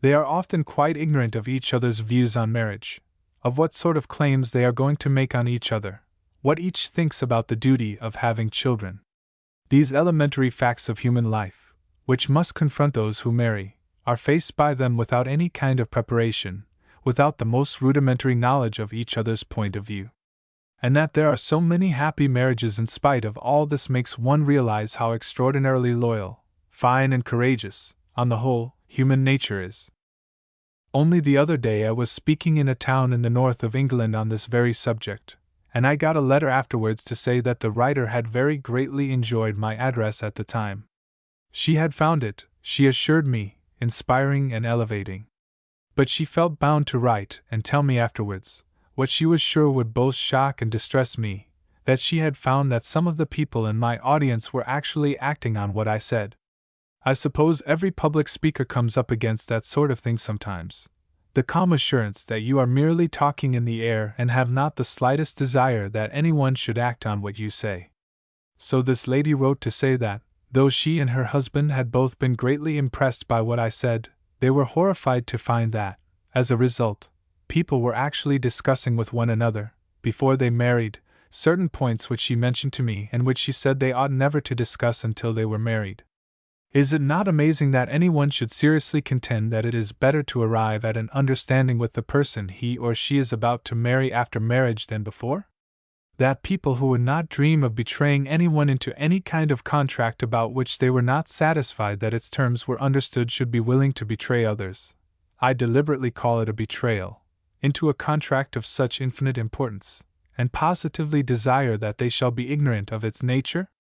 They are often quite ignorant of each other's views on marriage, of what sort of claims they are going to make on each other, what each thinks about the duty of having children. These elementary facts of human life, which must confront those who marry, are faced by them without any kind of preparation, without the most rudimentary knowledge of each other's point of view. And that there are so many happy marriages in spite of all this makes one realize how extraordinarily loyal, fine and courageous, on the whole, human nature is. Only the other day I was speaking in a town in the north of England on this very subject, and I got a letter afterwards to say that the writer had very greatly enjoyed my address at the time. She had found it, she assured me, inspiring and elevating. But she felt bound to write and tell me afterwards, what she was sure would both shock and distress me, that she had found that some of the people in my audience were actually acting on what I said. I suppose every public speaker comes up against that sort of thing sometimes. The calm assurance that you are merely talking in the air and have not the slightest desire that anyone should act on what you say. So this lady wrote to say that, though she and her husband had both been greatly impressed by what I said, they were horrified to find that, as a result, people were actually discussing with one another, before they married, certain points which she mentioned to me and which she said they ought never to discuss until they were married. Is it not amazing that anyone should seriously contend that it is better to arrive at an understanding with the person he or she is about to marry after marriage than before? That people who would not dream of betraying anyone into any kind of contract about which they were not satisfied that its terms were understood should be willing to betray others, I deliberately call it a betrayal, into a contract of such infinite importance, and positively desire that they shall be ignorant of its nature?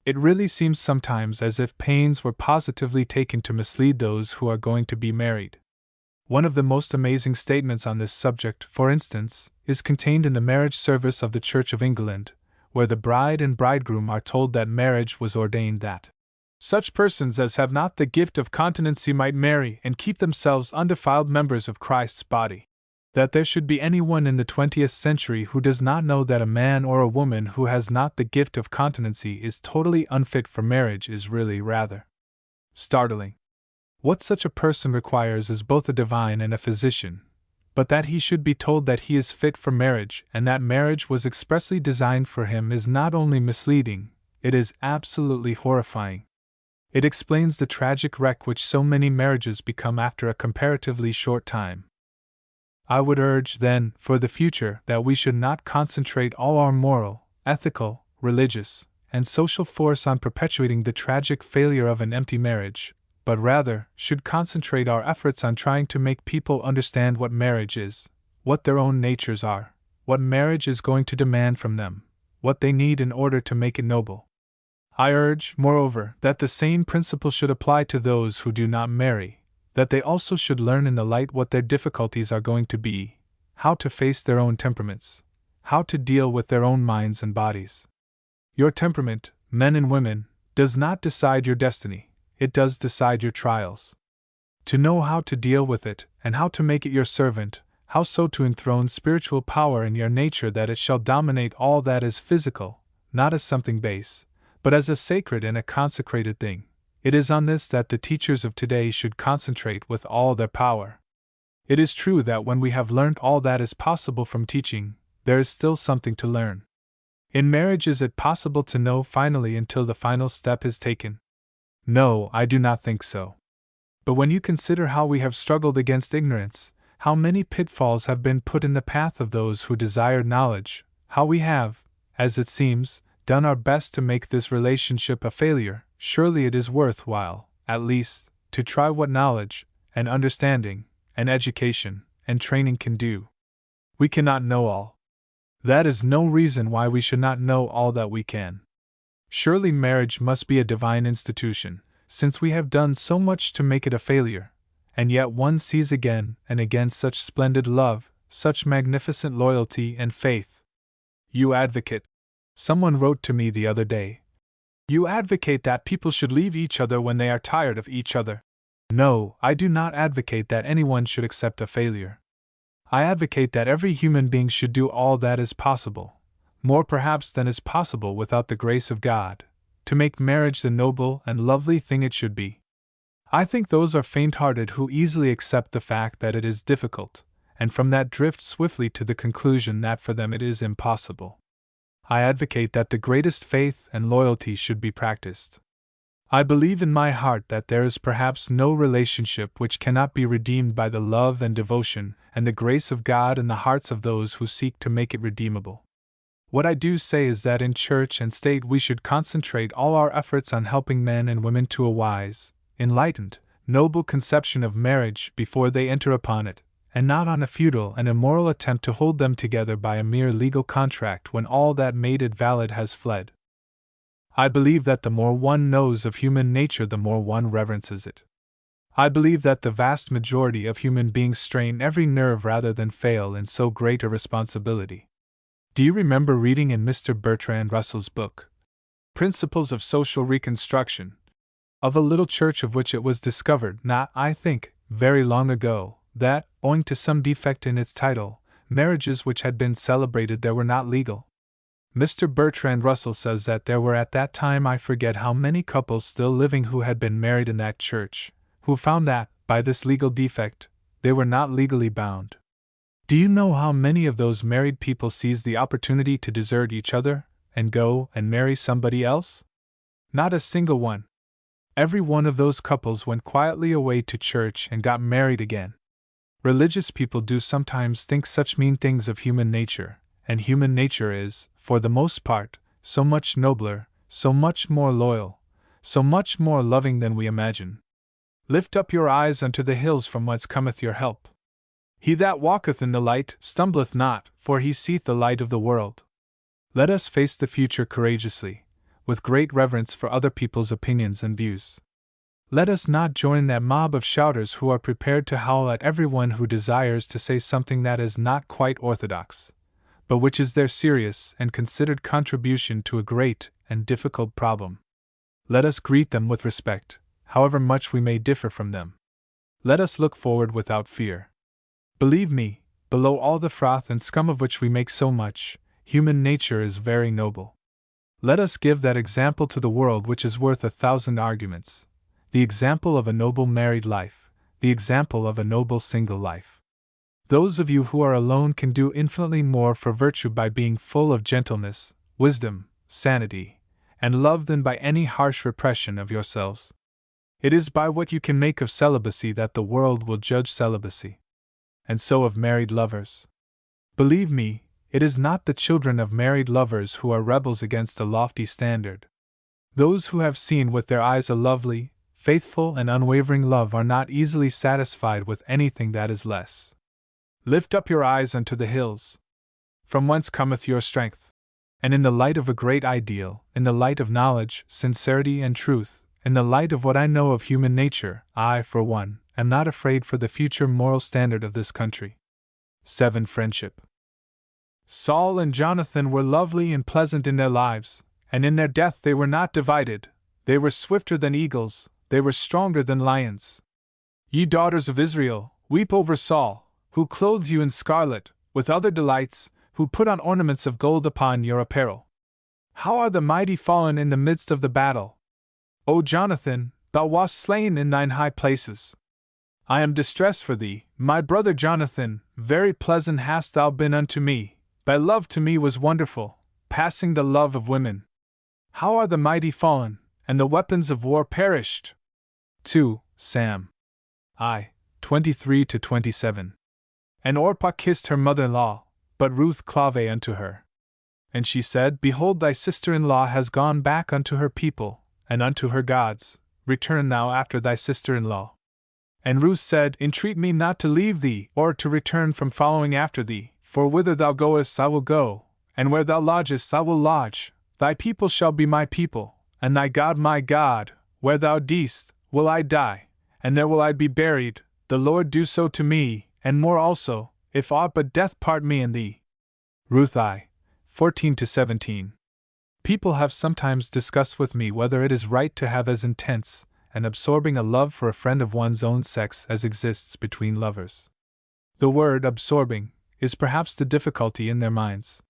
It really seems sometimes as if pains were positively taken to mislead those who are going to be married. One of the most amazing statements on this subject, for instance, is contained in the marriage service of the Church of England, where the bride and bridegroom are told that marriage was ordained that such persons as have not the gift of continency might marry and keep themselves undefiled members of Christ's body. That there should be anyone in the 20th century who does not know that a man or a woman who has not the gift of continency is totally unfit for marriage is really rather startling. What such a person requires is both a divine and a physician, but that he should be told that he is fit for marriage and that marriage was expressly designed for him is not only misleading, it is absolutely horrifying. It explains the tragic wreck which so many marriages become after a comparatively short time. I would urge, then, for the future, that we should not concentrate all our moral, ethical, religious, and social force on perpetuating the tragic failure of an empty marriage, but rather should concentrate our efforts on trying to make people understand what marriage is, what their own natures are, what marriage is going to demand from them, what they need in order to make it noble. I urge, moreover, that the same principle should apply to those who do not marry, that they also should learn in the light what their difficulties are going to be, how to face their own temperaments, how to deal with their own minds and bodies. Your temperament, men and women, does not decide your destiny, it does decide your trials. To know how to deal with it, and how to make it your servant, how so to enthrone spiritual power in your nature that it shall dominate all that is physical, not as something base, but as a sacred and a consecrated thing. It is on this that the teachers of today should concentrate with all their power. It is true that when we have learned all that is possible from teaching, there is still something to learn. In marriage, is it possible to know finally until the final step is taken? No, I do not think so. But when you consider how we have struggled against ignorance, how many pitfalls have been put in the path of those who desire knowledge, how we have, as it seems, done our best to make this relationship a failure, surely it is worth while, at least, to try what knowledge, and understanding, and education, and training can do. We cannot know all. That is no reason why we should not know all that we can. Surely marriage must be a divine institution, since we have done so much to make it a failure, and yet one sees again and again such splendid love, such magnificent loyalty and faith. You advocate. Someone wrote to me the other day. You advocate that people should leave each other when they are tired of each other. No, I do not advocate that anyone should accept a failure. I advocate that every human being should do all that is possible, more perhaps than is possible without the grace of God, to make marriage the noble and lovely thing it should be. I think those are faint-hearted who easily accept the fact that it is difficult, and from that drift swiftly to the conclusion that for them it is impossible. I advocate that the greatest faith and loyalty should be practiced. I believe in my heart that there is perhaps no relationship which cannot be redeemed by the love and devotion and the grace of God in the hearts of those who seek to make it redeemable. What I do say is that in church and state we should concentrate all our efforts on helping men and women to a wise, enlightened, noble conception of marriage before they enter upon it, and not on a futile and immoral attempt to hold them together by a mere legal contract when all that made it valid has fled. I believe that the more one knows of human nature, the more one reverences it. I believe that the vast majority of human beings strain every nerve rather than fail in so great a responsibility. Do you remember reading in Mr. Bertrand Russell's book, Principles of Social Reconstruction, of a little church of which it was discovered, not, I think, very long ago, that, owing to some defect in its title, marriages which had been celebrated there were not legal? Mr. Bertrand Russell says that there were at that time I forget how many couples still living who had been married in that church, who found that, by this legal defect, they were not legally bound. Do you know how many of those married people seized the opportunity to desert each other, and go and marry somebody else? Not a single one. Every one of those couples went quietly away to church and got married again. Religious people do sometimes think such mean things of human nature, and human nature is, for the most part, so much nobler, so much more loyal, so much more loving than we imagine. Lift up your eyes unto the hills from whence cometh your help. He that walketh in the light stumbleth not, for he seeth the light of the world. Let us face the future courageously, with great reverence for other people's opinions and views. Let us not join that mob of shouters who are prepared to howl at everyone who desires to say something that is not quite orthodox, but which is their serious and considered contribution to a great and difficult problem. Let us greet them with respect, however much we may differ from them. Let us look forward without fear. Believe me, below all the froth and scum of which we make so much, human nature is very noble. Let us give that example to the world which is worth 1,000 arguments, the example of a noble married life, the example of a noble single life. Those of you who are alone can do infinitely more for virtue by being full of gentleness, wisdom, sanity, and love than by any harsh repression of yourselves. It is by what you can make of celibacy that the world will judge celibacy. And so of married lovers. Believe me, it is not the children of married lovers who are rebels against a lofty standard. Those who have seen with their eyes a lovely, faithful, and unwavering love are not easily satisfied with anything that is less. Lift up your eyes unto the hills. From whence cometh your strength? And in the light of a great ideal, in the light of knowledge, sincerity, and truth, in the light of what I know of human nature, I, for one, am not afraid for the future moral standard of this country. 7. Friendship. Saul and Jonathan were lovely and pleasant in their lives, and in their death they were not divided. They were swifter than eagles, they were stronger than lions. Ye daughters of Israel, weep over Saul, who clothes you in scarlet, with other delights, who put on ornaments of gold upon your apparel. How are the mighty fallen in the midst of the battle! O Jonathan, thou wast slain in thine high places. I am distressed for thee, my brother Jonathan, very pleasant hast thou been unto me, thy love to me was wonderful, passing the love of women. How are the mighty fallen, and the weapons of war perished! 2 Sam. I. 23-27. And Orpah kissed her mother-in-law, but Ruth clave unto her. And she said, Behold, thy sister-in-law has gone back unto her people, and unto her gods, return thou after thy sister-in-law. And Ruth said, Entreat me not to leave thee, or to return from following after thee, for whither thou goest I will go, and where thou lodgest I will lodge, thy people shall be my people, and thy God my God, where thou diest, will I die, and there will I be buried, the Lord do so to me, and more also, if aught but death part me and thee. Ruth I. 14-17. People have sometimes discussed with me whether it is right to have as intense and absorbing a love for a friend of one's own sex as exists between lovers. The word absorbing is perhaps the difficulty in their minds.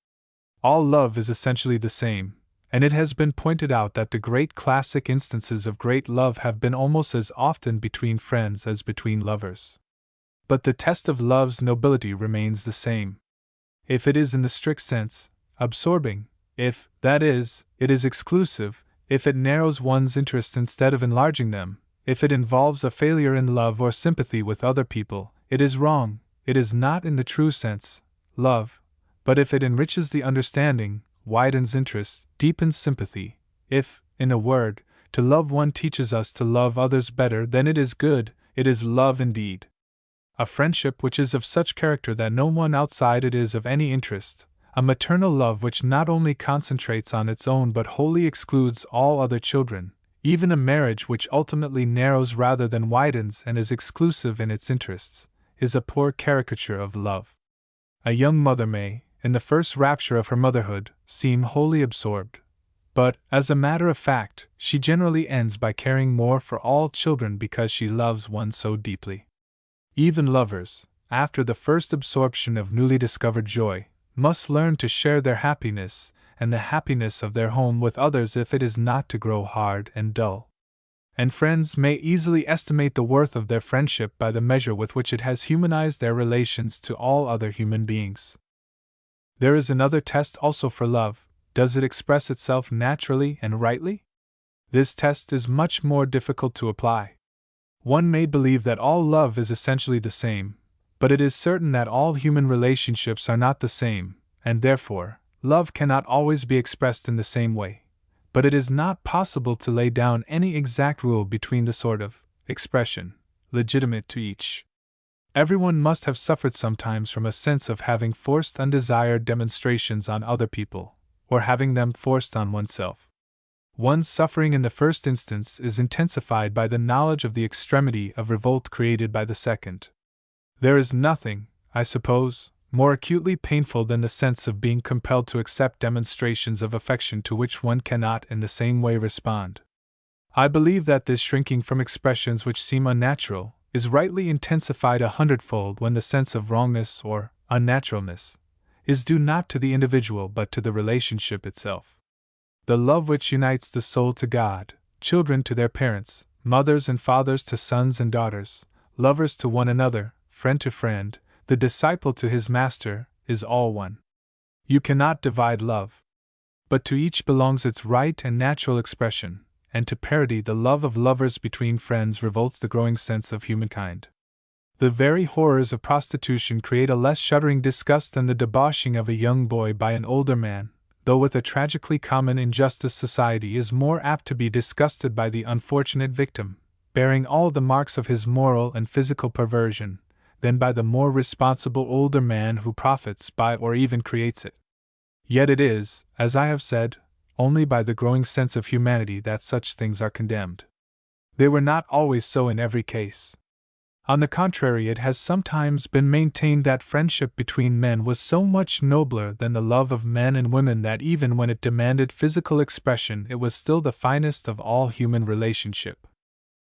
All love is essentially the same, and it has been pointed out that the great classic instances of great love have been almost as often between friends as between lovers. But the test of love's nobility remains the same. If it is in the strict sense absorbing, if, that is, it is exclusive, if it narrows one's interests instead of enlarging them, if it involves a failure in love or sympathy with other people, it is wrong. It is not in the true sense love. But if it enriches the understanding, widens interests, deepens sympathy, if, in a word, to love one teaches us to love others better, then it is good, it is love indeed. A friendship which is of such character that no one outside it is of any interest, a maternal love which not only concentrates on its own but wholly excludes all other children, even a marriage which ultimately narrows rather than widens and is exclusive in its interests, is a poor caricature of love. A young mother may, in the first rapture of her motherhood, seem wholly absorbed, but, as a matter of fact, she generally ends by caring more for all children because she loves one so deeply. Even lovers, after the first absorption of newly discovered joy, must learn to share their happiness and the happiness of their home with others if it is not to grow hard and dull. And friends may easily estimate the worth of their friendship by the measure with which it has humanized their relations to all other human beings. There is another test also for love. Does it express itself naturally and rightly? This test is much more difficult to apply. One may believe that all love is essentially the same, but it is certain that all human relationships are not the same, and therefore, love cannot always be expressed in the same way. But it is not possible to lay down any exact rule between the sort of expression legitimate to each. Everyone must have suffered sometimes from a sense of having forced undesired demonstrations on other people, or having them forced on oneself. One's suffering in the first instance is intensified by the knowledge of the extremity of revolt created by the second. There is nothing, I suppose, more acutely painful than the sense of being compelled to accept demonstrations of affection to which one cannot in the same way respond. I believe that this shrinking from expressions which seem unnatural is rightly intensified 100-fold when the sense of wrongness or unnaturalness is due not to the individual but to the relationship itself. The love which unites the soul to God, children to their parents, mothers and fathers to sons and daughters, lovers to one another, friend to friend, the disciple to his master, is all one. You cannot divide love. But to each belongs its right and natural expression, and to parity the love of lovers between friends revolts the growing sense of humankind. The very horrors of prostitution create a less shuddering disgust than the debauching of a young boy by an older man, though with a tragically common injustice society is more apt to be disgusted by the unfortunate victim, bearing all the marks of his moral and physical perversion, than by the more responsible older man who profits by or even creates it. Yet it is, as I have said, only by the growing sense of humanity that such things are condemned. They were not always so in every case. On the contrary, it has sometimes been maintained that friendship between men was so much nobler than the love of men and women that even when it demanded physical expression it was still the finest of all human relationship.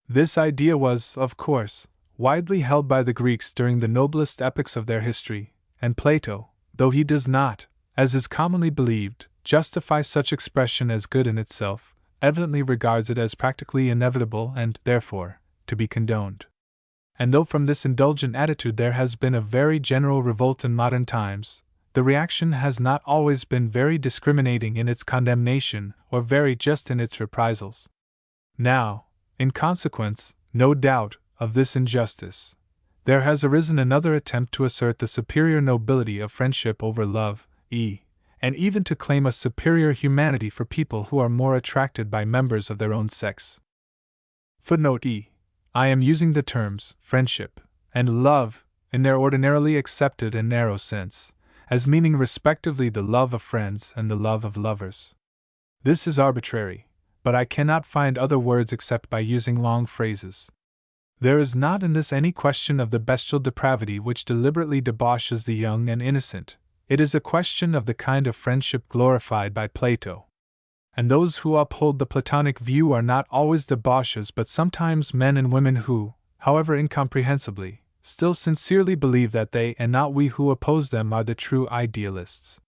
This idea was, of course, widely held by the Greeks during the noblest epochs of their history, and Plato, though he does not, as is commonly believed, justify such expression as good in itself, evidently regards it as practically inevitable and, therefore, to be condoned. And though from this indulgent attitude there has been a very general revolt in modern times, the reaction has not always been very discriminating in its condemnation or very just in its reprisals. Now, in consequence, no doubt, of this injustice, there has arisen another attempt to assert the superior nobility of friendship over love, and even to claim a superior humanity for people who are more attracted by members of their own sex. Footnote E. I am using the terms friendship and love, in their ordinarily accepted and narrow sense, as meaning respectively the love of friends and the love of lovers. This is arbitrary, but I cannot find other words except by using long phrases. There is not in this any question of the bestial depravity which deliberately debauches the young and innocent. It is a question of the kind of friendship glorified by Plato. And those who uphold the Platonic view are not always debauches but sometimes men and women who, however incomprehensibly, still sincerely believe that they and not we who oppose them are the true idealists.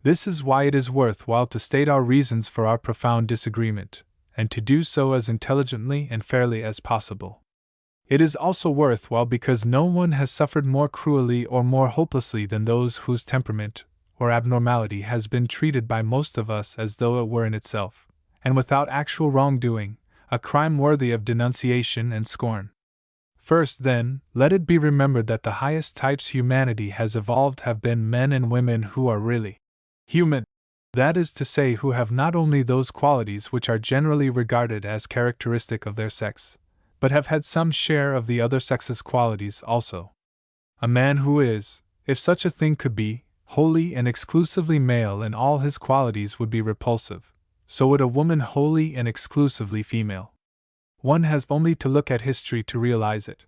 This is why it is worthwhile to state our reasons for our profound disagreement, and to do so as intelligently and fairly as possible. It is also worthwhile because no one has suffered more cruelly or more hopelessly than those whose temperament or abnormality has been treated by most of us as though it were in itself, and without actual wrongdoing, a crime worthy of denunciation and scorn. First, then, let it be remembered that the highest types humanity has evolved have been men and women who are really human. That is to say, who have not only those qualities which are generally regarded as characteristic of their sex, but have had some share of the other sex's qualities also. A man who is, if such a thing could be, wholly and exclusively male in all his qualities would be repulsive, so would a woman wholly and exclusively female. One has only to look at history to realize it.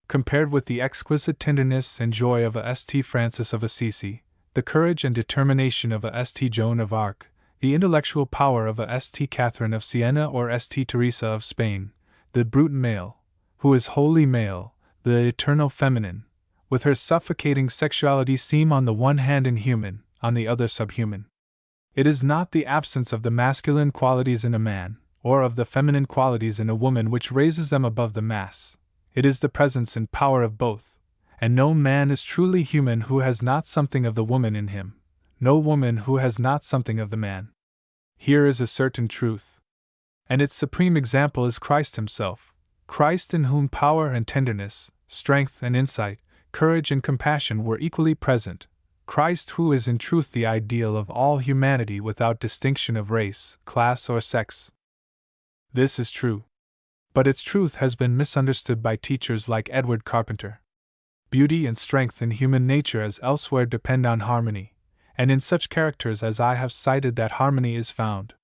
Compared with the exquisite tenderness and joy of a St. Francis of Assisi, the courage and determination of a St. Joan of Arc, the intellectual power of a St. Catherine of Siena or St. Teresa of Spain, the brute male, who is wholly male, the eternal feminine, with her suffocating sexuality seem on the one hand inhuman, on the other subhuman. It is not the absence of the masculine qualities in a man, or of the feminine qualities in a woman which raises them above the mass. It is the presence and power of both, and no man is truly human who has not something of the woman in him, no woman who has not something of the man. Here is a certain truth. And its supreme example is Christ himself, Christ in whom power and tenderness, strength and insight, courage and compassion were equally present, Christ who is in truth the ideal of all humanity without distinction of race, class or sex. This is true. But its truth has been misunderstood by teachers like Edward Carpenter. Beauty and strength in human nature as elsewhere depend on harmony, and in such characters as I have cited that harmony is found.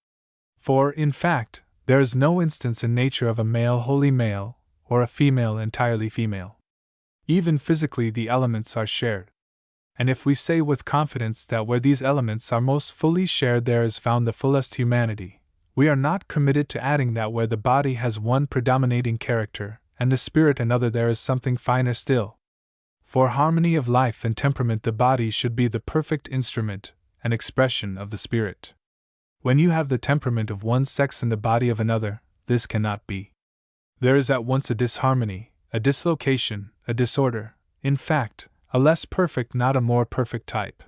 For, in fact, there is no instance in nature of a male wholly male, or a female entirely female. Even physically the elements are shared. And if we say with confidence that where these elements are most fully shared there is found the fullest humanity, we are not committed to adding that where the body has one predominating character, and the spirit another, there is something finer still. For harmony of life and temperament the body should be the perfect instrument and expression of the spirit. When you have the temperament of one sex in the body of another, this cannot be. There is at once a disharmony, a dislocation, a disorder, in fact, a less perfect not a more perfect type.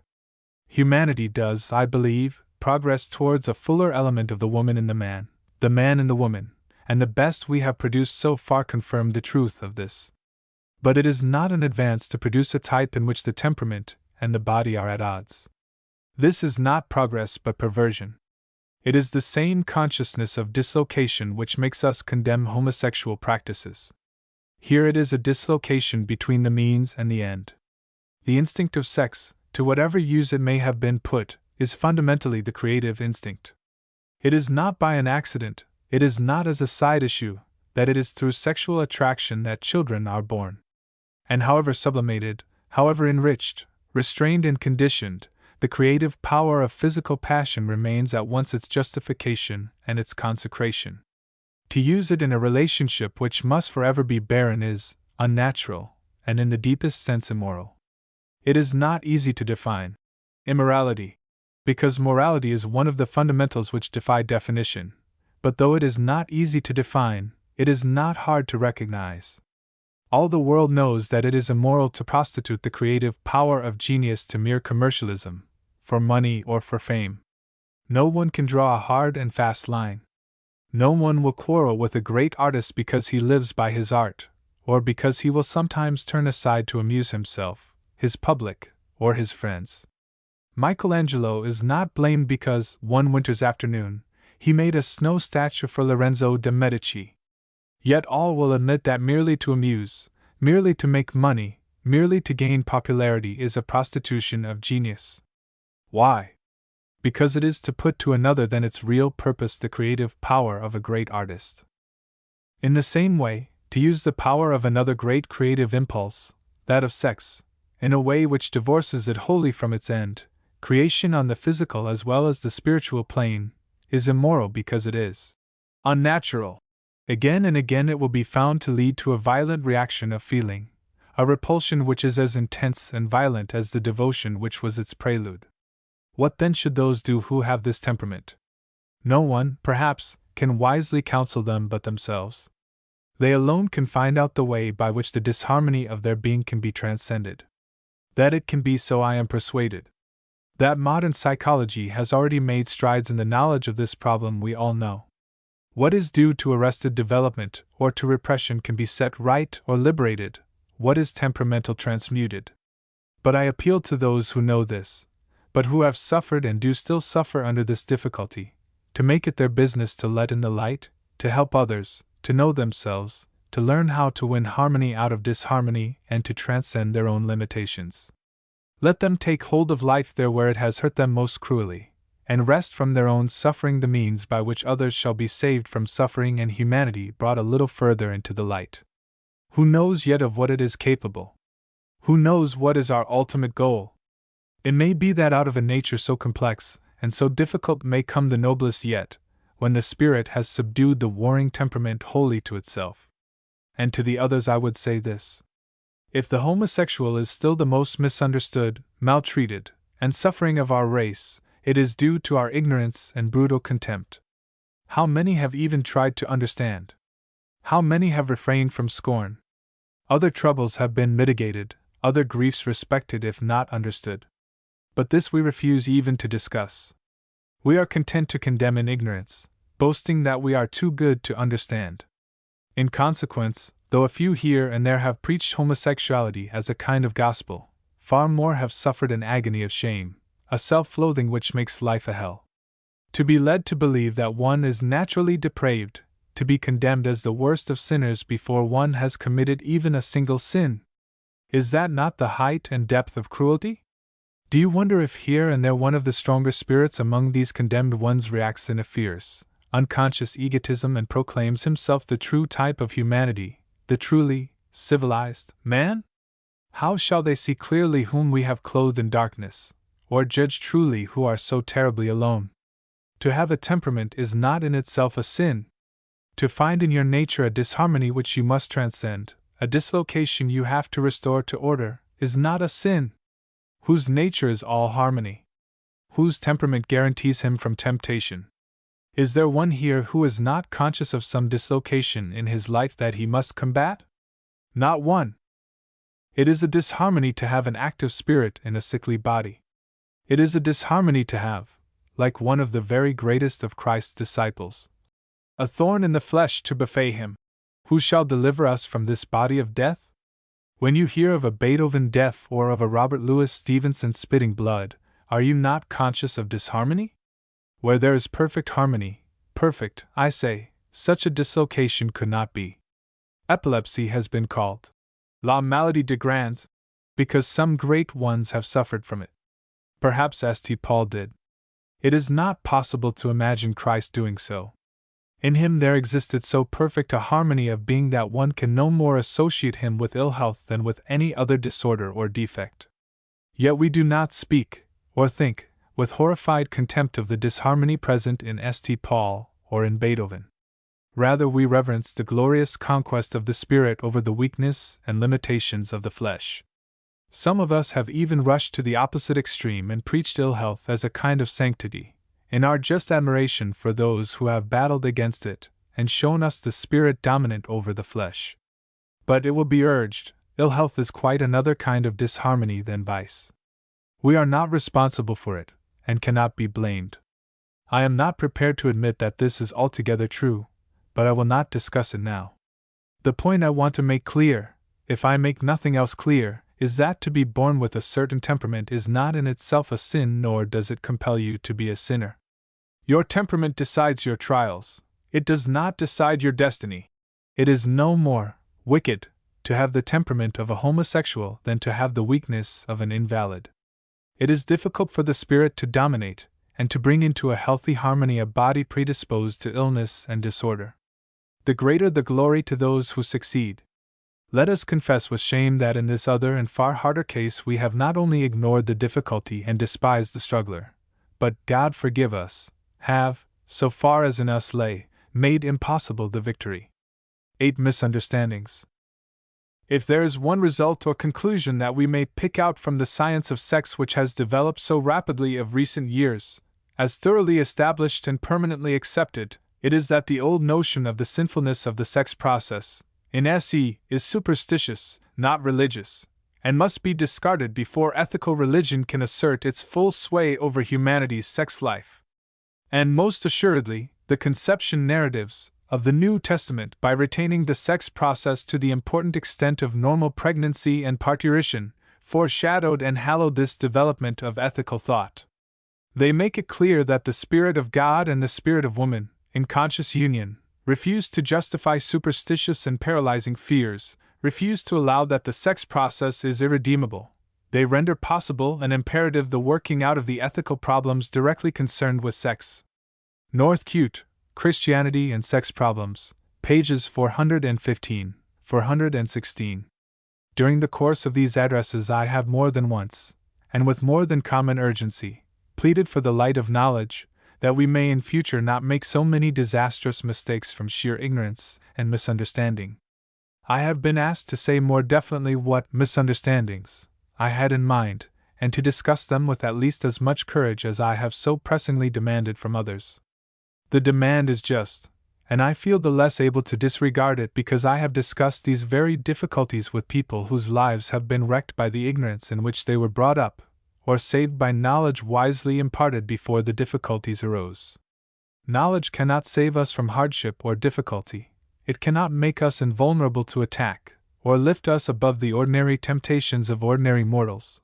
Humanity does, I believe, progress towards a fuller element of the woman in the man in the woman, and the best we have produced so far confirm the truth of this. But it is not an advance to produce a type in which the temperament and the body are at odds. This is not progress but perversion. It is the same consciousness of dislocation which makes us condemn homosexual practices. Here it is a dislocation between the means and the end. The instinct of sex, to whatever use it may have been put, is fundamentally the creative instinct. It is not by an accident, it is not as a side issue, that it is through sexual attraction that children are born. And however sublimated, however enriched, restrained and conditioned, the creative power of physical passion remains at once its justification and its consecration. To use it in a relationship which must forever be barren is unnatural, and in the deepest sense immoral. It is not easy to define immorality, because morality is one of the fundamentals which defy definition, but though it is not easy to define, it is not hard to recognize. All the world knows that it is immoral to prostitute the creative power of genius to mere commercialism, for money or for fame. No one can draw a hard and fast line. No one will quarrel with a great artist because he lives by his art, or because he will sometimes turn aside to amuse himself, his public, or his friends. Michelangelo is not blamed because, one winter's afternoon, he made a snow statue for Lorenzo de' Medici. Yet all will admit that merely to amuse, merely to make money, merely to gain popularity is a prostitution of genius. Why? Because it is to put to another than its real purpose the creative power of a great artist. In the same way, to use the power of another great creative impulse, that of sex, in a way which divorces it wholly from its end, creation on the physical as well as the spiritual plane, is immoral because it is unnatural. Again and again it will be found to lead to a violent reaction of feeling, a repulsion which is as intense and violent as the devotion which was its prelude. What then should those do who have this temperament? No one, perhaps, can wisely counsel them but themselves. They alone can find out the way by which the disharmony of their being can be transcended. That it can be so I am persuaded. That modern psychology has already made strides in the knowledge of this problem we all know. What is due to arrested development or to repression can be set right or liberated, what is temperamental transmuted. But I appeal to those who know this, but who have suffered and do still suffer under this difficulty, to make it their business to let in the light, to help others, to know themselves, to learn how to win harmony out of disharmony and to transcend their own limitations. Let them take hold of life there where it has hurt them most cruelly, and wrest from their own suffering the means by which others shall be saved from suffering and humanity brought a little further into the light. Who knows yet of what it is capable? Who knows what is our ultimate goal? It may be that out of a nature so complex and so difficult may come the noblest yet, when the spirit has subdued the warring temperament wholly to itself. And to the others I would say this. If the homosexual is still the most misunderstood, maltreated, and suffering of our race, it is due to our ignorance and brutal contempt. How many have even tried to understand? How many have refrained from scorn? Other troubles have been mitigated, other griefs respected if not understood. But this we refuse even to discuss. We are content to condemn in ignorance, boasting that we are too good to understand. In consequence, though a few here and there have preached homosexuality as a kind of gospel, far more have suffered an agony of shame, a self-loathing which makes life a hell. To be led to believe that one is naturally depraved, to be condemned as the worst of sinners before one has committed even a single sin. Is that not the height and depth of cruelty? Do you wonder if here and there one of the stronger spirits among these condemned ones reacts in a fierce, unconscious egotism and proclaims himself the true type of humanity, the truly civilized man? How shall they see clearly whom we have clothed in darkness, or judge truly who are so terribly alone? To have a temperament is not in itself a sin. To find in your nature a disharmony which you must transcend, a dislocation you have to restore to order, is not a sin. Whose nature is all harmony? Whose temperament guarantees him from temptation? Is there one here who is not conscious of some dislocation in his life that he must combat? Not one. It is a disharmony to have an active spirit in a sickly body. It is a disharmony to have, like one of the very greatest of Christ's disciples, a thorn in the flesh to buffet him. Who shall deliver us from this body of death? When you hear of a Beethoven deaf or of a Robert Louis Stevenson spitting blood, are you not conscious of disharmony? Where there is perfect harmony, perfect, I say, such a dislocation could not be. Epilepsy has been called la maladie de grands, because some great ones have suffered from it. Perhaps St. Paul did. It is not possible to imagine Christ doing so. In him there existed so perfect a harmony of being that one can no more associate him with ill health than with any other disorder or defect. Yet we do not speak, or think, with horrified contempt of the disharmony present in St. Paul or in Beethoven. Rather we reverence the glorious conquest of the spirit over the weakness and limitations of the flesh. Some of us have even rushed to the opposite extreme and preached ill health as a kind of sanctity, in our just admiration for those who have battled against it, and shown us the spirit dominant over the flesh. But it will be urged, ill health is quite another kind of disharmony than vice. We are not responsible for it, and cannot be blamed. I am not prepared to admit that this is altogether true, but I will not discuss it now. The point I want to make clear, if I make nothing else clear, is that to be born with a certain temperament is not in itself a sin, nor does it compel you to be a sinner. Your temperament decides your trials, it does not decide your destiny. It is no more wicked to have the temperament of a homosexual than to have the weakness of an invalid. It is difficult for the spirit to dominate, and to bring into a healthy harmony a body predisposed to illness and disorder. The greater the glory to those who succeed. Let us confess with shame that in this other and far harder case we have not only ignored the difficulty and despised the struggler, but, God forgive us, have, so far as in us lay, made impossible the victory. 8 Misunderstandings. If there is one result or conclusion that we may pick out from the science of sex which has developed so rapidly of recent years, as thoroughly established and permanently accepted, it is that the old notion of the sinfulness of the sex process, in SE, is superstitious, not religious, and must be discarded before ethical religion can assert its full sway over humanity's sex life. And most assuredly, the conception narratives of the New Testament, by retaining the sex process to the important extent of normal pregnancy and parturition, foreshadowed and hallowed this development of ethical thought. They make it clear that the Spirit of God and the Spirit of woman, in conscious union, refuse to justify superstitious and paralyzing fears, refuse to allow that the sex process is irredeemable. They render possible and imperative the working out of the ethical problems directly concerned with sex. Northcote, Christianity and Sex Problems, pages 415, 416. During the course of these addresses I have more than once, and with more than common urgency, pleaded for the light of knowledge, that we may in future not make so many disastrous mistakes from sheer ignorance and misunderstanding. I have been asked to say more definitely what misunderstandings I had in mind, and to discuss them with at least as much courage as I have so pressingly demanded from others. The demand is just, and I feel the less able to disregard it because I have discussed these very difficulties with people whose lives have been wrecked by the ignorance in which they were brought up, or saved by knowledge wisely imparted before the difficulties arose. Knowledge cannot save us from hardship or difficulty. It cannot make us invulnerable to attack, or lift us above the ordinary temptations of ordinary mortals.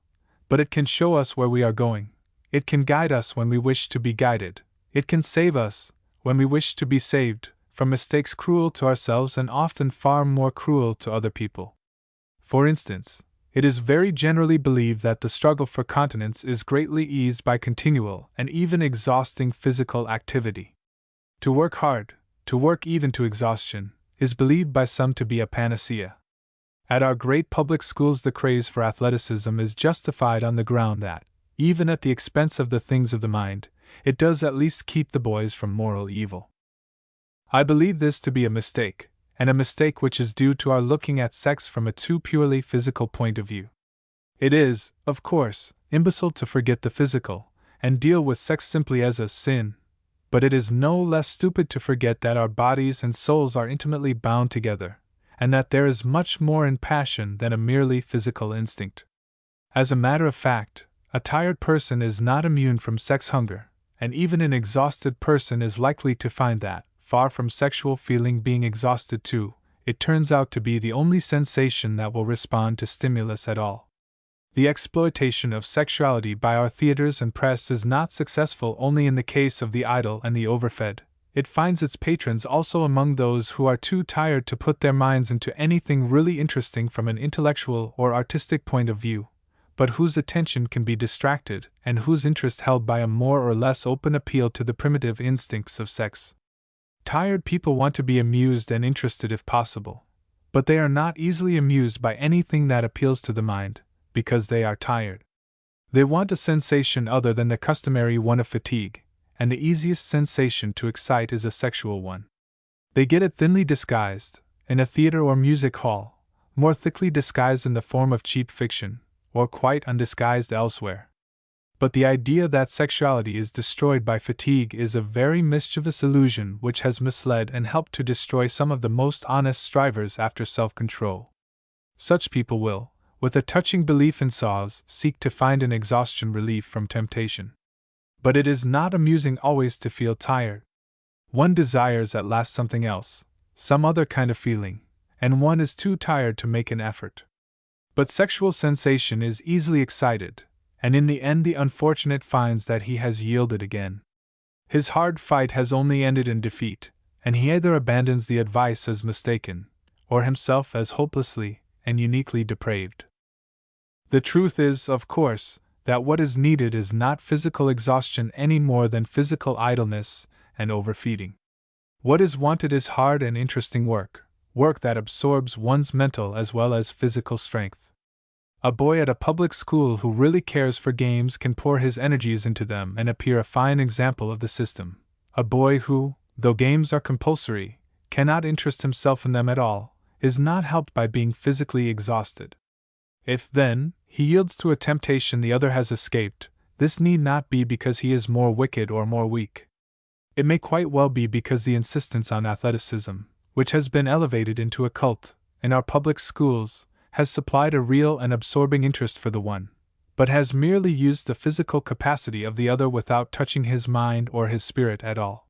But it can show us where we are going. It can guide us when we wish to be guided. It can save us, when we wish to be saved, from mistakes cruel to ourselves and often far more cruel to other people. For instance, it is very generally believed that the struggle for continence is greatly eased by continual and even exhausting physical activity. To work hard, to work even to exhaustion, is believed by some to be a panacea. At our great public schools the craze for athleticism is justified on the ground that, even at the expense of the things of the mind, it does at least keep the boys from moral evil. I believe this to be a mistake, and a mistake which is due to our looking at sex from a too purely physical point of view. It is, of course, imbecile to forget the physical, and deal with sex simply as a sin, but it is no less stupid to forget that our bodies and souls are intimately bound together, and that there is much more in passion than a merely physical instinct. As a matter of fact, a tired person is not immune from sex hunger, and even an exhausted person is likely to find that, far from sexual feeling being exhausted too, it turns out to be the only sensation that will respond to stimulus at all. The exploitation of sexuality by our theaters and press is not successful only in the case of the idle and the overfed. It finds its patrons also among those who are too tired to put their minds into anything really interesting from an intellectual or artistic point of view, but whose attention can be distracted and whose interest held by a more or less open appeal to the primitive instincts of sex. Tired people want to be amused and interested if possible, but they are not easily amused by anything that appeals to the mind, because they are tired. They want a sensation other than the customary one of fatigue, and the easiest sensation to excite is a sexual one. They get it thinly disguised, in a theater or music hall, more thickly disguised in the form of cheap fiction, or quite undisguised elsewhere. But the idea that sexuality is destroyed by fatigue is a very mischievous illusion which has misled and helped to destroy some of the most honest strivers after self-control. Such people will, with a touching belief in saws, seek to find in exhaustion relief from temptation. But it is not amusing always to feel tired. One desires at last something else, some other kind of feeling, and one is too tired to make an effort. But sexual sensation is easily excited, and in the end the unfortunate finds that he has yielded again. His hard fight has only ended in defeat, and he either abandons the advice as mistaken, or himself as hopelessly and uniquely depraved. The truth is, of course, that what is needed is not physical exhaustion any more than physical idleness and overfeeding. What is wanted is hard and interesting work, work that absorbs one's mental as well as physical strength. A boy at a public school who really cares for games can pour his energies into them and appear a fine example of the system. A boy who, though games are compulsory, cannot interest himself in them at all, is not helped by being physically exhausted. If, then, he yields to a temptation the other has escaped, this need not be because he is more wicked or more weak. It may quite well be because the insistence on athleticism, which has been elevated into a cult in our public schools, has supplied a real and absorbing interest for the one, but has merely used the physical capacity of the other without touching his mind or his spirit at all.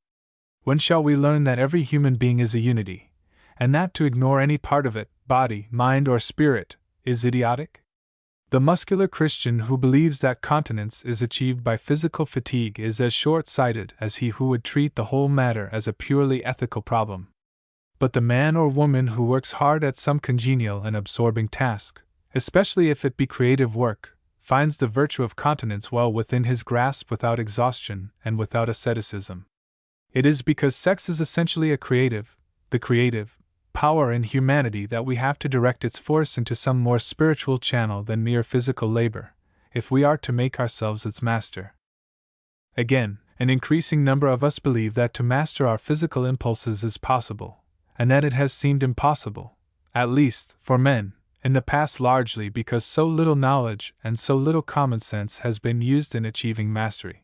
When shall we learn that every human being is a unity, and that to ignore any part of it, body, mind, or spirit, is idiotic? The muscular Christian who believes that continence is achieved by physical fatigue is as short-sighted as he who would treat the whole matter as a purely ethical problem. But the man or woman who works hard at some congenial and absorbing task, especially if it be creative work, finds the virtue of continence well within his grasp without exhaustion and without asceticism. It is because sex is essentially the creative, power in humanity that we have to direct its force into some more spiritual channel than mere physical labor, if we are to make ourselves its master. Again, an increasing number of us believe that to master our physical impulses is possible, and that it has seemed impossible, at least for men, in the past largely because so little knowledge and so little common sense has been used in achieving mastery.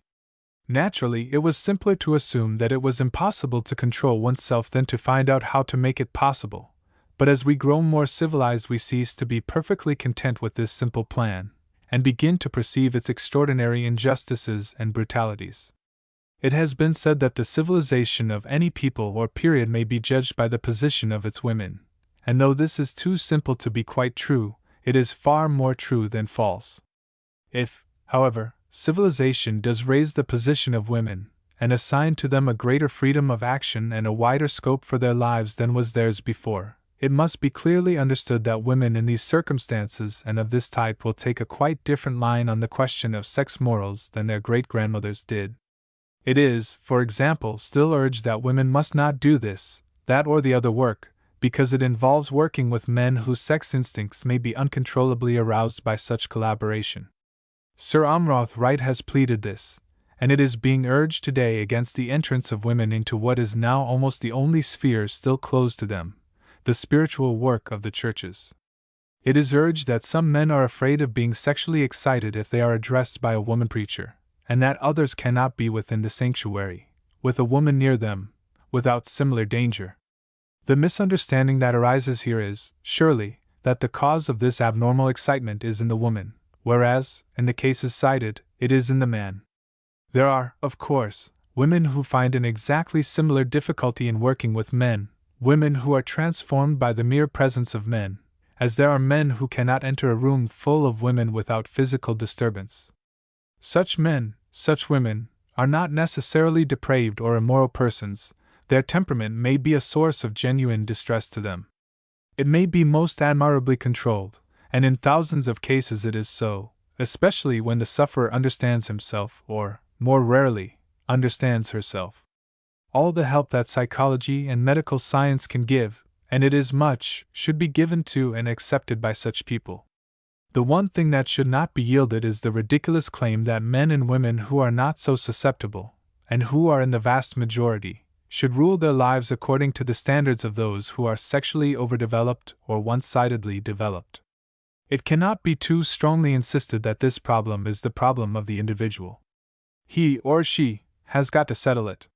Naturally, it was simpler to assume that it was impossible to control oneself than to find out how to make it possible, but as we grow more civilized we cease to be perfectly content with this simple plan, and begin to perceive its extraordinary injustices and brutalities. It has been said that the civilization of any people or period may be judged by the position of its women, and though this is too simple to be quite true, it is far more true than false. If, however, civilization does raise the position of women, and assign to them a greater freedom of action and a wider scope for their lives than was theirs before, it must be clearly understood that women in these circumstances and of this type will take a quite different line on the question of sex morals than their great-grandmothers did. It is, for example, still urged that women must not do this, that or the other work, because it involves working with men whose sex instincts may be uncontrollably aroused by such collaboration. Sir Amroth Wright has pleaded this, and it is being urged today against the entrance of women into what is now almost the only sphere still closed to them, the spiritual work of the churches. It is urged that some men are afraid of being sexually excited if they are addressed by a woman preacher, and that others cannot be within the sanctuary, with a woman near them, without similar danger. The misunderstanding that arises here is, surely, that the cause of this abnormal excitement is in the woman, whereas, in the cases cited, it is in the man. There are, of course, women who find an exactly similar difficulty in working with men, women who are transformed by the mere presence of men, as there are men who cannot enter a room full of women without physical disturbance. Such men, such women, are not necessarily depraved or immoral persons. Their temperament may be a source of genuine distress to them. It may be most admirably controlled, and in thousands of cases it is so, especially when the sufferer understands himself or, more rarely, understands herself. All the help that psychology and medical science can give, and it is much, should be given to and accepted by such people. The one thing that should not be yielded is the ridiculous claim that men and women who are not so susceptible, and who are in the vast majority, should rule their lives according to the standards of those who are sexually overdeveloped or one-sidedly developed. It cannot be too strongly insisted that this problem is the problem of the individual. He or she has got to settle it.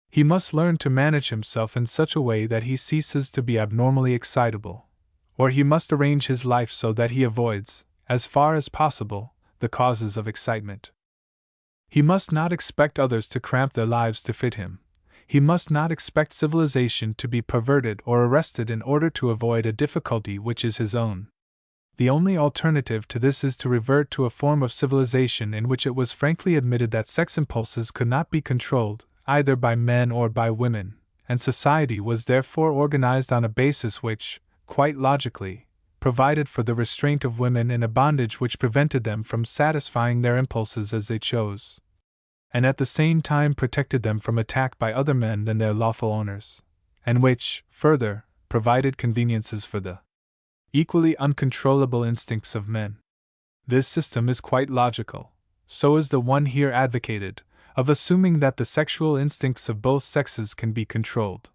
He must learn to manage himself in such a way that he ceases to be abnormally excitable, or he must arrange his life so that he avoids, as far as possible, the causes of excitement. He must not expect others to cramp their lives to fit him. He must not expect civilization to be perverted or arrested in order to avoid a difficulty which is his own. The only alternative to this is to revert to a form of civilization in which it was frankly admitted that sex impulses could not be controlled, either by men or by women, and society was therefore organized on a basis which, quite logically, provided for the restraint of women in a bondage which prevented them from satisfying their impulses as they chose, and at the same time protected them from attack by other men than their lawful owners, and which, further, provided conveniences for the equally uncontrollable instincts of men. This system is quite logical. So is the one here advocated, of assuming that the sexual instincts of both sexes can be controlled.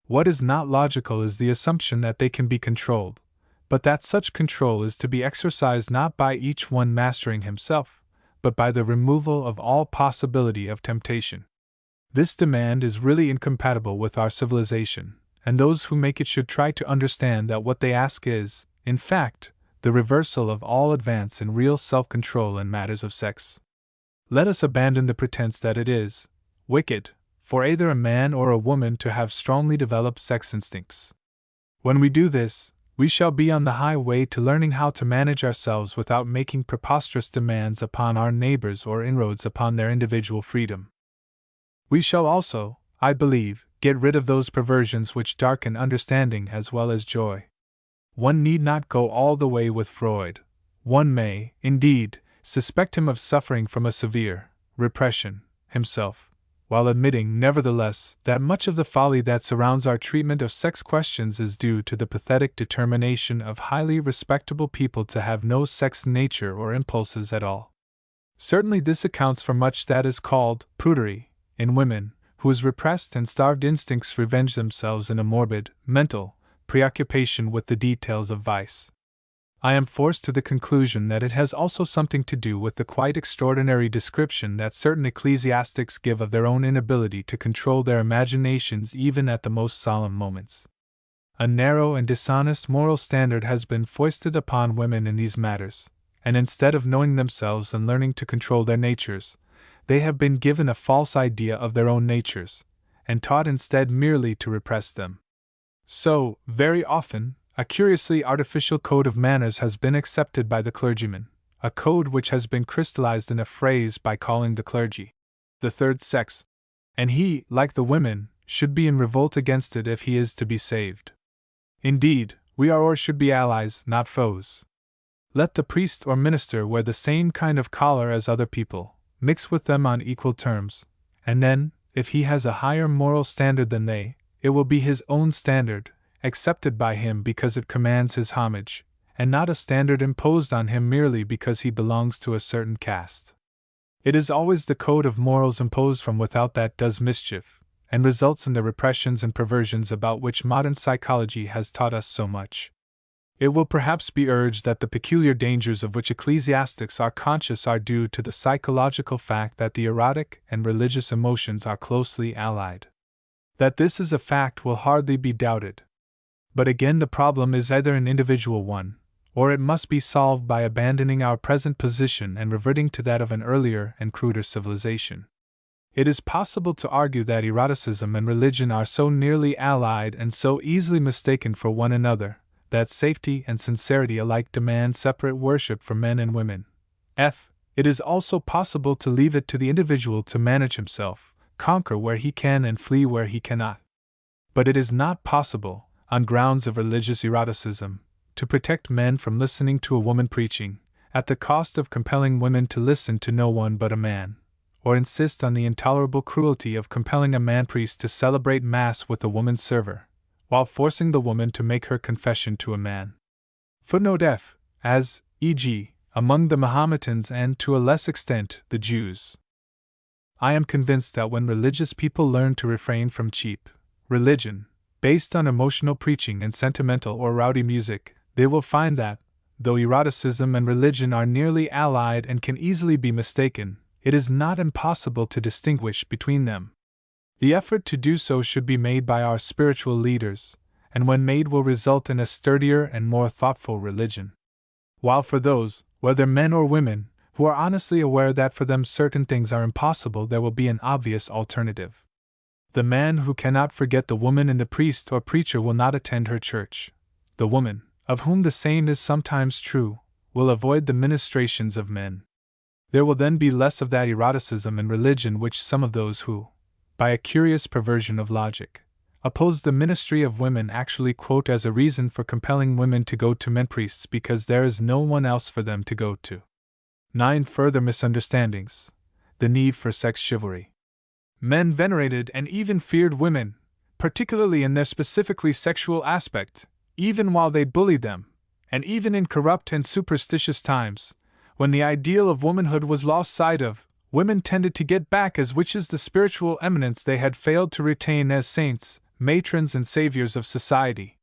What is not logical is the assumption that they can be controlled, but that such control is to be exercised not by each one mastering himself, but by the removal of all possibility of temptation. This demand is really incompatible with our civilization, and those who make it should try to understand that what they ask is, in fact, the reversal of all advance in real self-control in matters of sex. Let us abandon the pretense that it is wicked for either a man or a woman to have strongly developed sex instincts. When we do this, we shall be on the high way to learning how to manage ourselves without making preposterous demands upon our neighbors or inroads upon their individual freedom. We shall also, I believe, get rid of those perversions which darken understanding as well as joy. One need not go all the way with Freud. One may, indeed, suspect him of suffering from a severe repression himself, while admitting, nevertheless, that much of the folly that surrounds our treatment of sex questions is due to the pathetic determination of highly respectable people to have no sex nature or impulses at all. Certainly this accounts for much that is called prudery in women, whose repressed and starved instincts revenge themselves in a morbid, mental, preoccupation with the details of vice. I am forced to the conclusion that it has also something to do with the quite extraordinary description that certain ecclesiastics give of their own inability to control their imaginations even at the most solemn moments. A narrow and dishonest moral standard has been foisted upon women in these matters, and instead of knowing themselves and learning to control their natures, they have been given a false idea of their own natures, and taught instead merely to repress them. So, very often, a curiously artificial code of manners has been accepted by the clergyman, a code which has been crystallized in a phrase by calling the clergy the third sex, and he, like the women, should be in revolt against it if he is to be saved. Indeed, we are or should be allies, not foes. Let the priest or minister wear the same kind of collar as other people, mix with them on equal terms, and then, if he has a higher moral standard than they, it will be his own standard, accepted by him because it commands his homage, and not a standard imposed on him merely because he belongs to a certain caste. It is always the code of morals imposed from without that does mischief, and results in the repressions and perversions about which modern psychology has taught us so much. It will perhaps be urged that the peculiar dangers of which ecclesiastics are conscious are due to the psychological fact that the erotic and religious emotions are closely allied. That this is a fact will hardly be doubted. But again, the problem is either an individual one, or it must be solved by abandoning our present position and reverting to that of an earlier and cruder civilization. It is possible to argue that eroticism and religion are so nearly allied and so easily mistaken for one another, that safety and sincerity alike demand separate worship for men and women. It is also possible to leave it to the individual to manage himself, conquer where he can and flee where he cannot. But it is not possible, on grounds of religious eroticism, to protect men from listening to a woman preaching, at the cost of compelling women to listen to no one but a man, or insist on the intolerable cruelty of compelling a man priest to celebrate Mass with a woman server, while forcing the woman to make her confession to a man. Footnote F, as, e.g., among the Mahometans and, to a less extent, the Jews. I am convinced that when religious people learn to refrain from cheap religion, based on emotional preaching and sentimental or rowdy music, they will find that, though eroticism and religion are nearly allied and can easily be mistaken, it is not impossible to distinguish between them. The effort to do so should be made by our spiritual leaders, and when made will result in a sturdier and more thoughtful religion. While for those, whether men or women, who are honestly aware that for them certain things are impossible, there will be an obvious alternative. The man who cannot forget the woman in the priest or preacher will not attend her church. The woman, of whom the same is sometimes true, will avoid the ministrations of men. There will then be less of that eroticism in religion which some of those who, by a curious perversion of logic, oppose the ministry of women actually quote as a reason for compelling women to go to men priests because there is no one else for them to go to. 9 Further misunderstandings. The need for sex chivalry. Men venerated and even feared women, particularly in their specifically sexual aspect, even while they bullied them, and even in corrupt and superstitious times, when the ideal of womanhood was lost sight of, women tended to get back as witches the spiritual eminence they had failed to retain as saints, Matrons and Saviors of Society.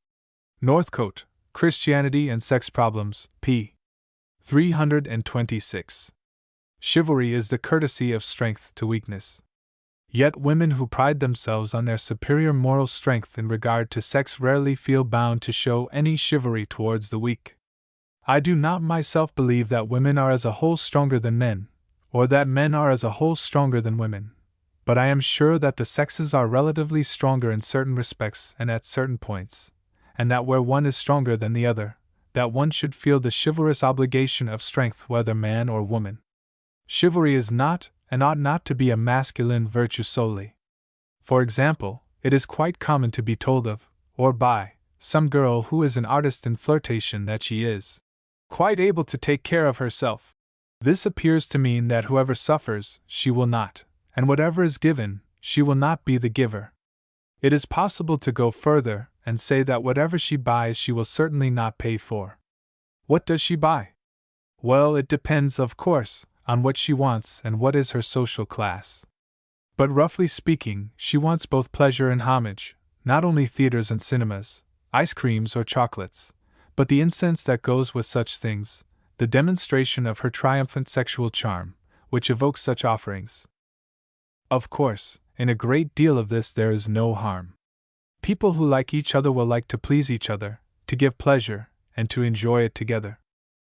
Northcote, Christianity and Sex Problems, p. 326. Chivalry is the courtesy of strength to weakness. Yet women who pride themselves on their superior moral strength in regard to sex rarely feel bound to show any chivalry towards the weak. I do not myself believe that women are as a whole stronger than men, or that men are as a whole stronger than women, but I am sure that the sexes are relatively stronger in certain respects and at certain points, and that where one is stronger than the other, that one should feel the chivalrous obligation of strength whether man or woman. Chivalry is not, and ought not to be, a masculine virtue solely. For example, it is quite common to be told of, or by, some girl who is an artist in flirtation that she is quite able to take care of herself. This appears to mean that whoever suffers, she will not, and whatever is given, she will not be the giver. It is possible to go further and say that whatever she buys she will certainly not pay for. What does she buy? Well, it depends, of course, on what she wants and what is her social class. But roughly speaking, she wants both pleasure and homage, not only theaters and cinemas, ice creams or chocolates, but the incense that goes with such things, the demonstration of her triumphant sexual charm, which evokes such offerings. Of course, in a great deal of this there is no harm. People who like each other will like to please each other, to give pleasure, and to enjoy it together.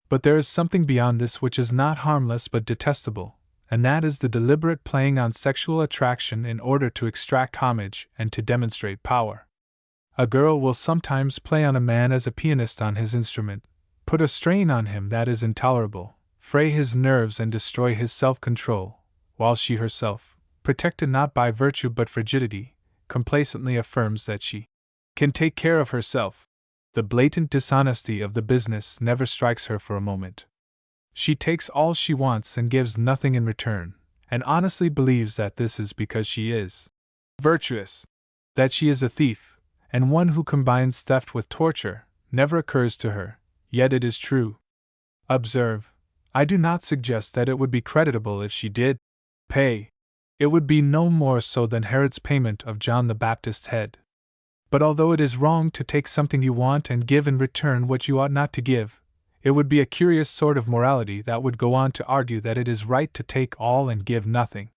But there is something beyond this which is not harmless but detestable, and that is the deliberate playing on sexual attraction in order to extract homage and to demonstrate power. A girl will sometimes play on a man as a pianist on his instrument, put a strain on him that is intolerable, fray his nerves and destroy his self-control, while she herself, protected not by virtue but frigidity, complacently affirms that she can take care of herself. The blatant dishonesty of the business never strikes her for a moment. She takes all she wants and gives nothing in return, and honestly believes that this is because she is virtuous. That she is a thief, and one who combines theft with torture, never occurs to her, yet it is true. Observe, I do not suggest that it would be creditable if she did pay. It would be no more so than Herod's payment of John the Baptist's head. But although it is wrong to take something you want and give in return what you ought not to give, it would be a curious sort of morality that would go on to argue that it is right to take all and give nothing.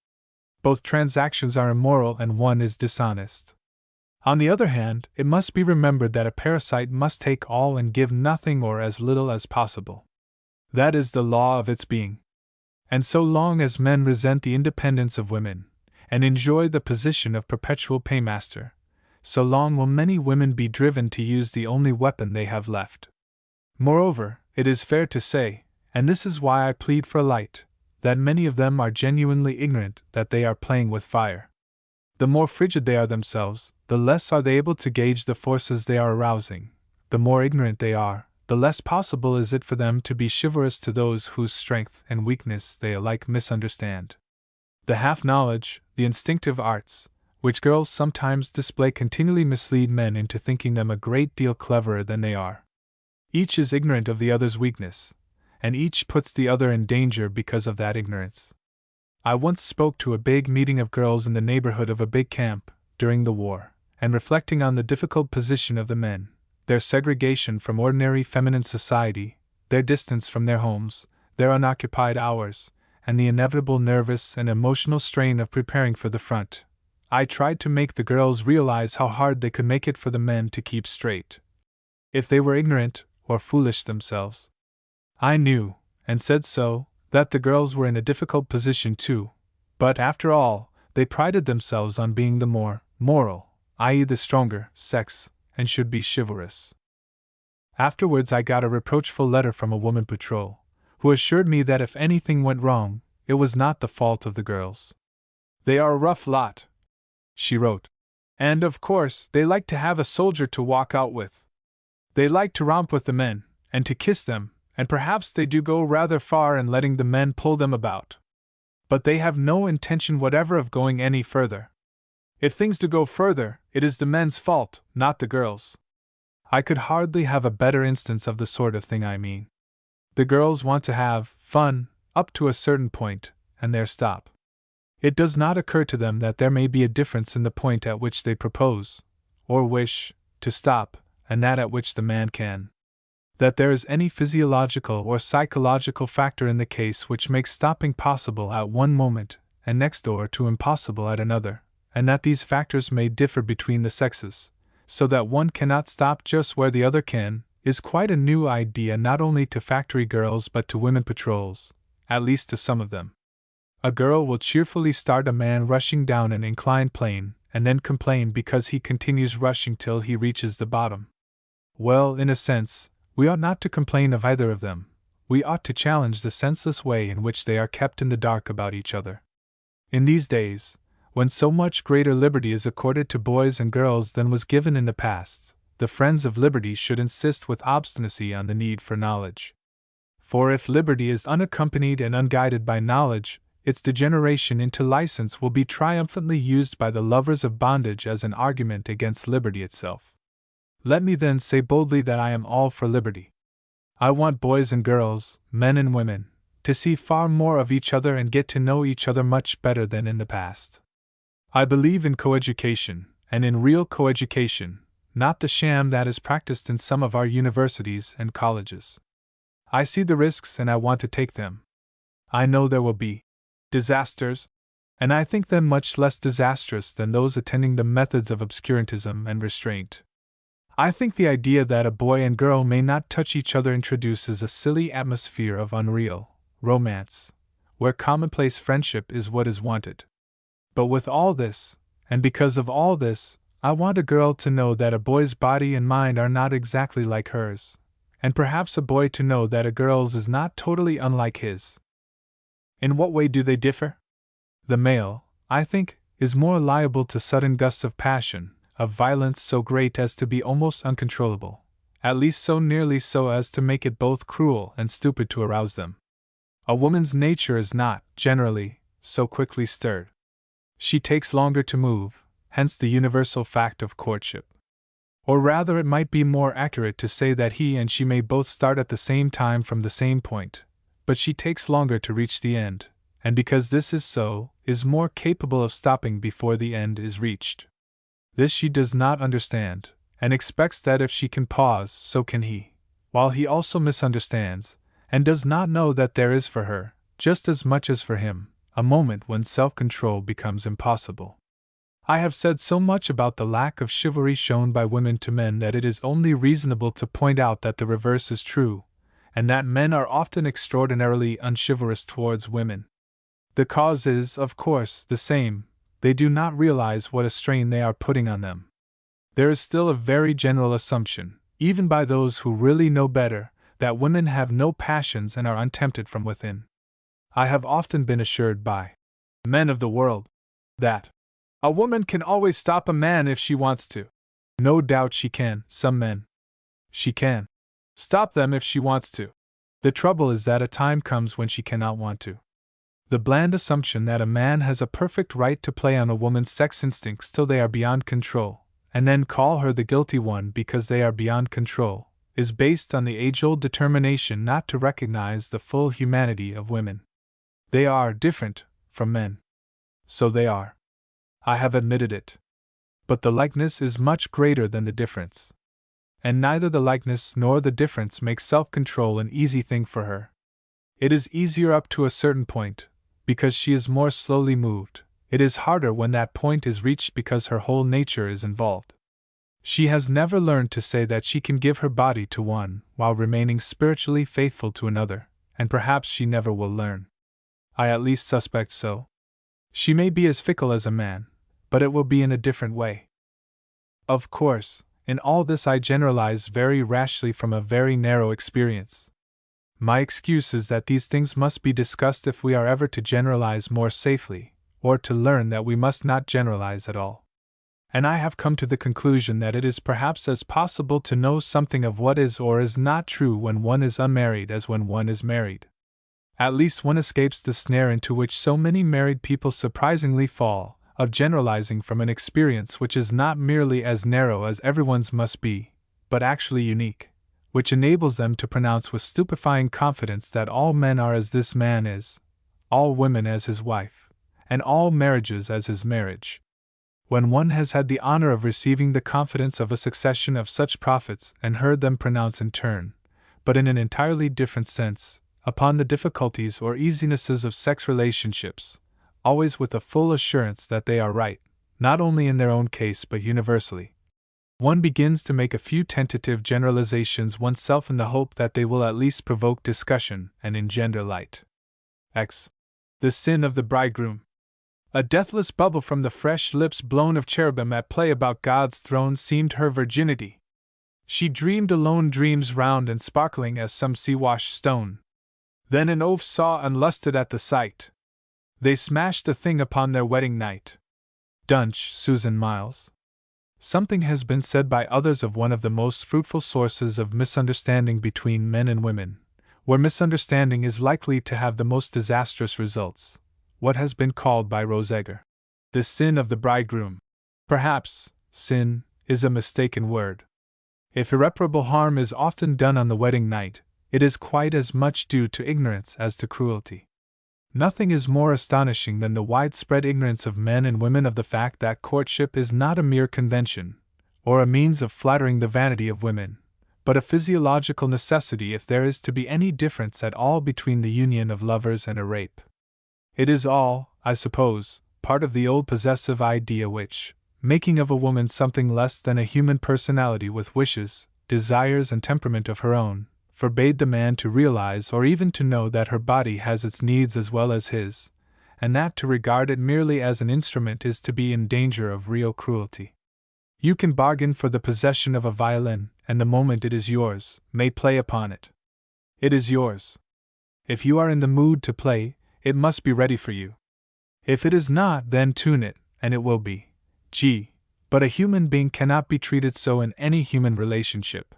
Both transactions are immoral and one is dishonest. On the other hand, it must be remembered that a parasite must take all and give nothing or as little as possible. That is the law of its being. And so long as men resent the independence of women, and enjoy the position of perpetual paymaster, so long will many women be driven to use the only weapon they have left. Moreover, it is fair to say, and this is why I plead for light, that many of them are genuinely ignorant that they are playing with fire. The more frigid they are themselves, the less are they able to gauge the forces they are arousing. The more ignorant they are, the less possible is it for them to be chivalrous to those whose strength and weakness they alike misunderstand. The half-knowledge, the instinctive arts, which girls sometimes display continually mislead men into thinking them a great deal cleverer than they are. Each is ignorant of the other's weakness, and each puts the other in danger because of that ignorance. I once spoke to a big meeting of girls in the neighborhood of a big camp, during the war, and reflecting on the difficult position of the men, their segregation from ordinary feminine society, their distance from their homes, their unoccupied hours, and the inevitable nervous and emotional strain of preparing for the front, I tried to make the girls realize how hard they could make it for the men to keep straight, if they were ignorant or foolish themselves. I knew, and said so, that the girls were in a difficult position too, but after all, they prided themselves on being the more moral, i.e., the stronger sex, and should be chivalrous. Afterwards I got a reproachful letter from a woman patrol, who assured me that if anything went wrong, it was not the fault of the girls. They are a rough lot, she wrote, and of course they like to have a soldier to walk out with. They like to romp with the men, and to kiss them, and perhaps they do go rather far in letting the men pull them about. But they have no intention whatever of going any further. If things do go further, it is the men's fault, not the girls'. I could hardly have a better instance of the sort of thing I mean. The girls want to have fun, up to a certain point, and there stop. It does not occur to them that there may be a difference in the point at which they propose, or wish, to stop, and that at which the man can. That there is any physiological or psychological factor in the case which makes stopping possible at one moment, and next door to impossible at another, and that these factors may differ between the sexes, so that one cannot stop just where the other can, is quite a new idea not only to factory girls but to women patrols, at least to some of them. A girl will cheerfully start a man rushing down an inclined plane, and then complain because he continues rushing till he reaches the bottom. Well, in a sense, we ought not to complain of either of them. We ought to challenge the senseless way in which they are kept in the dark about each other. In these days, when so much greater liberty is accorded to boys and girls than was given in the past, the friends of liberty should insist with obstinacy on the need for knowledge. For if liberty is unaccompanied and unguided by knowledge, its degeneration into license will be triumphantly used by the lovers of bondage as an argument against liberty itself. Let me then say boldly that I am all for liberty. I want boys and girls, men and women, to see far more of each other and get to know each other much better than in the past. I believe in coeducation, and in real coeducation, not the sham that is practiced in some of our universities and colleges. I see the risks and I want to take them. I know there will be disasters, and I think them much less disastrous than those attending the methods of obscurantism and restraint. I think the idea that a boy and girl may not touch each other introduces a silly atmosphere of unreal romance, where commonplace friendship is what is wanted. But with all this, and because of all this, I want a girl to know that a boy's body and mind are not exactly like hers, and perhaps a boy to know that a girl's is not totally unlike his. In what way do they differ? The male, I think, is more liable to sudden gusts of passion, of violence so great as to be almost uncontrollable, at least so nearly so as to make it both cruel and stupid to arouse them. A woman's nature is not, generally, so quickly stirred. She takes longer to move, hence the universal fact of courtship. Or rather, it might be more accurate to say that he and she may both start at the same time from the same point, but she takes longer to reach the end, and because this is so, is more capable of stopping before the end is reached. This she does not understand, and expects that if she can pause, so can he, while he also misunderstands, and does not know that there is for her, just as much as for him, a moment when self-control becomes impossible. I have said so much about the lack of chivalry shown by women to men that it is only reasonable to point out that the reverse is true, and that men are often extraordinarily unchivalrous towards women. The cause is, of course, the same. They do not realize what a strain they are putting on them. There is still a very general assumption, even by those who really know better, that women have no passions and are untempted from within. I have often been assured by men of the world that a woman can always stop a man if she wants to. No doubt she can, some men. She can stop them if she wants to. The trouble is that a time comes when she cannot want to. The bland assumption that a man has a perfect right to play on a woman's sex instincts till they are beyond control, and then call her the guilty one because they are beyond control, is based on the age-old determination not to recognize the full humanity of women. They are different from men. So they are. I have admitted it. But the likeness is much greater than the difference. And neither the likeness nor the difference makes self-control an easy thing for her. It is easier up to a certain point, because she is more slowly moved. It is harder when that point is reached because her whole nature is involved. She has never learned to say that she can give her body to one while remaining spiritually faithful to another, and perhaps she never will learn. I at least suspect so. She may be as fickle as a man, but it will be in a different way. Of course, in all this I generalize very rashly from a very narrow experience. My excuse is that these things must be discussed if we are ever to generalize more safely, or to learn that we must not generalize at all. And I have come to the conclusion that it is perhaps as possible to know something of what is or is not true when one is unmarried as when one is married. At least one escapes the snare into which so many married people surprisingly fall, of generalizing from an experience which is not merely as narrow as everyone's must be, but actually unique, which enables them to pronounce with stupefying confidence that all men are as this man is, all women as his wife, and all marriages as his marriage. When one has had the honor of receiving the confidence of a succession of such prophets and heard them pronounce in turn, but in an entirely different sense, upon the difficulties or easinesses of sex relationships, always with a full assurance that they are right, not only in their own case but universally, one begins to make a few tentative generalizations oneself in the hope that they will at least provoke discussion and engender light. X. The sin of the bridegroom. A deathless bubble from the fresh lips blown of cherubim at play about God's throne seemed her virginity. She dreamed alone dreams round and sparkling as some sea-washed stone. Then an oaf saw and lusted at the sight. They smashed the thing upon their wedding night. Dunch, Susan Miles. Something has been said by others of one of the most fruitful sources of misunderstanding between men and women, where misunderstanding is likely to have the most disastrous results, what has been called by Rosegger the sin of the bridegroom. Perhaps sin is a mistaken word. If irreparable harm is often done on the wedding night, it is quite as much due to ignorance as to cruelty. Nothing is more astonishing than the widespread ignorance of men and women of the fact that courtship is not a mere convention, or a means of flattering the vanity of women, but a physiological necessity if there is to be any difference at all between the union of lovers and a rape. It is all, I suppose, part of the old possessive idea which, making of a woman something less than a human personality with wishes, desires, and temperament of her own, forbade the man to realize or even to know that her body has its needs as well as his, and that to regard it merely as an instrument is to be in danger of real cruelty. You can bargain for the possession of a violin, and the moment it is yours, may play upon it. It is yours. If you are in the mood to play, it must be ready for you. If it is not, then tune it, and it will be. But a human being cannot be treated so in any human relationship.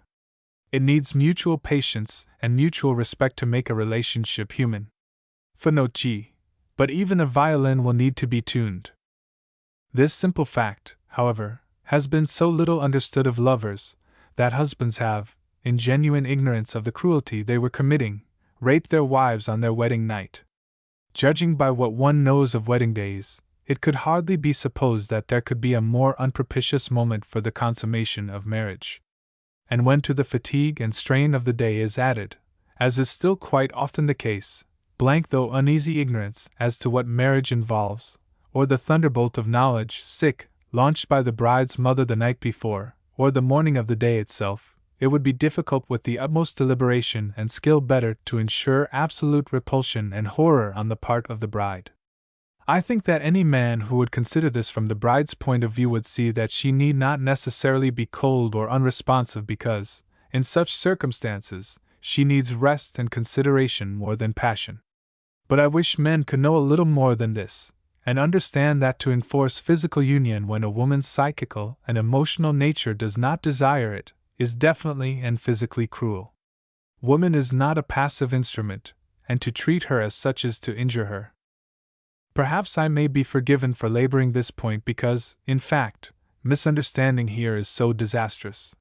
It needs mutual patience and mutual respect to make a relationship human. Footnote G. But even a violin will need to be tuned. This simple fact, however, has been so little understood of lovers, that husbands have, in genuine ignorance of the cruelty they were committing, raped their wives on their wedding night. Judging by what one knows of wedding days, it could hardly be supposed that there could be a more unpropitious moment for the consummation of marriage. And when to the fatigue and strain of the day is added, as is still quite often the case, blank though uneasy ignorance as to what marriage involves, or the thunderbolt of knowledge launched by the bride's mother the night before, or the morning of the day itself, it would be difficult with the utmost deliberation and skill better to ensure absolute repulsion and horror on the part of the bride. I think that any man who would consider this from the bride's point of view would see that she need not necessarily be cold or unresponsive because, in such circumstances, she needs rest and consideration more than passion. But I wish men could know a little more than this, and understand that to enforce physical union when a woman's psychical and emotional nature does not desire it, is definitely and physically cruel. Woman is not a passive instrument, and to treat her as such is to injure her. Perhaps I may be forgiven for laboring this point because, in fact, misunderstanding here is so disastrous.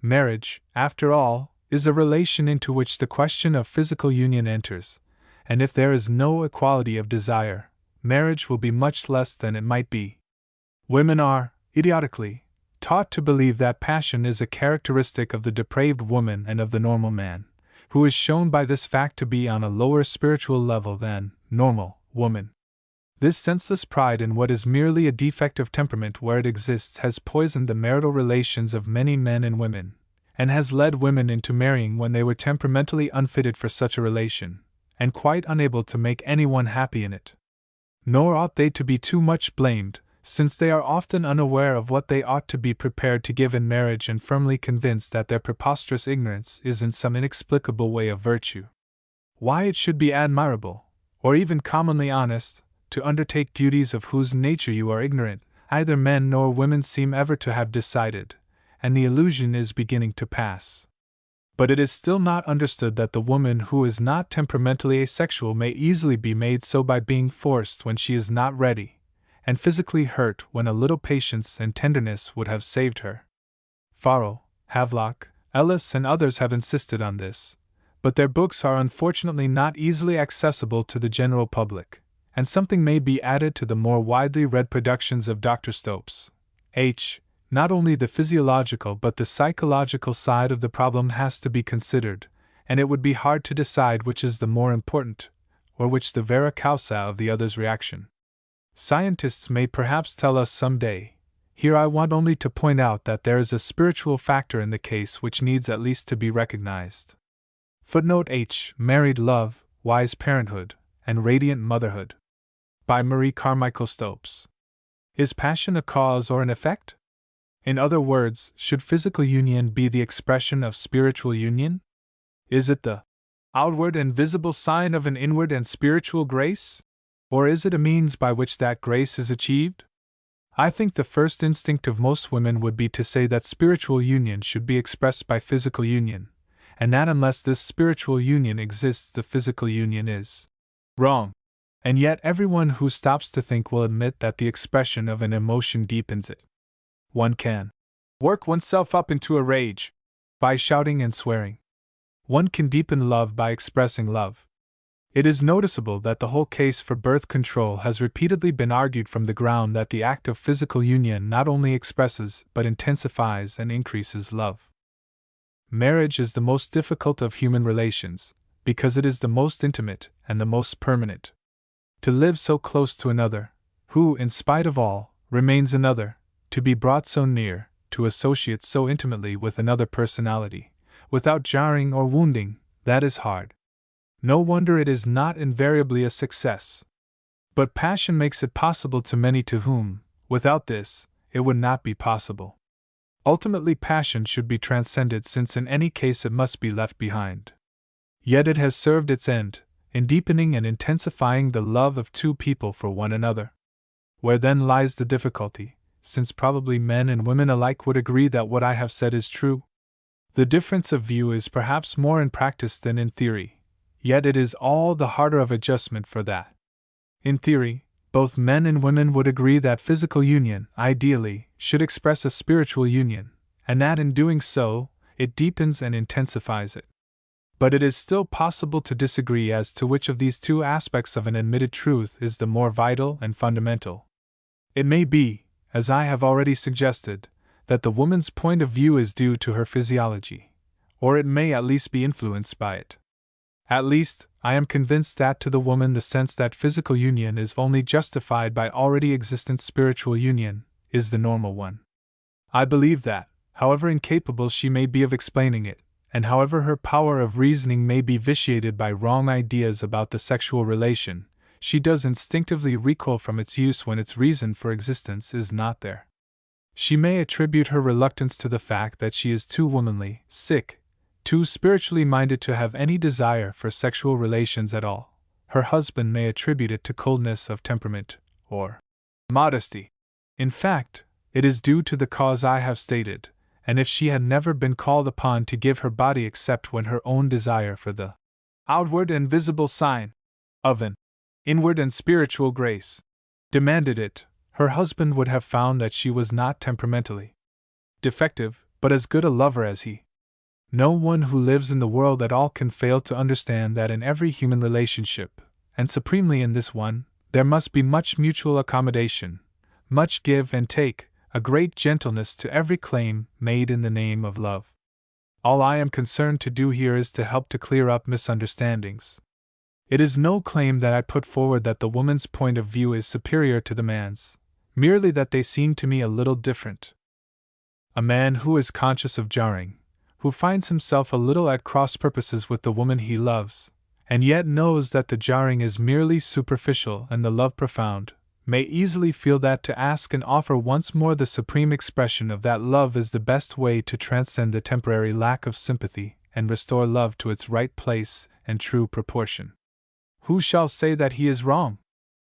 Marriage, after all, is a relation into which the question of physical union enters, and if there is no equality of desire, marriage will be much less than it might be. Women are, idiotically, taught to believe that passion is a characteristic of the depraved woman and of the normal man, who is shown by this fact to be on a lower spiritual level than normal woman. This senseless pride in what is merely a defect of temperament where it exists has poisoned the marital relations of many men and women, and has led women into marrying when they were temperamentally unfitted for such a relation, and quite unable to make anyone happy in it. Nor ought they to be too much blamed, since they are often unaware of what they ought to be prepared to give in marriage and firmly convinced that their preposterous ignorance is in some inexplicable way a virtue. Why it should be admirable, or even commonly honest, to undertake duties of whose nature you are ignorant, either men nor women seem ever to have decided, and the illusion is beginning to pass. But it is still not understood that the woman who is not temperamentally asexual may easily be made so by being forced when she is not ready, and physically hurt when a little patience and tenderness would have saved her. Farrell, Havelock, Ellis, and others have insisted on this, but their books are unfortunately not easily accessible to the general public, and something may be added to the more widely read productions of Dr. Stopes. Not only the physiological but the psychological side of the problem has to be considered, and it would be hard to decide which is the more important, or which the vera causa of the other's reaction. Scientists may perhaps tell us some day. Here I want only to point out that there is a spiritual factor in the case which needs at least to be recognized. Footnote H. Married Love, Wise Parenthood, and Radiant Motherhood. By Marie Carmichael Stopes. Is passion a cause or an effect? In other words, should physical union be the expression of spiritual union? Is it the outward and visible sign of an inward and spiritual grace? Or is it a means by which that grace is achieved? I think the first instinct of most women would be to say that spiritual union should be expressed by physical union, and that unless this spiritual union exists, the physical union is wrong. And yet everyone who stops to think will admit that the expression of an emotion deepens it. One can work oneself up into a rage by shouting and swearing. One can deepen love by expressing love. It is noticeable that the whole case for birth control has repeatedly been argued from the ground that the act of physical union not only expresses but intensifies and increases love. Marriage is the most difficult of human relations, because it is the most intimate and the most permanent. To live so close to another, who, in spite of all, remains another, to be brought so near, to associate so intimately with another personality, without jarring or wounding, that is hard. No wonder it is not invariably a success. But passion makes it possible to many to whom, without this, it would not be possible. Ultimately, passion should be transcended, since in any case it must be left behind. Yet it has served its end, in deepening and intensifying the love of two people for one another. Where then lies the difficulty, since probably men and women alike would agree that what I have said is true? The difference of view is perhaps more in practice than in theory, yet it is all the harder of adjustment for that. In theory, both men and women would agree that physical union, ideally, should express a spiritual union, and that in doing so, it deepens and intensifies it. But it is still possible to disagree as to which of these two aspects of an admitted truth is the more vital and fundamental. It may be, as I have already suggested, that the woman's point of view is due to her physiology, or it may at least be influenced by it. At least, I am convinced that to the woman the sense that physical union is only justified by already existent spiritual union is the normal one. I believe that, however incapable she may be of explaining it, and however her power of reasoning may be vitiated by wrong ideas about the sexual relation, she does instinctively recoil from its use when its reason for existence is not there. She may attribute her reluctance to the fact that she is too womanly, too spiritually minded to have any desire for sexual relations at all. Her husband may attribute it to coldness of temperament, or modesty. In fact, it is due to the cause I have stated, and if she had never been called upon to give her body except when her own desire for the outward and visible sign of an inward and spiritual grace demanded it, her husband would have found that she was not temperamentally defective, but as good a lover as he. No one who lives in the world at all can fail to understand that in every human relationship, and supremely in this one, there must be much mutual accommodation, much give and take, a great gentleness to every claim made in the name of love. All I am concerned to do here is to help to clear up misunderstandings. It is no claim that I put forward that the woman's point of view is superior to the man's, merely that they seem to me a little different. A man who is conscious of jarring, who finds himself a little at cross purposes with the woman he loves, and yet knows that the jarring is merely superficial and the love profound, may easily feel that to ask and offer once more the supreme expression of that love is the best way to transcend the temporary lack of sympathy and restore love to its right place and true proportion. Who shall say that he is wrong?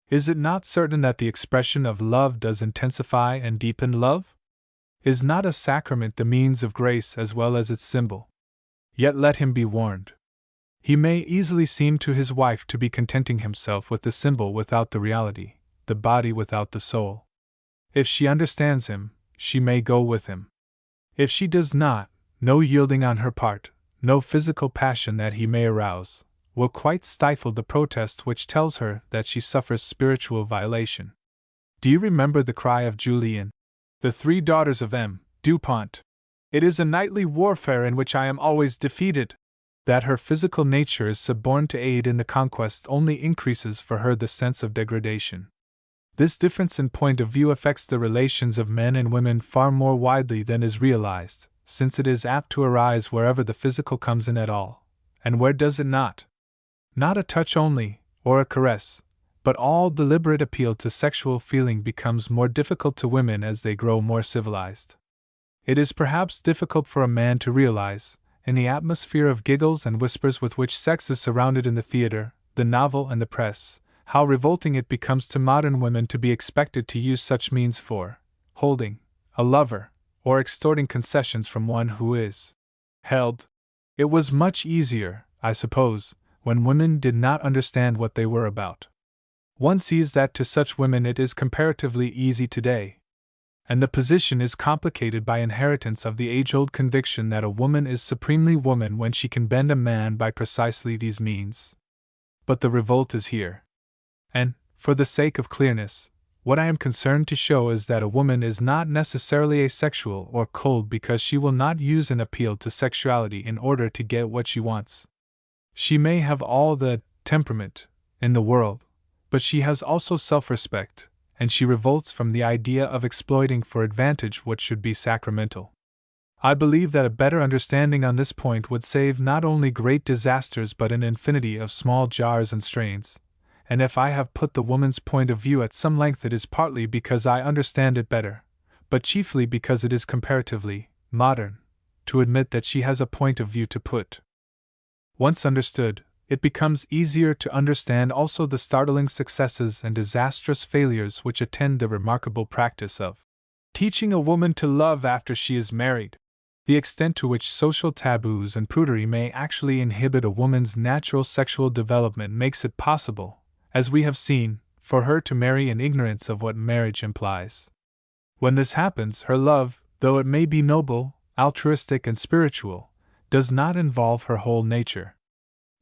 Is it not certain that the expression of love does intensify and deepen love? Is not a sacrament the means of grace as well as its symbol? Yet let him be warned. He may easily seem to his wife to be contenting himself with the symbol without the reality, the body without the soul. If she understands him, she may go with him. If she does not, no yielding on her part, no physical passion that he may arouse, will quite stifle the protest which tells her that she suffers spiritual violation. Do you remember the cry of Julie in The Three Daughters of M. Dupont? It is a nightly warfare in which I am always defeated. That her physical nature is suborned to aid in the conquest only increases for her the sense of degradation. This difference in point of view affects the relations of men and women far more widely than is realized, since it is apt to arise wherever the physical comes in at all. And where does it not? Not a touch only, or a caress, but all deliberate appeal to sexual feeling becomes more difficult to women as they grow more civilized. It is perhaps difficult for a man to realize, in the atmosphere of giggles and whispers with which sex is surrounded in the theater, the novel, and the press, how revolting it becomes to modern women to be expected to use such means for holding a lover, or extorting concessions from one who is held. It was much easier, I suppose, when women did not understand what they were about. One sees that to such women it is comparatively easy today. And the position is complicated by inheritance of the age-old conviction that a woman is supremely woman when she can bend a man by precisely these means. But the revolt is here. And, for the sake of clearness, what I am concerned to show is that a woman is not necessarily asexual or cold because she will not use an appeal to sexuality in order to get what she wants. She may have all the temperament in the world, but she has also self-respect, and she revolts from the idea of exploiting for advantage what should be sacramental. I believe that a better understanding on this point would save not only great disasters but an infinity of small jars and strains, and if I have put the woman's point of view at some length it is partly because I understand it better, but chiefly because it is comparatively modern to admit that she has a point of view to put. Once understood, it becomes easier to understand also the startling successes and disastrous failures which attend the remarkable practice of teaching a woman to love after she is married. The extent to which social taboos and prudery may actually inhibit a woman's natural sexual development makes it possible, as we have seen, for her to marry in ignorance of what marriage implies. When this happens, her love, though it may be noble, altruistic, and spiritual, does not involve her whole nature.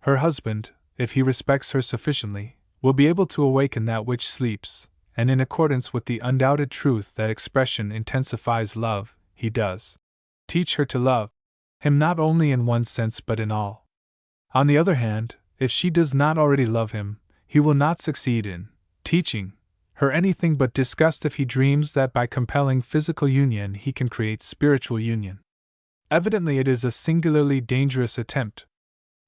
Her husband, if he respects her sufficiently, will be able to awaken that which sleeps, and in accordance with the undoubted truth that expression intensifies love, he does teach her to love him not only in one sense but in all. On the other hand, if she does not already love him, he will not succeed in teaching her anything but disgust if he dreams that by compelling physical union he can create spiritual union. Evidently it is a singularly dangerous attempt.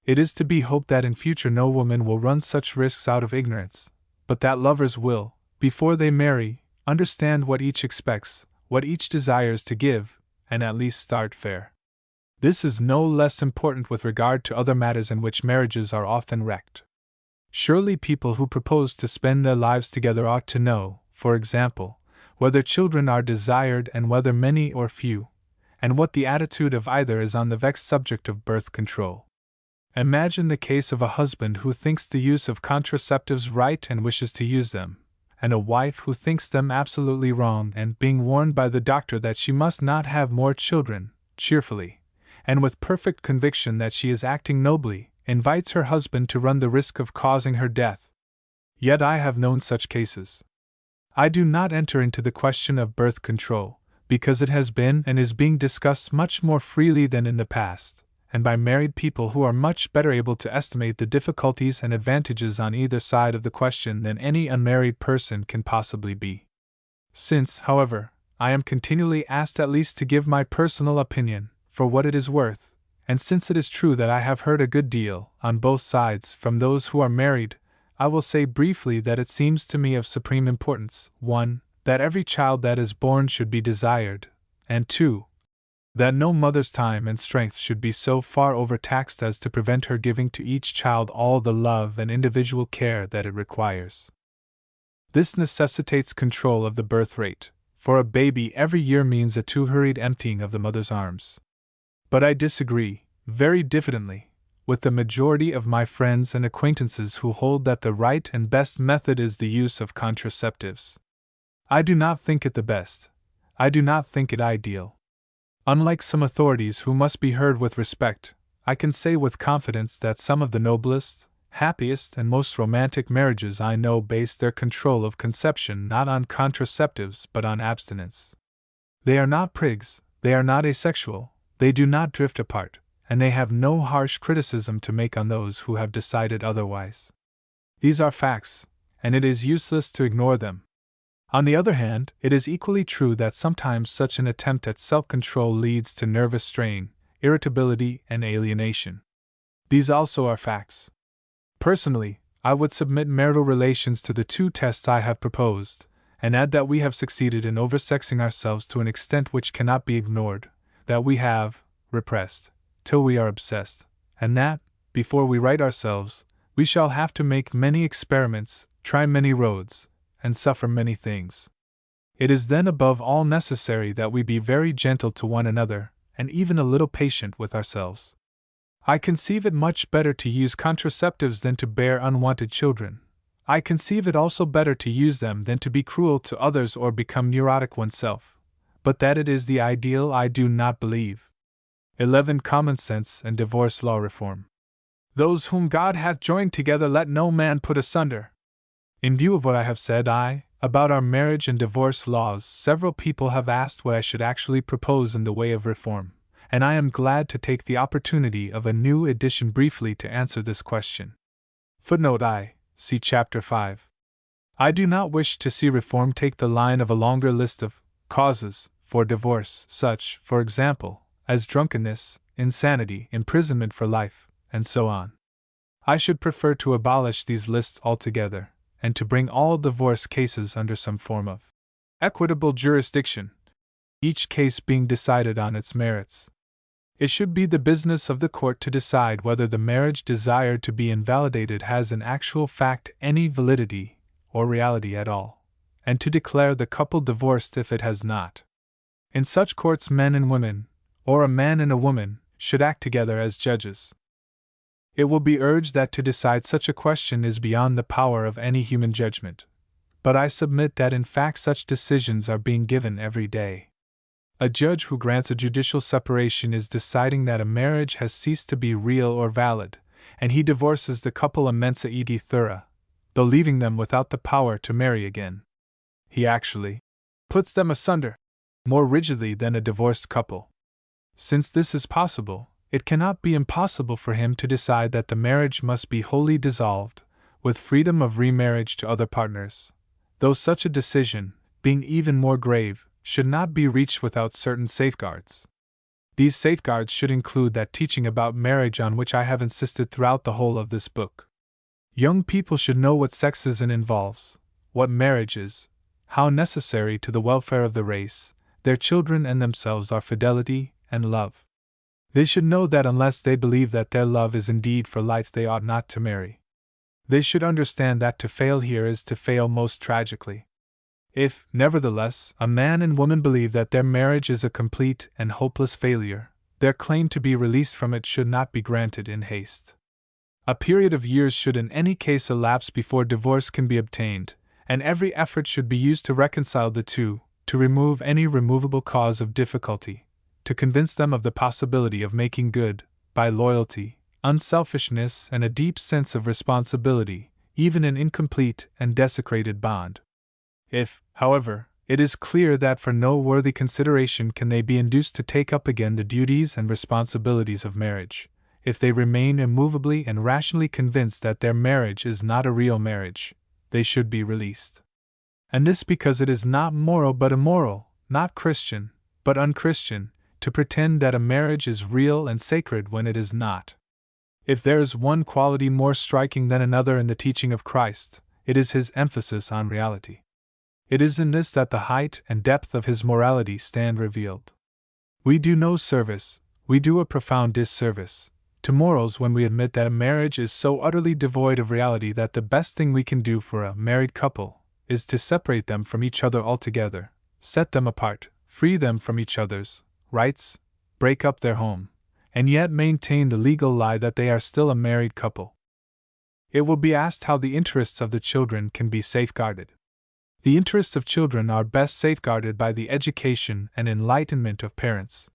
It is to be hoped that in future no woman will run such risks out of ignorance, but that lovers will, before they marry, understand what each expects, what each desires to give, and at least start fair. This is no less important with regard to other matters in which marriages are often wrecked. Surely people who propose to spend their lives together ought to know, for example, whether children are desired and whether many or few, and what the attitude of either is on the vexed subject of birth control. Imagine the case of a husband who thinks the use of contraceptives right and wishes to use them, and a wife who thinks them absolutely wrong and, being warned by the doctor that she must not have more children, cheerfully, and with perfect conviction that she is acting nobly, invites her husband to run the risk of causing her death. Yet I have known such cases. I do not enter into the question of birth control, because it has been and is being discussed much more freely than in the past, and by married people who are much better able to estimate the difficulties and advantages on either side of the question than any unmarried person can possibly be. Since, however, I am continually asked at least to give my personal opinion, for what it is worth, and since it is true that I have heard a good deal, on both sides, from those who are married, I will say briefly that it seems to me of supreme importance, 1. That every child that is born should be desired, and 2. That no mother's time and strength should be so far overtaxed as to prevent her giving to each child all the love and individual care that it requires. This necessitates control of the birth rate, for a baby every year means a too hurried emptying of the mother's arms. But I disagree, very diffidently, with the majority of my friends and acquaintances who hold that the right and best method is the use of contraceptives. I do not think it the best. I do not think it ideal. Unlike some authorities who must be heard with respect, I can say with confidence that some of the noblest, happiest and most romantic marriages I know base their control of conception not on contraceptives but on abstinence. They are not prigs, they are not asexual, they do not drift apart, and they have no harsh criticism to make on those who have decided otherwise. These are facts, and it is useless to ignore them. On the other hand, it is equally true that sometimes such an attempt at self-control leads to nervous strain, irritability, and alienation. These also are facts. Personally, I would submit marital relations to the two tests I have proposed, and add that we have succeeded in oversexing ourselves to an extent which cannot be ignored, that we have repressed, till we are obsessed, and that, before we right ourselves, we shall have to make many experiments, try many roads, and suffer many things. It is then above all necessary that we be very gentle to one another, and even a little patient with ourselves. I conceive it much better to use contraceptives than to bear unwanted children. I conceive it also better to use them than to be cruel to others or become neurotic oneself. But that it is the ideal I do not believe. 11. Common sense and divorce law reform. Those whom God hath joined together let no man put asunder. In view of what I have said about our marriage and divorce laws, several people have asked what I should actually propose in the way of reform, and I am glad to take the opportunity of a new edition briefly to answer this question. Footnote I. See Chapter 5. I do not wish to see reform take the line of a longer list of causes for divorce, such, for example, as drunkenness, insanity, imprisonment for life, and so on. I should prefer to abolish these lists altogether, and to bring all divorce cases under some form of equitable jurisdiction, each case being decided on its merits. It should be the business of the court to decide whether the marriage desired to be invalidated has in actual fact any validity or reality at all, and to declare the couple divorced if it has not. In such courts men and women, or a man and a woman, should act together as judges. It will be urged that to decide such a question is beyond the power of any human judgment, but I submit that in fact such decisions are being given every day. A judge who grants a judicial separation is deciding that a marriage has ceased to be real or valid, and he divorces the couple mensa edi thura, though leaving them without the power to marry again. He actually puts them asunder, more rigidly than a divorced couple. Since this is possible, it cannot be impossible for him to decide that the marriage must be wholly dissolved, with freedom of remarriage to other partners, though such a decision, being even more grave, should not be reached without certain safeguards. These safeguards should include that teaching about marriage on which I have insisted throughout the whole of this book. Young people should know what sex is and involves, what marriage is, how necessary to the welfare of the race, their children and themselves are fidelity and love. They should know that unless they believe that their love is indeed for life, they ought not to marry. They should understand that to fail here is to fail most tragically. If, nevertheless, a man and woman believe that their marriage is a complete and hopeless failure, their claim to be released from it should not be granted in haste. A period of years should in any case elapse before divorce can be obtained, and every effort should be used to reconcile the two, to remove any removable cause of difficulty, to convince them of the possibility of making good, by loyalty, unselfishness, and a deep sense of responsibility, even an incomplete and desecrated bond. If, however, it is clear that for no worthy consideration can they be induced to take up again the duties and responsibilities of marriage, if they remain immovably and rationally convinced that their marriage is not a real marriage, they should be released. And this because it is not moral but immoral, not Christian, but unchristian, to pretend that a marriage is real and sacred when it is not. If there is one quality more striking than another in the teaching of Christ, it is his emphasis on reality. It is in this that the height and depth of his morality stand revealed. We do no service, we do a profound disservice, to morals when we admit that a marriage is so utterly devoid of reality that the best thing we can do for a married couple is to separate them from each other altogether, set them apart, free them from each other's rights, break up their home, and yet maintain the legal lie that they are still a married couple. It will be asked how the interests of the children can be safeguarded. The interests of children are best safeguarded by the education and enlightenment of parents.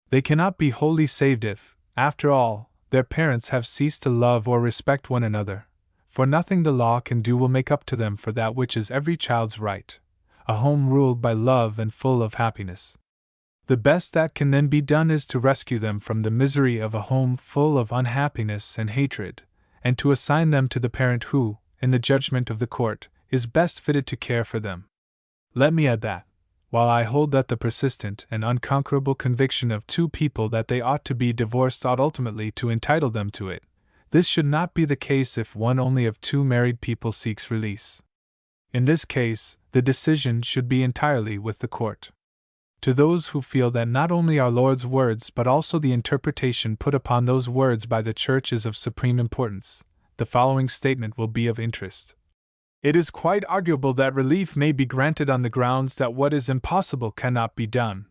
They cannot be wholly saved if, after all, their parents have ceased to love or respect one another, for nothing the law can do will make up to them for that which is every child's right, a home ruled by love and full of happiness. The best that can then be done is to rescue them from the misery of a home full of unhappiness and hatred, and to assign them to the parent who, in the judgment of the court, is best fitted to care for them. Let me add that, while I hold that the persistent and unconquerable conviction of two people that they ought to be divorced ought ultimately to entitle them to it, this should not be the case if one only of two married people seeks release. In this case, the decision should be entirely with the court. To those who feel that not only our Lord's words but also the interpretation put upon those words by the Church is of supreme importance, the following statement will be of interest. It is quite arguable that relief may be granted on the grounds that what is impossible cannot be done.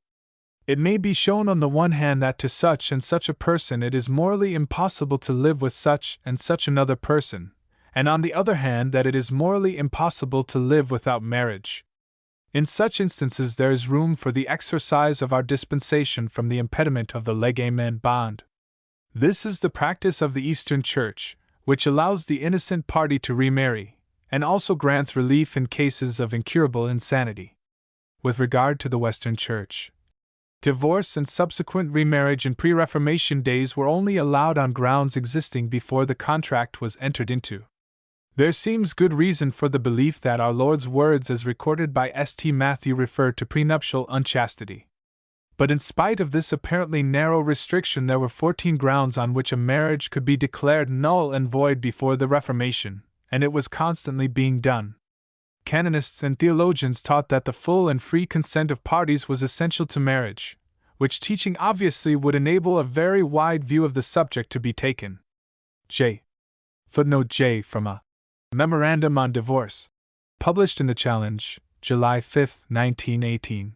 It may be shown on the one hand that to such and such a person it is morally impossible to live with such and such another person, and on the other hand that it is morally impossible to live without marriage. In such instances there is room for the exercise of our dispensation from the impediment of the legamen bond. This is the practice of the Eastern Church, which allows the innocent party to remarry, and also grants relief in cases of incurable insanity. With regard to the Western Church, divorce and subsequent remarriage in pre-Reformation days were only allowed on grounds existing before the contract was entered into. There seems good reason for the belief that our Lord's words as recorded by St. Matthew refer to prenuptial unchastity. But in spite of this apparently narrow restriction, there were 14 grounds on which a marriage could be declared null and void before the Reformation, and it was constantly being done. Canonists and theologians taught that the full and free consent of parties was essential to marriage, which teaching obviously would enable a very wide view of the subject to be taken. Footnote J from a Memorandum on Divorce, published in The Challenge, July 5, 1918.